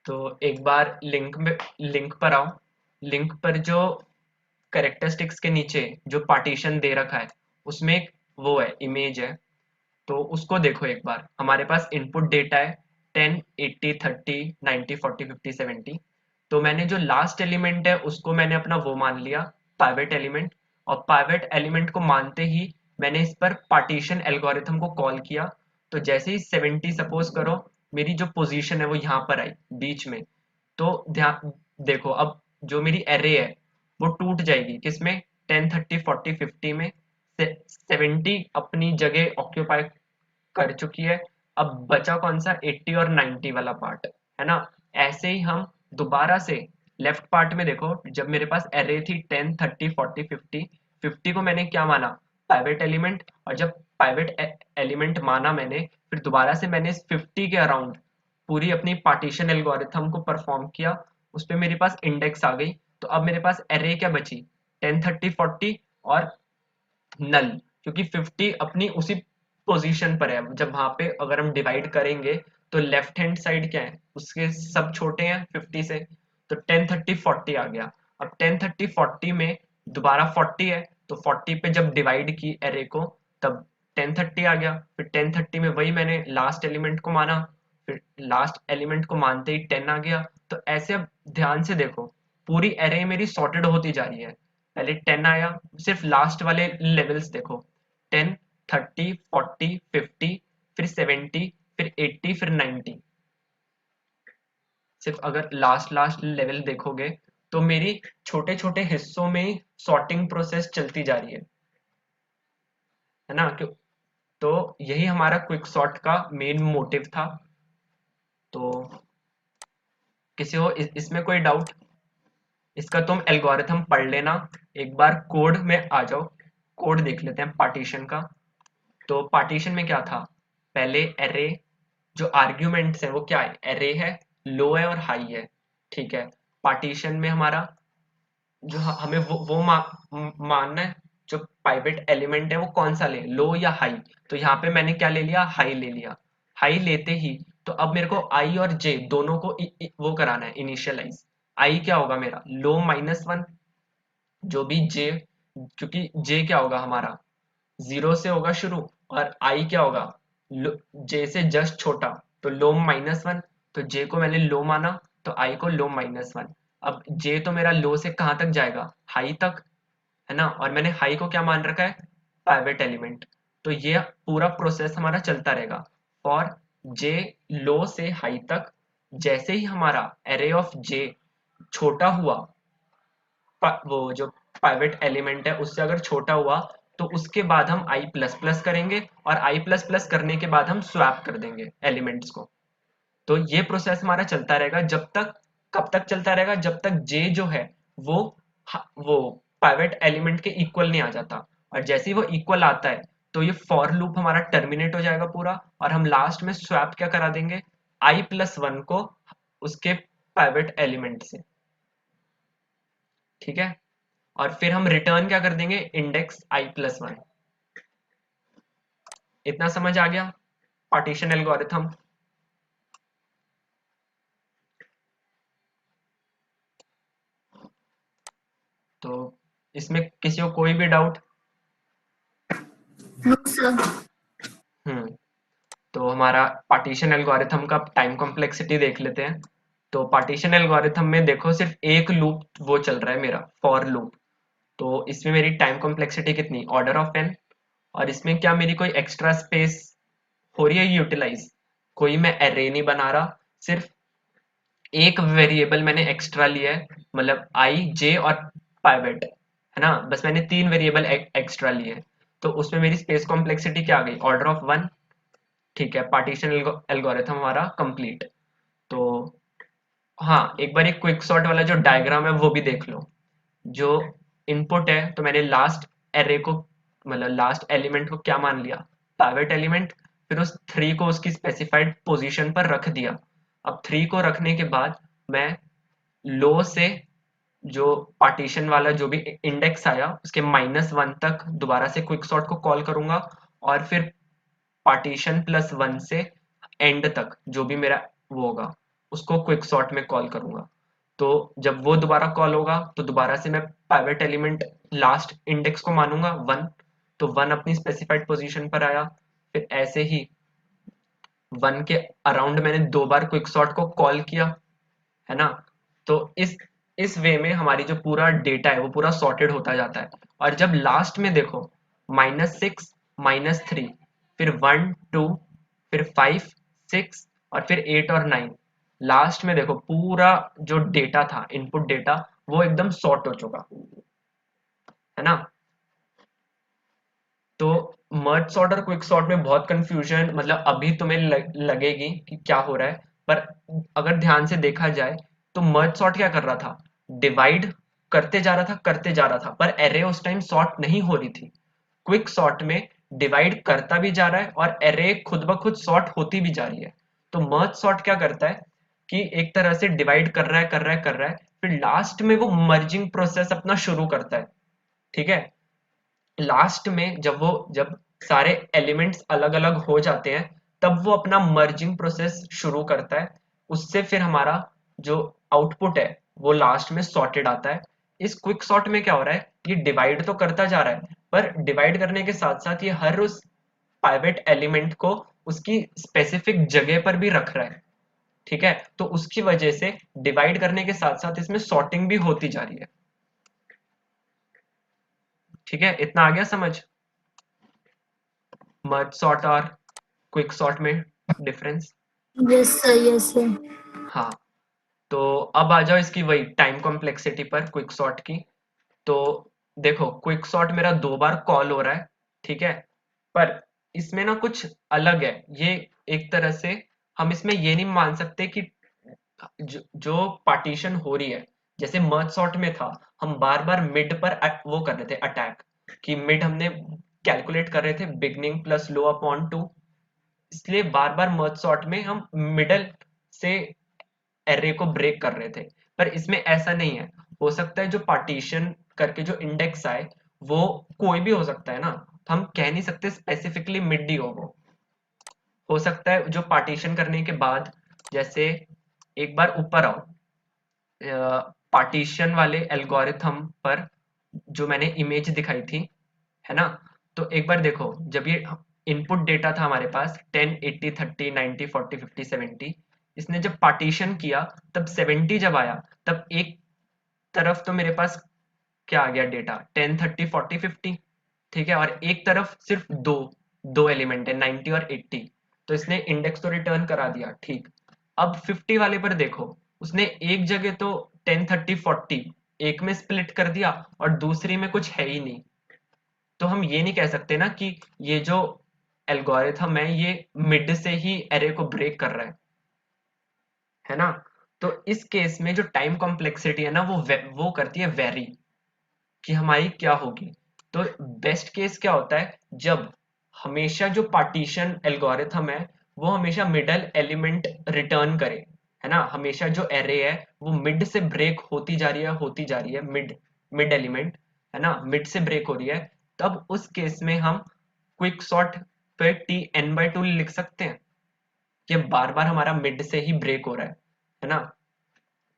तो एक बार लिंक पर आओ। लिंक पर जो कैरेक्टरिस्टिक्स के नीचे जो पार्टीशन दे रखा है उसमें एक वो है, इमेज है। तो उसको देखो एक बार। हमारे पास इनपुट डेटा है 10, 80, 30, 90, 40, 50, 70। तो मैंने जो लास्ट एलिमेंट है उसको मैंने अपना वो मान लिया, पाइवेट एलिमेंट। और पाइवेट एलिमेंट को मानते ही मैंने इस पर पार्टीशन एल्गोरिथम को कॉल किया। तो जैसे ही 70 सपोज करो मेरी जो पोजीशन है वो यहाँ पर आई बीच में, तो ध्यान देखो अब जो मेरी एरे है वो टूट जाएगी किसमें, 10, 30, 40, 50 में। 70 अपनी जगह ऑक्यूपाई कर चुकी है। अब बचा कौन सा, 80 और 90 वाला पार्ट, है ना। ऐसे ही हम दोबारा से लेफ्ट पार्ट में देखो, जब मेरे पास एरे थी 10, 30, 40, 50, 50 को मैंने क्या माना, पाइवेट एलिमेंट। और जब पाइवेट एलिमेंट माना मैंने, फिर दोबारा से मैंने इस 50 के अराउंड पूरी अपनी पार्टीशन एल्गोरिथम को परफॉर्म किया। उस पर मेरे पास इंडेक्स आ गई। तो अब मेरे पास एरे क्या बची, 10, 30, 40 और नल, क्योंकि 50 अपनी उसी पोजीशन पर है। जब वहां पे अगर हम डिवाइड करेंगे तो लेफ्ट हैंड साइड क्या है, उसके सब छोटे हैं 50 से। तो 10, 30, 40 आ गया। अब 10, 30, 40 में दोबारा 40 है, तो 40 पे जब डिवाइड की एरे को तब 10, 30 आ गया। फिर 10, 30 में वही मैंने लास्ट एलिमेंट को माना, फिर लास्ट एलिमेंट को मानते ही 10 आ गया। तो ऐसे अब ध्यान से देखो, पूरी एरे मेरी सॉर्टेड होती जा रही है। पहले 10 आया, सिर्फ लास्ट वाले लेवल्स देखो, 10, 30, 40, 50, फिर 70, फिर 80, फिर 90। सिर्फ अगर लास्ट लेवल देखोगे तो मेरी छोटे छोटे हिस्सों में सॉर्टिंग प्रोसेस चलती जा रही है ना। क्यों? तो यही हमारा क्विक सॉर्ट का मेन मोटिव था। तो किसी को इसमें कोई डाउट? इसका तुम एल्गोरिथम पढ़ लेना, एक बार कोड में आ जाओ, कोड देख लेते हैं पार्टीशन का। तो पार्टीशन में क्या था, पहले एरे जो आर्ग्यूमेंट्स है वो क्या है, एरे है, लो है और हाई है, ठीक है। पार्टीशन में हमारा जो हमें वो मानना है, जो पाइवेट एलिमेंट है वो कौन सा ले, लो या हाई। तो यहाँ पे मैंने क्या ले लिया, हाई ले लिया। हाई लेते ही तो अब मेरे को आई और जे दोनों को वो कराना है इनिशियलाइज। आई क्या होगा मेरा, लो -1, जो भी जे, क्योंकि जे क्या होगा हमारा 0 से होगा शुरू, और आई क्या होगा जे से जस्ट छोटा, तो लो -1, तो जे को मैंने लो माना, तो आई को लो -1। अब जे तो मेरा लो से कहाँ तक जाएगा, हाई तक, है ना, और मैंने हाई को क्या मान रखा है, प्राइवेट एलिमेंट। तो ये पूरा प्रोसेस हमारा चलता रहेगा फॉर जे लो से हाई तक। जैसे ही हमारा एरे ऑफ जे छोटा हुआ, वो जो प्राइवेट एलिमेंट है उससे अगर छोटा हुआ, तो उसके बाद हम आई प्लस प्लस करेंगे, और आई प्लस प्लस करने के बाद हम स्वैप कर देंगे एलिमेंट्स को। तो ये प्रोसेस हमारा चलता रहेगा जब तक, कब तक चलता रहेगा, जब तक जे जो है वो वो प्राइवेट एलिमेंट के इक्वल नहीं आ जाता। और जैसे ही वो इक्वल आता है, तो ये फॉर लूप हमारा टर्मिनेट हो जाएगा पूरा, और हम लास्ट में स्वैप क्या करा देंगे, i+1 को उसके प्राइवेट एलिमेंट से, ठीक है। और फिर हम रिटर्न क्या कर देंगे, इंडेक्स i+1। इतना समझ आ गया पार्टीशन एल्गोरिथम। तो इसमें किसी को कोई भी डाउट? No sir. तो हमारा पार्टीशन एल्गोरिथम का टाइम कॉम्प्लेक्सिटी देख लेते हैं। तो पार्टीशन एल्गोरिथम में देखो सिर्फ एक लूप वो चल रहा है मेरा, फॉर लूप। तो इसमें मेरी टाइम कॉम्प्लेक्सिटी कितनी, ऑर्डर ऑफ n। और इसमें क्या मेरी कोई एक्स्ट्रा स्पेस हो रही है यूटिलाइज, कोई मैं एरे नहीं बना रहा, सिर्फ एक वेरिएबल मैंने एक्स्ट्रा लिया है, मतलब आई जे और पाइवेट, है ना, बस मैंने 3 वेरिएबल एक्स्ट्रा लिए हैं। तो उसमें मेरी स्पेस कॉम्प्लेक्सिटी क्या आ गई, ऑर्डर ऑफ 1। ठीक है, पार्टीशन एल्गोरिथम हमारा कंप्लीट। तो हाँ, एक बार एक क्विक सॉर्ट वाला जो डायग्राम है वो भी देख लो। जो इनपुट है, तो मैंने लास्ट एरे को, मतलब लास्ट एलिमेंट को क्या मान लिया, प्राइवेट एलिमेंट। फिर उस 3 को उसकी स्पेसिफाइड पोजीशन पर रख दिया। अब 3 को रखने के बाद मैं लो से जो पार्टीशन वाला जो भी इंडेक्स आया उसके -1 तक दोबारा से क्विक सॉर्ट को कॉल करूंगा, और फिर पार्टीशन +1 से एंड तक जो भी मेरा वो होगा उसको क्विक सॉर्ट में कॉल करूंगा। तो जब वो दोबारा कॉल होगा, तो दोबारा से मैं प्राइवेट एलिमेंट लास्ट इंडेक्स को मानूंगा 1, तो 1 अपनी स्पेसिफाइड पोजीशन पर आया। फिर ऐसे ही 1 के अराउंड मैंने 2 बार क्विक सॉर्ट को कॉल किया, है ना। तो इस वे में हमारी जो पूरा डेटा है वो पूरा सॉर्टेड होता जाता है। और जब लास्ट में देखो -6 -3, फिर 1 2, फिर 5 6, और फिर 8 और 9, लास्ट में देखो पूरा जो डेटा था, इनपुट डेटा, वो एकदम सॉर्ट हो चुका, है ना। तो मर्ज सॉर्ट और क्विक सॉर्ट में बहुत कंफ्यूजन, मतलब अभी तुम्हें लगेगी कि क्या हो रहा है, पर अगर ध्यान से देखा जाए तो मर्ज सॉर्ट क्या कर रहा था, डिवाइड करते जा रहा था करते जा रहा था, पर एरे उस टाइम सॉर्ट नहीं हो रही थी। क्विक सॉर्ट में डिवाइड करता भी जा रहा है और एरे खुद ब खुद सॉर्ट होती भी जा रही है। तो मर्ज सॉर्ट क्या करता है कि एक तरह से डिवाइड कर रहा है कर रहा है कर रहा है, फिर लास्ट में वो मर्जिंग प्रोसेस अपना शुरू करता है, ठीक है। लास्ट में जब सारे एलिमेंट्स अलग अलग हो जाते हैं, तब वो अपना मर्जिंग प्रोसेस शुरू करता है। उससे फिर हमारा जो आउटपुट है वो लास्ट में सॉर्टेड आता है। इस क्विक सॉर्ट में क्या हो रहा है, ये डिवाइड तो करता जा रहा है, पर डिवाइड करने के साथ साथ ये हर उस प्राइवेट एलिमेंट को उसकी स्पेसिफिक जगह पर भी रख रहा है, ठीक है। तो उसकी वजह से डिवाइड करने के साथ साथ इसमें सॉर्टिंग भी होती जा रही है, ठीक है। इतना आ गया समझ, मर्ज सॉर्ट और क्विक सॉर्ट में difference. Yes sir, yes sir. हाँ, तो अब आ जाओ इसकी वही टाइम कॉम्प्लेक्सिटी पर क्विक सॉर्ट की। तो देखो क्विक सॉर्ट मेरा 2 बार कॉल हो रहा है, ठीक है, पर इसमें ना कुछ अलग है। ये एक तरह से हम इसमें ये नहीं मान सकते कि जो पार्टीशन हो रही है, जैसे मर्ज सॉर्ट में था, हम बार बार मिड पर वो कर रहे थे अटैक, कि मिड हमने कैलकुलेट कर रहे थे बिगनिंग प्लस लो अपॉन 2, इसलिए बार बार मर्ज सॉर्ट में हम मिडल से एरे को ब्रेक कर रहे थे। पर इसमें ऐसा नहीं है, हो सकता है जो पार्टीशन करके जो इंडेक्स आए वो कोई भी हो सकता है ना, तो हम कह नहीं सकते स्पेसिफिकली मिड ही हो वो। हो सकता है जो पार्टीशन करने के बाद, जैसे एक बार ऊपर आओ, पार्टीशन वाले एल्गोरिथम पर जो मैंने इमेज दिखाई थी, है ना? तो एक बार देखो, जब ये इनपुट डेटा था हमारे पास 10, 80, 30, 90, 40, 50, 70, इसने जब पार्टीशन किया तब 70 जब आया, तब एक तरफ तो मेरे पास क्या आ गया डेटा 10, 30, 40, 50, ठीक है, और एक तरफ सिर्फ दो एलिमेंट है 90 और 80, तो इसने इंडेक्स तो रिटर्न करा दिया, ठीक। अब 50 वाले पर देखो, उसने एक जगह तो 10, 30, 40 एक में स्प्लिट कर दिया और दूसरी में कुछ है ही नहीं। तो हम ये नहीं कह सकते ना कि ये जो एल्गोरिथम है ये मिड से ही एरे को ब्रेक कर रहा है ना? तो इस केस में जो टाइम कॉम्प्लेक्सिटी है ना वो करती है वेरी, कि हमारी क्या होगी। तो बेस्ट केस क्या होता है, जब हमेशा जो पार्टीशन एल्गोरिथम है वो हमेशा मिडल एलिमेंट रिटर्न करे, है ना? हमेशा जो एरे है वो मिड से ब्रेक होती जा रही है, मिड एलिमेंट, है ना, मिड से ब्रेक हो रही है। तब उस केस में हम क्विक सॉर्ट पे T(n/2) लिख सकते हैं कि बार बार हमारा मिड से ही ब्रेक हो रहा है ना?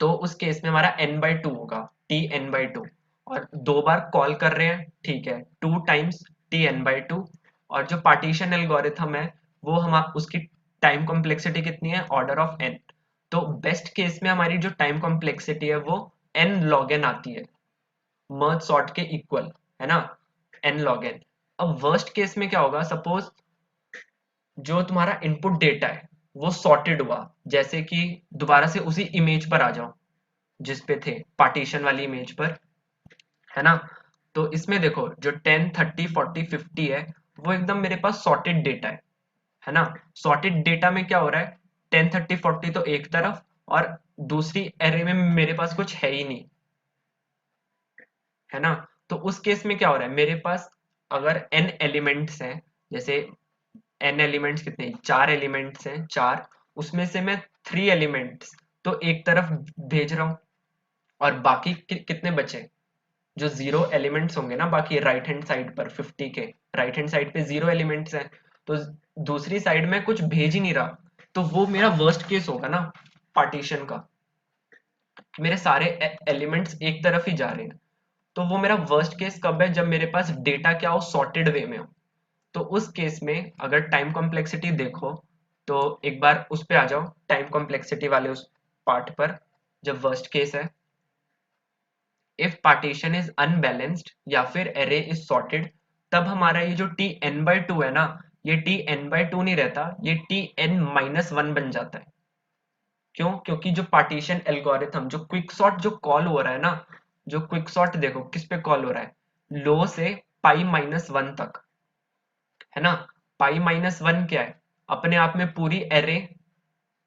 तो उस केस में हमारा n/2 होगा, T(n/2), और दो बार कॉल कर रहे हैं, ठीक है, 2 टाइम्स T(n/2), और जो पार्टीशन एल्गोरिथम है वो हम उसकी टाइम कॉम्प्लेक्सिटी कितनी है, ऑर्डर ऑफ n। तो बेस्ट केस में हमारी जो टाइम कॉम्प्लेक्सिटी है वो n log n आती है, मर्ज सॉर्ट के इक्वल, है ना, n log n। अब वर्स्ट केस में क्या होगा, सपोज जो तुम्हारा इनपुट डेटा है वो सॉर्टेड हुआ, जैसे कि दोबारा से उसी इमेज पर आ जाओ जिस पे थे, पार्टीशन वाली इमेज पर, है ना? तो इसमें देखो जो 10, 30, 40, 50 है वो एकदम मेरे पास सॉर्टेड डेटा है ना? सॉर्टेड डेटा में क्या हो रहा है, 10, 30, 40 तो एक तरफ और दूसरी एरे में मेरे पास कुछ है ही नहीं, है ना? तो उस केस में क्या हो रहा है, मेरे पास अगर n एलिमेंट्स हैं, जैसे n एलिमेंट्स कितने, 4 एलिमेंट्स हैं, 4, उसमें से मैं 3 एलिमेंट्स तो एक तरफ भेज रहा हूँ, और बाकी कितने बचे, जो 0 एलिमेंट्स होंगे ना बाकी राइट हैंड साइड पर, 50 के राइट हैंड साइड पे 0 एलिमेंट्स हैं, तो दूसरी साइड में कुछ भेज ही नहीं रहा, तो वो मेरा वर्स्ट केस होगा ना पार्टीशन का, मेरे सारे एलिमेंट्स एक तरफ ही जा रहे हैं। तो वो मेरा वर्स्ट केस कब है, जब मेरे पास डेटा क्या हो, सॉर्टेड वे में हो। तो उस केस में अगर टाइम कॉम्प्लेक्सिटी देखो तो एक बार उस पे आ जाओ, टाइम कॉम्प्लेक्सिटी वाले उस पार्ट पर, जब वर्स्ट केस है, इफ पार्टीशन इज अनबैलेंस्ड या फिर एरे इज सॉर्टेड, तब हमारा ये जो T(n/2) है ना, ये T(n/2) नहीं रहता, ये Tn-1 बन जाता है। क्यों? क्योंकि जो पार्टीशन एल्गोरिथम, जो क्विक सॉर्ट जो कॉल हो रहा है ना, जो क्विक सॉर्ट देखो किस पे कॉल हो रहा है, लो से π-1 तक, है ना? π-1 क्या है, अपने आप में पूरी एरे,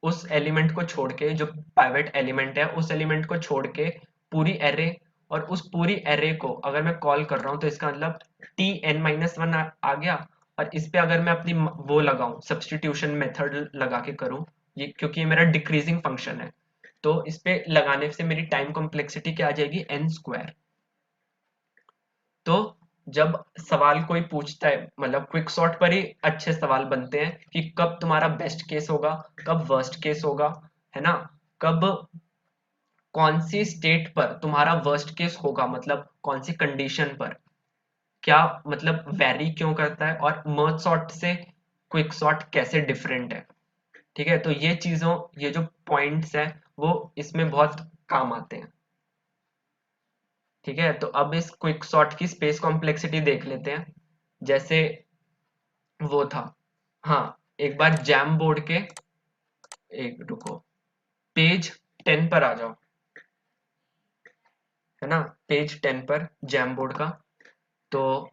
उस एलिमेंट को छोड़ के, जो पाइवेट एलिमेंट है उस एलिमेंट को छोड़ के पूरी एरे, और उस पूरी एरे को अगर मैं कॉल कर रहा हूँ तो इसका मतलब Tn-1 आ गया। और इस पे अगर मैं अपनी वो लगाऊं, सब्स्टिट्यूशन मेथड लगा के करूं, ये क्योंकि ये मेरा डिक्रीजिंग फंक्शन है, तो इस पे लगाने से मेरी टाइम कॉम्प्लेक्सिटी क्या आ जाएगी, n²। तो जब सवाल कोई पूछता है, मतलब क्विक सॉर्ट पर ही अच्छे सवाल बनते हैं कि कब तुम्हारा बेस्ट केस होगा, कब वर्स्ट केस होगा, है ना, कब कौन सी स्टेट पर तुम्हारा वर्स्ट केस होगा, मतलब कौन सी कंडीशन पर, क्या मतलब वेरी क्यों करता है, और मर्ज सॉर्ट से क्विक सॉर्ट कैसे डिफरेंट है। ठीक है, तो ये चीजों, ये जो पॉइंट्स है वो इसमें बहुत काम आते हैं। ठीक है, तो अब इस क्विक सॉर्ट की स्पेस कॉम्प्लेक्सिटी देख लेते हैं, जैसे वो था, हाँ, एक बार जैम बोर्ड के, एक रुको, पेज 10 पर आ जाओ, है ना, पेज 10 पर जैम बोर्ड का। तो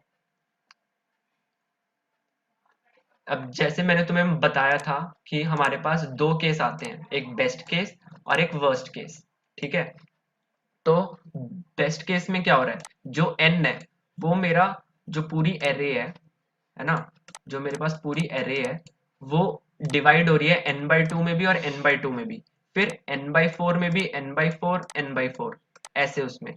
अब जैसे मैंने तुम्हें बताया था कि हमारे पास दो केस आते हैं, एक बेस्ट केस और एक वर्स्ट केस, ठीक है। तो बेस्ट केस में क्या हो रहा है, जो n है वो मेरा जो पूरी एरे है ना, जो मेरे पास पूरी एरे है वो डिवाइड हो रही है n/2 में भी और n/2 में भी, फिर n/4 में भी, n/4, n/4 ऐसे उसमें।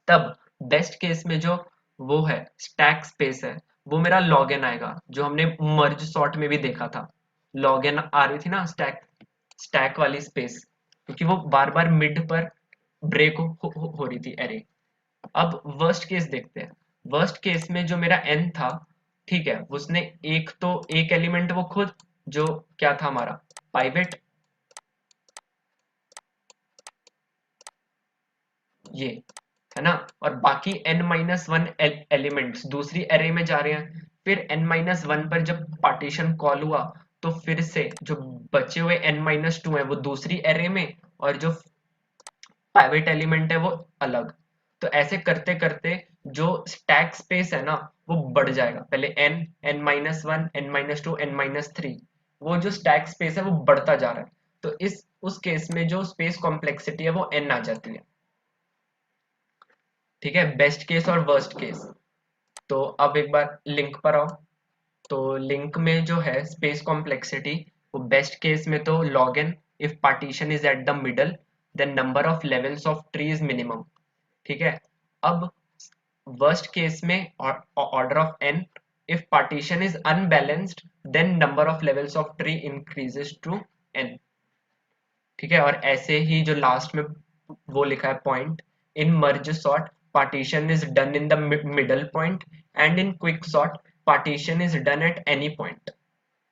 तब बेस्ट केस में जो वो है स्टैक स्पेस है वो मेरा log n आएगा, जो हमने मर्ज सॉर्ट में भी देखा था, log n आ रही थी ना स्टैक वाली स्पेस, क्योंकि वो बार बार मिड पर ब्रेक हो रही थी एरे। अब वर्स्ट केस देखते हैं। वर्स्ट केस में जो मेरा n था, ठीक है, उसने एक एलिमेंट वो खुद, जो क्या था हमारा पाइवेट, ये है ना, और बाकी n-1 एलिमेंट्स दूसरी एरे में जा रहे हैं। फिर n-1 पर जब पार्टीशन कॉल हुआ तो फिर से जो बचे हुए n-2 है वो दूसरी एरे में, और जो प्राइवेट एलिमेंट है वो अलग। तो ऐसे करते करते जो स्टैक स्पेस है ना वो बढ़ जाएगा। पहले n, n-1, n-2, n-3, वो जो स्टैक स्पेस है वो बढ़ता जा रहा है। तो उस केस में जो स्पेस कॉम्प्लेक्सिटी है वो n आ जाती है। ठीक है, बेस्ट केस और वर्स्ट केस। तो अब एक बार लिंक पर आओ। तो लिंक में जो है स्पेस कॉम्प्लेक्सिटी, वो बेस्ट केस में तो log n if partition is at the middle then number of levels of tree is minimum। ठीक है, अब वर्स्ट केस में order of n if partition is unbalanced then number of levels of tree increases to n। ठीक है, और ऐसे ही जो लास्ट में वो लिखा है point, in merge sort partition is done in the middle point and in quick sort partition is done at any point।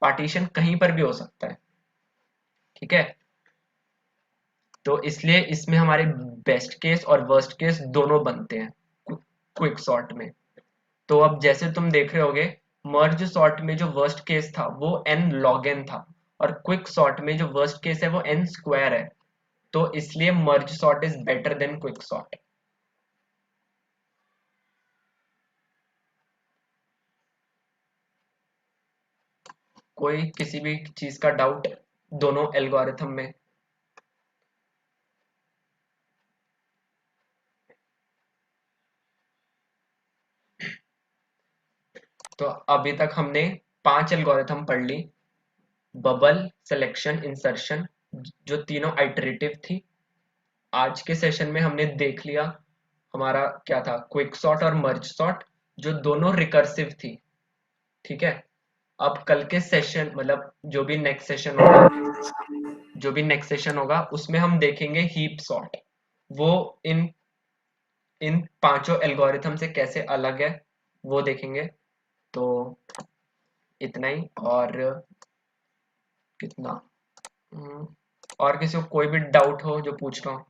Partition कहीं पर भी हो सकता है। ठीक है, तो इसलिए इसमें हमारे बेस्ट केस और वर्स्ट केस दोनों बनते हैं क्विक सॉर्ट में। तो अब जैसे तुम देख रहे होगे, मर्ज सॉर्ट में जो वर्स्ट केस था वो n log n था, और क्विक सॉर्ट में जो वर्स्ट केस है वो n स्क्वायर है। तो इसलिए merge sort is better than quick sort. कोई किसी भी चीज का डाउट दोनों एल्गोरिथम में? तो अभी तक हमने 5 एल्गोरिथम पढ़ ली। बबल, सिलेक्शन, इंसर्शन, जो तीनों आइटरेटिव थी। आज के सेशन में हमने देख लिया हमारा क्या था, क्विक सॉर्ट और मर्ज सॉर्ट, जो दोनों रिकर्सिव थी। ठीक है, अब कल के सेशन मतलब जो भी नेक्स्ट सेशन होगा उसमें हम देखेंगे हीप सॉर्ट। वो इन पांचों एल्गोरिथम से कैसे अलग है वो देखेंगे। तो इतना ही। और कितना और किसी को कोई भी डाउट हो जो पूछ रहा हूँ?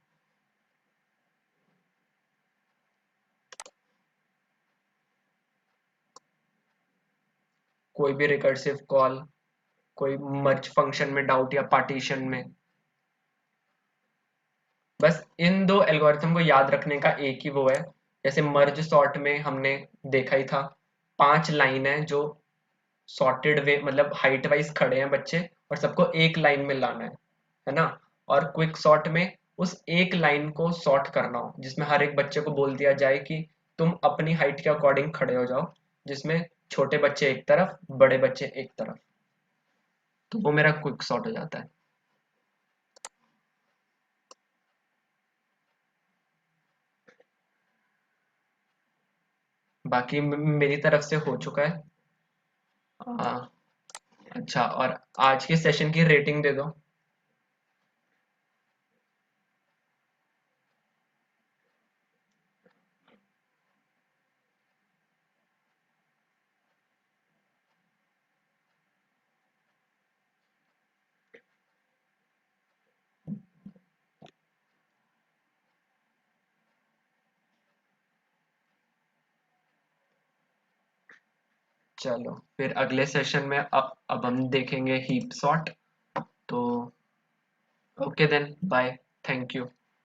कोई भी रिकर्सिव कॉल, कोई मर्ज फंक्शन में डाउट या पार्टीशन में? बस इन दो एल्गोरिथम को याद रखने का एक ही वो है। जैसे मर्ज सॉर्ट में हमने देखा ही था, 5 लाइन है जो सॉर्टेड वे मतलब हाइट वाइज खड़े हैं बच्चे, और सबको एक लाइन में लाना है ना। और क्विक सॉर्ट में उस एक लाइन को सॉर्ट करना हो, जिसमें हर एक बच्चे को बोल दिया जाए कि तुम अपनी हाइट के अकॉर्डिंग खड़े हो जाओ, जिसमें छोटे बच्चे एक तरफ, बड़े बच्चे एक तरफ। तो वो मेरा क्विक सॉर्ट हो जाता है। बाकी मेरी तरफ से हो चुका है। अच्छा, और आज के सेशन की रेटिंग दे दो। चलो फिर अगले सेशन में अब हम देखेंगे हीप सॉर्ट। तो okay then, bye, thank you.